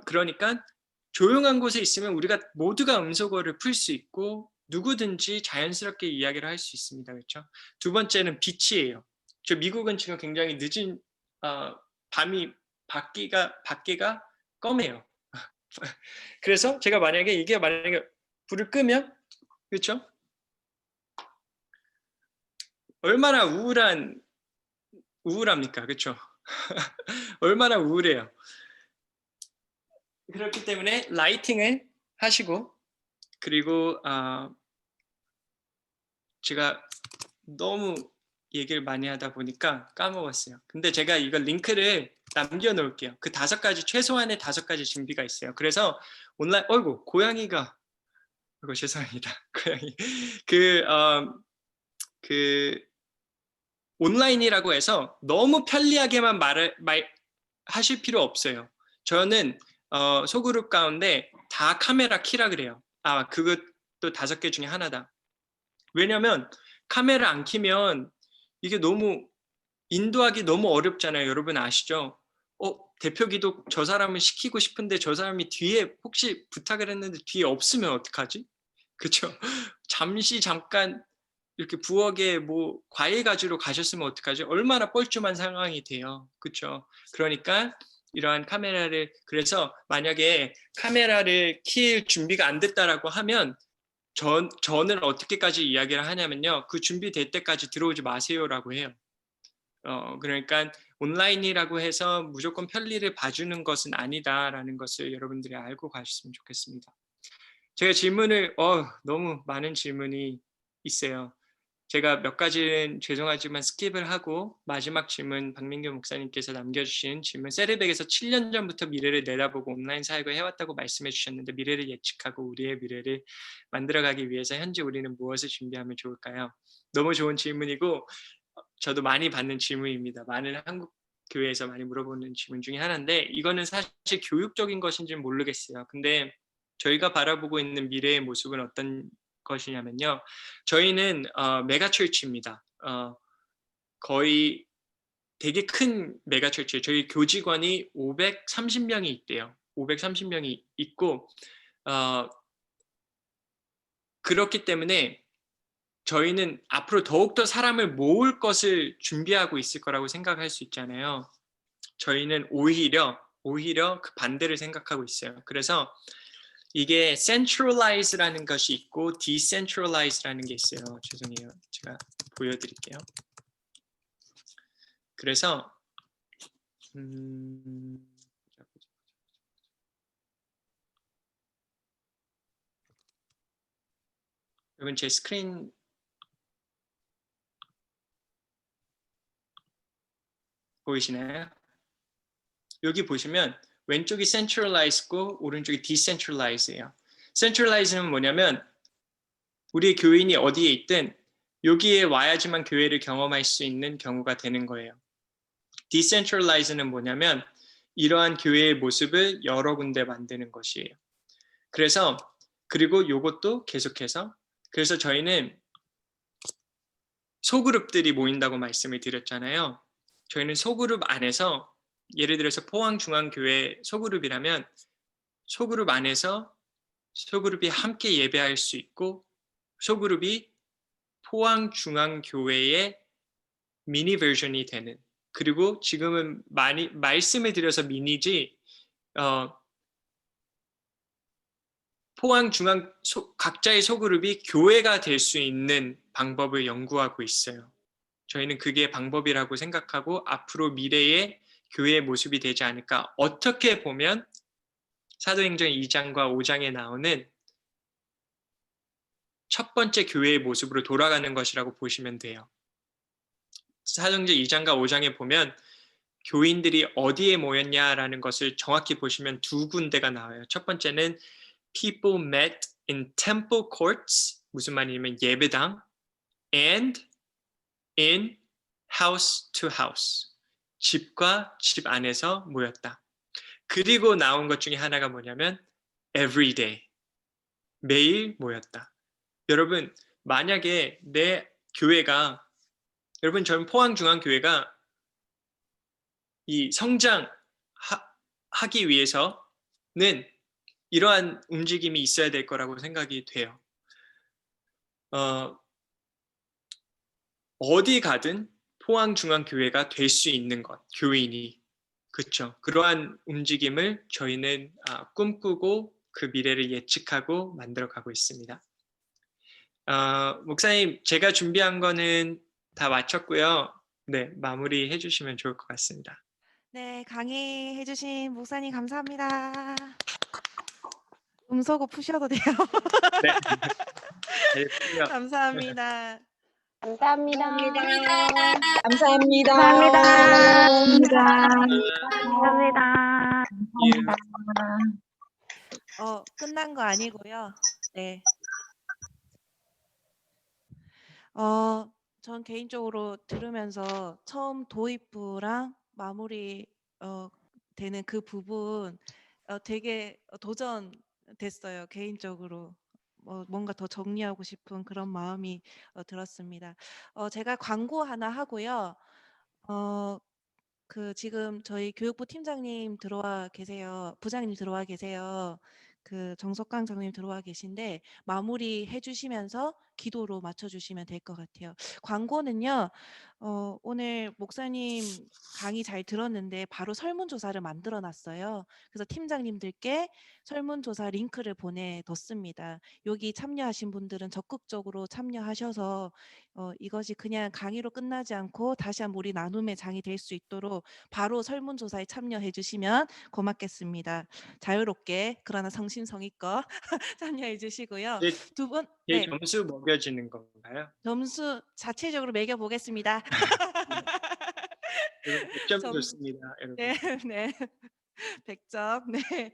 그러니까 조용한 곳에 있으면 우리가 모두가 음소거를 풀 수 있고 누구든지 자연스럽게 이야기를 할 수 있습니다. 그렇죠? 2번째는 빛이에요. 저 미국은 지금 굉장히 늦은 밤이 밖에가 검해요. 그래서 제가 만약에 불을 끄면 그렇죠? 얼마나 우울합니까? 그렇죠? 얼마나 우울해요. 그렇기 때문에 라이팅을 하시고 그리고 제가 너무 얘기를 많이 하다 보니까 까먹었어요. 근데 제가 이거 링크를 남겨 놓을게요. 그 5가지 최소한의 5가지 준비가 있어요. 그래서 온라인 고양이가 죄송합니다. 고양이 온라인이라고 해서 너무 편리하게만 하실 필요 없어요. 저는 소그룹 가운데 다 카메라 키라 그래요. 그것도 5개 중에 하나다. 왜냐면 카메라 안 키면 이게 너무 인도하기 너무 어렵잖아요. 여러분 아시죠? 대표 기도 저 사람을 시키고 싶은데 저 사람이 뒤에 혹시 부탁을 했는데 뒤에 없으면 어떡하지? 그렇죠? 잠깐 이렇게 부엌에 과일 가지러 가셨으면 어떡하지? 얼마나 뻘쭘한 상황이 돼요. 그렇죠? 그러니까 이러한 카메라를 그래서 만약에 카메라를 킬 준비가 안 됐다라고 하면 저는 어떻게까지 이야기를 하냐면요. 그 준비될 때까지 들어오지 마세요라고 해요. 그러니까 온라인이라고 해서 무조건 편리를 봐주는 것은 아니다라는 것을 여러분들이 알고 가셨으면 좋겠습니다. 제가 질문을 너무 많은 질문이 있어요. 제가 몇 가지는 죄송하지만 스킵을 하고 마지막 질문 박민규 목사님께서 남겨주신 질문 세르백에서 7년 전부터 미래를 내다보고 온라인 사역을 해왔다고 말씀해 주셨는데 미래를 예측하고 우리의 미래를 만들어가기 위해서 현재 우리는 무엇을 준비하면 좋을까요? 너무 좋은 질문이고 저도 많이 받는 질문입니다. 많은 한국 교회에서 많이 물어보는 질문 중에 하나인데 이거는 사실 교육적인 것인지는 모르겠어요. 근데 저희가 바라보고 있는 미래의 모습은 어떤 것이냐면요. 저희는 메가철치입니다. 거의 되게 큰 메가철치예요. 저희 교직원이 530명이 있대요. 530명이 있고 그렇기 때문에 저희는 앞으로 더욱더 사람을 모을 것을 준비하고 있을 거라고 생각할 수 있잖아요. 저희는 오히려 그 반대를 생각하고 있어요. 그래서 이게 centralize라는 것이 있고 decentralize라는 게 있어요. 죄송해요. 제가 보여드릴게요. 그래서 여러분 제 스크린 보이시나요? 여기 보시면 왼쪽이 centralize고 오른쪽이 decentralize예요. centralize는 뭐냐면 우리 교인이 어디에 있든 여기에 와야지만 교회를 경험할 수 있는 경우가 되는 거예요. decentralize는 뭐냐면 이러한 교회의 모습을 여러 군데 만드는 것이에요. 그리고 이것도 계속해서 그래서 저희는 소그룹들이 모인다고 말씀을 드렸잖아요. 저희는 소그룹 안에서 예를 들어서 포항중앙교회 소그룹이라면 소그룹 안에서 소그룹이 함께 예배할 수 있고 소그룹이 포항중앙교회의 미니 버전이 되는, 그리고 지금은 많이 말씀을 드려서 미니지 포항중앙 각자의 소그룹이 교회가 될 수 있는 방법을 연구하고 있어요. 저희는 그게 방법이라고 생각하고 앞으로 미래의 교회의 모습이 되지 않을까. 어떻게 보면 사도행전 2장과 5장에 나오는 첫 번째 교회의 모습으로 돌아가는 것이라고 보시면 돼요. 사도행전 2장과 5장에 보면 교인들이 어디에 모였냐라는 것을 정확히 보시면 두 군데가 나와요. 첫 번째는 people met in temple courts, 무슨 말이냐면 예배당, and in house to house, 집과 집 안에서 모였다. 그리고 나온 것 중에 하나가 뭐냐면 every day, 매일 모였다. 여러분, 만약에 내 교회가, 여러분 저는 포항중앙교회가 이 성장하기 위해서는 이러한 움직임이 있어야 될 거라고 생각이 돼요. 어디 가든 포항중앙교회가 될 수 있는 것, 교인이, 그렇죠. 그러한 움직임을 저희는 꿈꾸고 그 미래를 예측하고 만들어가고 있습니다. 목사님, 제가 준비한 거는 다 마쳤고요. 네, 마무리해 주시면 좋을 것 같습니다. 네, 강의해 주신 목사님 감사합니다. 음소거 푸셔도 돼요. 네. 알겠습니다. 감사합니다. 감사합니다. 감사합니다. 감사합니다. 끝난 거 아니고요. 네. 전 개인적으로 들으면서 처음 도입부랑 마무리 되는 그 부분 되게 도전됐어요. 개인적으로. 뭔가 더 정리하고 싶은 그런 마음이 들었습니다. 제가 광고 하나 하고요. 지금 저희 교육부 팀장님 들어와 계세요. 부장님 들어와 계세요. 정석강 장님 들어와 계신데 마무리해 주시면서 기도로 맞춰주시면 될 것 같아요. 광고는요. 오늘 목사님 강의 잘 들었는데 바로 설문조사를 만들어 놨어요. 그래서 팀장님들께 설문조사 링크를 보내뒀습니다. 여기 참여하신 분들은 적극적으로 참여하셔서 이것이 그냥 강의로 끝나지 않고 다시 한번 우리 나눔의 장이 될 수 있도록 바로 설문조사에 참여해 주시면 고맙겠습니다. 자유롭게 그러나 성심성의껏 참여해 주시고요. 두 분, 네, 점수 먹여지는 건가요? 점수 자체적으로 매겨 보겠습니다. 100점 점- 좋습니다, 여러분. 네, 네. 100점. 네.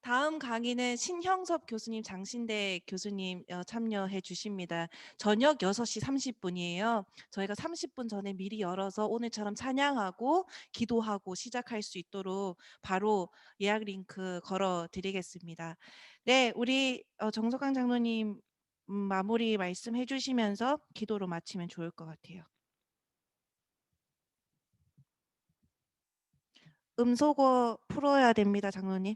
다음 강의는 신형섭 교수님, 장신대 교수님 참여해 주십니다. 저녁 6시 30분이에요. 저희가 30분 전에 미리 열어서 오늘처럼 찬양하고 기도하고 시작할 수 있도록 바로 예약 링크 걸어 드리겠습니다. 네, 우리 정석강 장로님 마무리 말씀해 주시면서 기도로 마치면 좋을 것 같아요. 음소거 풀어야 됩니다, 장로님.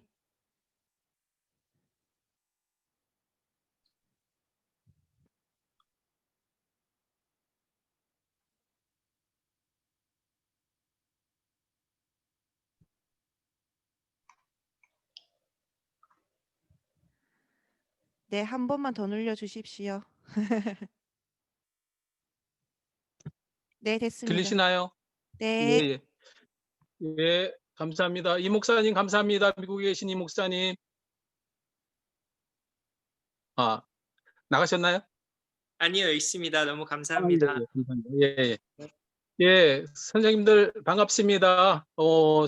네, 한 번만 더 눌러 주십시오. 네, 됐습니다. 들리시나요? 네. 예, 예. 예, 감사합니다. 이 목사님 감사합니다. 미국에 계신 이 목사님. 나가셨나요? 아니요, 있습니다. 너무 감사합니다. 예, 감사합니다. 예, 예. 예, 선생님들 반갑습니다.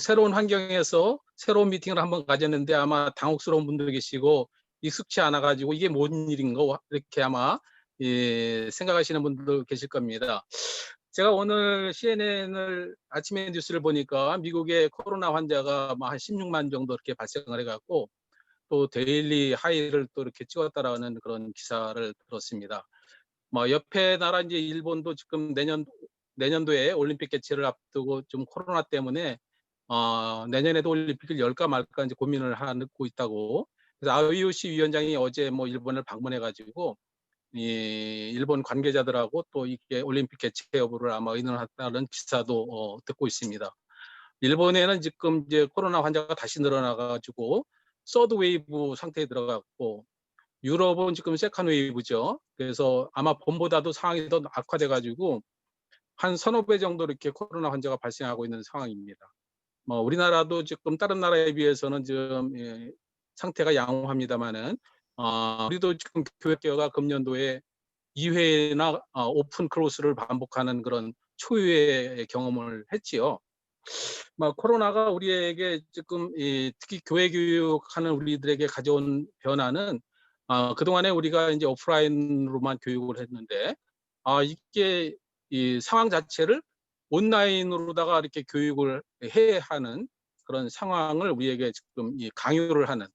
새로운 환경에서 새로운 미팅을 한번 가졌는데 아마 당혹스러운 분도 계시고 익숙치 않아 가지고 이게 뭔 일인가 이렇게 아마 생각하시는 분들 계실 겁니다. 제가 오늘 CNN을 아침에 뉴스를 보니까 미국의 코로나 환자가 한 16만 정도 이렇게 발생을 해갖고 또 데일리 하이를 또 이렇게 찍었다라는 그런 기사를 들었습니다. 뭐 옆에 나라 이제 일본도 지금 내년도에 올림픽 개최를 앞두고 좀 코로나 때문에 내년에도 올림픽을 열까 말까 이제 고민을 하고 있다고. 그래서 IOC 위원장이 어제 뭐 일본을 방문해 가지고 이 일본 관계자들하고 또 이게 올림픽 개최 여부를 아마 의논했다는 기사도 듣고 있습니다. 일본에는 지금 이제 코로나 환자가 다시 늘어나 가지고 서드 웨이브 상태에 들어갔고, 유럽은 지금 세컨 웨이브죠. 그래서 아마 봄보다도 상황이 더 악화돼 가지고 한 서너 배 정도 이렇게 코로나 환자가 발생하고 있는 상황입니다. 뭐 우리나라도 지금 다른 나라에 비해서는 좀 상태가 양호합니다만은 우리도 지금 교육계가 금년도에 2회나 오픈 크로스를 반복하는 그런 초유의 경험을 했지요. 코로나가 우리에게 지금 특히 교회 교육하는 우리들에게 가져온 변화는 그동안에 우리가 이제 오프라인으로만 교육을 했는데 이게 이 상황 자체를 온라인으로다가 이렇게 교육을 해야 하는 그런 상황을 우리에게 지금 강요를 하는,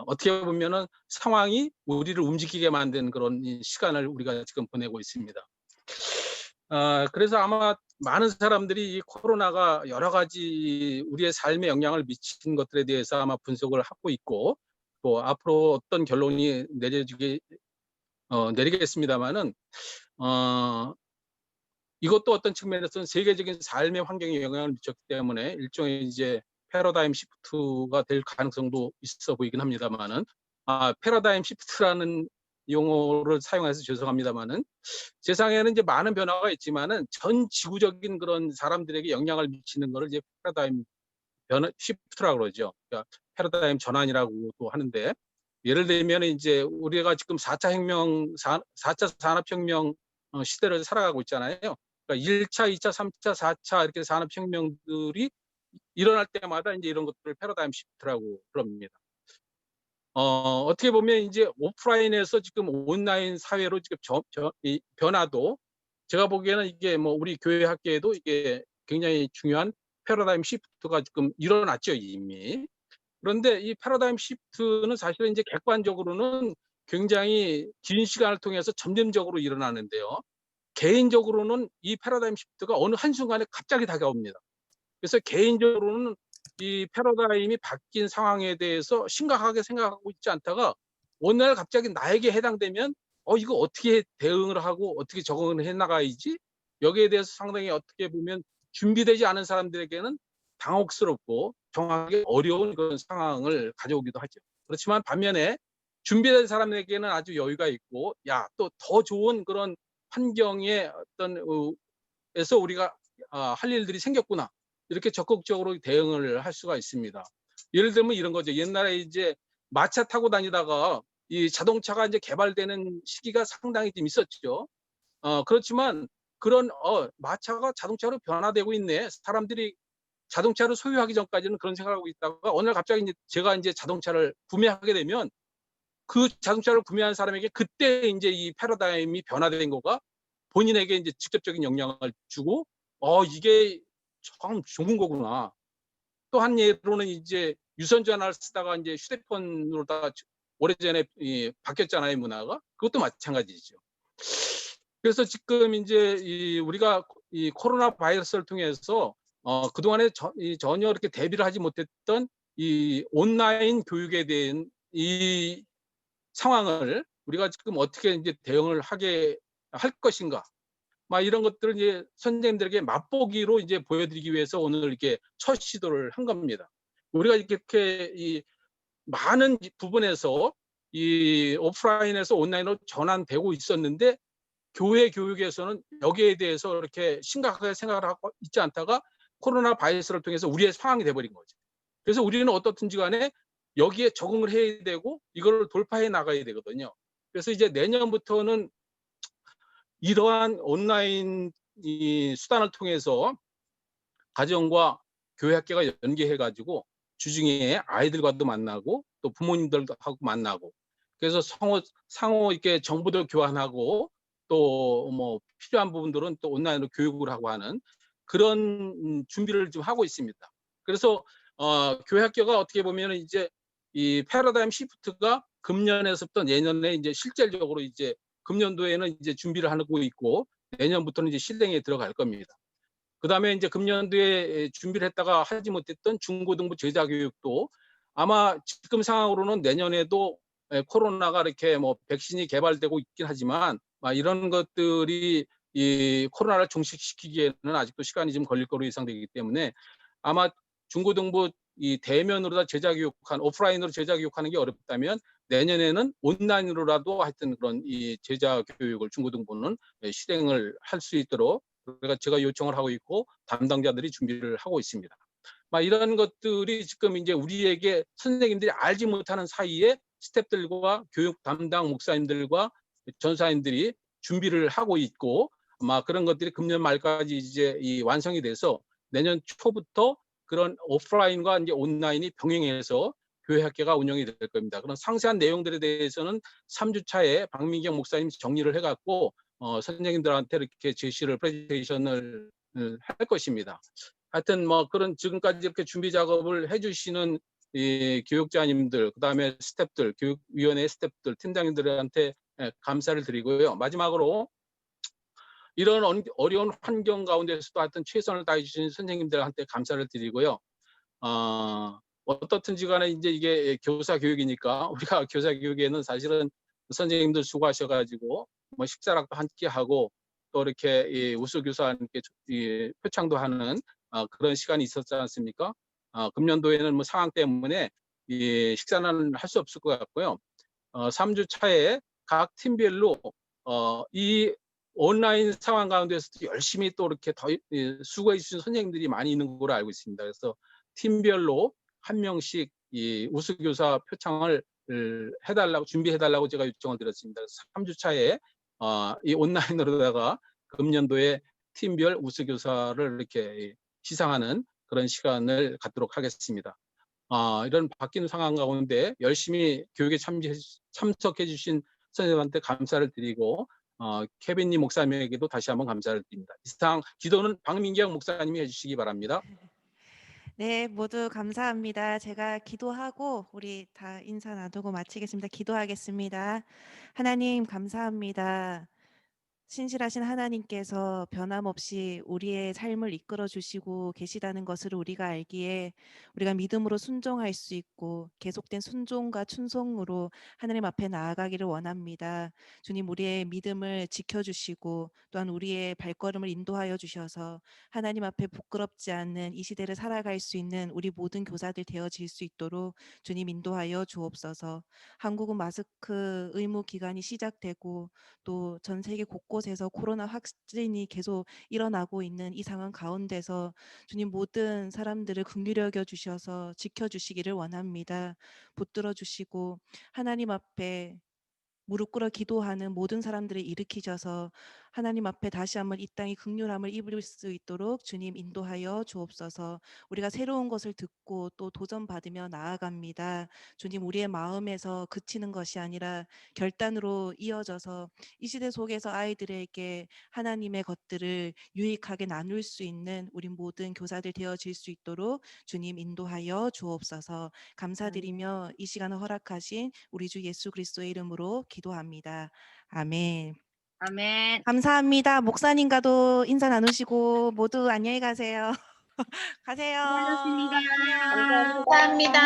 어떻게 보면은 상황이 우리를 움직이게 만든 그런 이 시간을 우리가 지금 보내고 있습니다. 그래서 아마 많은 사람들이 이 코로나가 여러 가지 우리의 삶에 영향을 미친 것들에 대해서 아마 분석을 하고 있고, 또 앞으로 어떤 결론이 내리겠습니다만은 이것도 어떤 측면에서는 세계적인 삶의 환경에 영향을 미쳤기 때문에 일종의 이제 패러다임 시프트가 될 가능성도 있어 보이긴 합니다만은, 패러다임 시프트라는 용어를 사용해서 죄송합니다만은, 세상에는 이제 많은 변화가 있지만은 전 지구적인 그런 사람들에게 영향을 미치는 거를 이제 패러다임 시프트라고 그러죠. 그러니까 패러다임 전환이라고도 하는데, 예를 들면 이제 우리가 지금 4차 산업혁명 시대를 살아가고 있잖아요. 그러니까 1차, 2차, 3차, 4차 이렇게 산업혁명들이 일어날 때마다 이제 이런 것들을 패러다임 시프트라고 그럽니다. 어떻게 보면 이제 오프라인에서 지금 온라인 사회로 지금 이 변화도, 제가 보기에는 이게 뭐 우리 교회 학계에도 이게 굉장히 중요한 패러다임 시프트가 지금 일어났죠, 이미. 그런데 이 패러다임 시프트는 사실은 이제 객관적으로는 굉장히 긴 시간을 통해서 점진적으로 일어나는데요. 개인적으로는 이 패러다임 시프트가 어느 한순간에 갑자기 다가옵니다. 그래서 개인적으로는 이 패러다임이 바뀐 상황에 대해서 심각하게 생각하고 있지 않다가 어느 날 갑자기 나에게 해당되면 이거 어떻게 대응을 하고 어떻게 적응을 해 나가야지, 여기에 대해서 상당히 어떻게 보면 준비되지 않은 사람들에게는 당혹스럽고 정하기 어려운 그런 상황을 가져오기도 하죠. 그렇지만 반면에 준비된 사람에게는 아주 여유가 있고, 또 더 좋은 그런 환경에 에서 우리가 할 일들이 생겼구나, 이렇게 적극적으로 대응을 할 수가 있습니다. 예를 들면 이런 거죠. 옛날에 이제 마차 타고 다니다가 이 자동차가 이제 개발되는 시기가 상당히 좀 있었죠. 그렇지만 그런 마차가 자동차로 변화되고 있네. 사람들이 자동차를 소유하기 전까지는 그런 생각을 하고 있다가 어느 날 갑자기 이제 제가 이제 자동차를 구매하게 되면 그 자동차를 구매한 사람에게 그때 이제 이 패러다임이 변화된 거가 본인에게 이제 직접적인 영향을 주고, 이게 참 좋은 거구나. 또 한 예로는 이제 유선 전화를 쓰다가 이제 휴대폰으로 다 오래전에 바뀌었잖아요, 문화가. 그것도 마찬가지죠. 그래서 지금 이제 우리가 이 코로나 바이러스를 통해서 그동안에 전혀 이렇게 대비를 하지 못했던 이 온라인 교육에 대한 이 상황을 우리가 지금 어떻게 이제 대응을 하게 할 것인가, 이런 것들을 이제 선생님들에게 맛보기로 이제 보여드리기 위해서 오늘 이렇게 첫 시도를 한 겁니다. 우리가 이렇게 이 많은 부분에서 이 오프라인에서 온라인으로 전환되고 있었는데, 교회 교육에서는 여기에 대해서 이렇게 심각하게 생각을 하고 있지 않다가 코로나 바이러스를 통해서 우리의 상황이 돼버린 거죠. 그래서 우리는 어떻든지 간에 여기에 적응을 해야 되고 이걸 돌파해 나가야 되거든요. 그래서 이제 내년부터는 이러한 온라인 이 수단을 통해서 가정과 교회 학교가 연계해 가지고 주중에 아이들과도 만나고 또 부모님들도 하고 만나고, 그래서 상호 이렇게 정보도 교환하고 또 뭐 필요한 부분들은 또 온라인으로 교육을 하고 하는 그런 준비를 좀 하고 있습니다. 그래서 교회 학교가 어떻게 보면 이제 이 패러다임 시프트가 금년에서부터 내년에 이제 실질적으로 이제 금년도에는 이제 준비를 하고 있고 내년부터는 이제 실행에 들어갈 겁니다. 그다음에 이제 금년도에 준비를 했다가 하지 못했던 중고등부 제자교육도 아마 지금 상황으로는 내년에도 코로나가 이렇게 뭐 백신이 개발되고 있긴 하지만 이런 것들이 이 코로나를 종식시키기에는 아직도 시간이 좀 걸릴 거로 예상되기 때문에 아마 중고등부 이 대면으로 다 제자교육한 오프라인으로 제자교육하는 게 어렵다면 내년에는 온라인으로라도 하여튼 그런 이 제자교육을 중고등부는 실행을 할 수 있도록 그러니까 제가 요청을 하고 있고 담당자들이 준비를 하고 있습니다. 이런 것들이 지금 이제 우리에게 선생님들이 알지 못하는 사이에 스태프들과 교육 담당 목사님들과 전사님들이 준비를 하고 있고 아마 그런 것들이 금년 말까지 이제 이 완성이 돼서 내년 초부터 그런 오프라인과 이제 온라인이 병행해서 교회 학교가 운영이 될 겁니다. 그런 상세한 내용들에 대해서는 3주 차에 박민경 목사님이 정리를 해갖고 선생님들한테 이렇게 제시를 프레젠테이션을 할 것입니다. 하여튼 뭐 그런 지금까지 이렇게 준비 작업을 해주시는 이 교육자님들, 그다음에 스태프들, 교육위원회 스태프들, 팀장님들한테 감사를 드리고요. 마지막으로 이런 어려운 환경 가운데서도 하여튼 최선을 다해 주신 선생님들한테 감사를 드리고요. 어떻든지 간에 이제 이게 교사 교육이니까 우리가 교사 교육에는 사실은 선생님들 수고하셔가지고 뭐 식사락도 함께 하고 또 이렇게 이 우수교사와 함께 이 표창도 하는 그런 시간이 있었지 않습니까? 금년도에는 뭐 상황 때문에 이 식사는 할 수 없을 것 같고요. 3주 차에 각 팀별로 이 온라인 상황 가운데서도 열심히 또 이렇게 더 수고해 주신 선생님들이 많이 있는 걸로 알고 있습니다. 그래서 팀별로 한 명씩 이 우수교사 표창을 해달라고 준비해달라고 제가 요청을 드렸습니다. 3주 차에 이 온라인으로다가 금년도에 팀별 우수교사를 이렇게 시상하는 그런 시간을 갖도록 하겠습니다. 이런 바뀐 상황 가운데 열심히 교육에 참석해 주신 선생님한테 감사를 드리고 케빈님 목사님에게도 다시 한번 감사를 드립니다. 이상 기도는 박민경 목사님이 해주시기 바랍니다. 네, 모두 감사합니다. 제가 기도하고 우리 다 인사 나누고 마치겠습니다. 기도하겠습니다. 하나님 감사합니다. 신실하신 하나님께서 변함없이 우리의 삶을 이끌어 주시고 계시다는 것을 우리가 알기에 우리가 믿음으로 순종할 수 있고 계속된 순종과 충성으로 하나님 앞에 나아가기를 원합니다. 주님, 우리의 믿음을 지켜주시고 또한 우리의 발걸음을 인도하여 주셔서 하나님 앞에 부끄럽지 않는 이 시대를 살아갈 수 있는 우리 모든 교사들 되어질 수 있도록 주님 인도하여 주옵소서. 한국은 마스크 의무 기간이 시작되고 또 전 세계 곳곳에서 코로나 확진이 계속 일어나고 있는 이 상황 가운데서 주님 모든 사람들을 긍휼히 여겨 주셔서 지켜주시기를 원합니다. 붙들어 주시고 하나님 앞에 무릎 꿇어 기도하는 모든 사람들을 일으키셔서 하나님 앞에 다시 한번 이 땅이 긍휼함을 입을 수 있도록 주님 인도하여 주옵소서. 우리가 새로운 것을 듣고 또 도전받으며 나아갑니다. 주님, 우리의 마음에서 그치는 것이 아니라 결단으로 이어져서 이 시대 속에서 아이들에게 하나님의 것들을 유익하게 나눌 수 있는 우리 모든 교사들 되어질 수 있도록 주님 인도하여 주옵소서. 감사드리며 이 시간을 허락하신 우리 주 예수 그리스도의 이름으로 기도합니다. 아멘. 아멘. 감사합니다. 목사님과도 인사 나누시고 모두 안녕히 가세요. 가세요. 안녕. 감사합니다.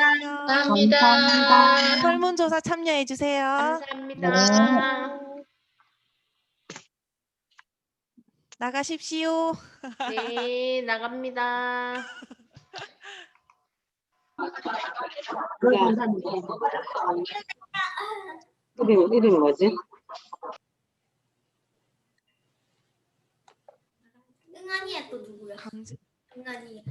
안녕. 감사합니다. 설문조사 참여해 주세요. 감사합니다. 나가십시오. 네, 나갑니다. 이름이 뭐지? 응아니야 또 누구야? 강제 응아니.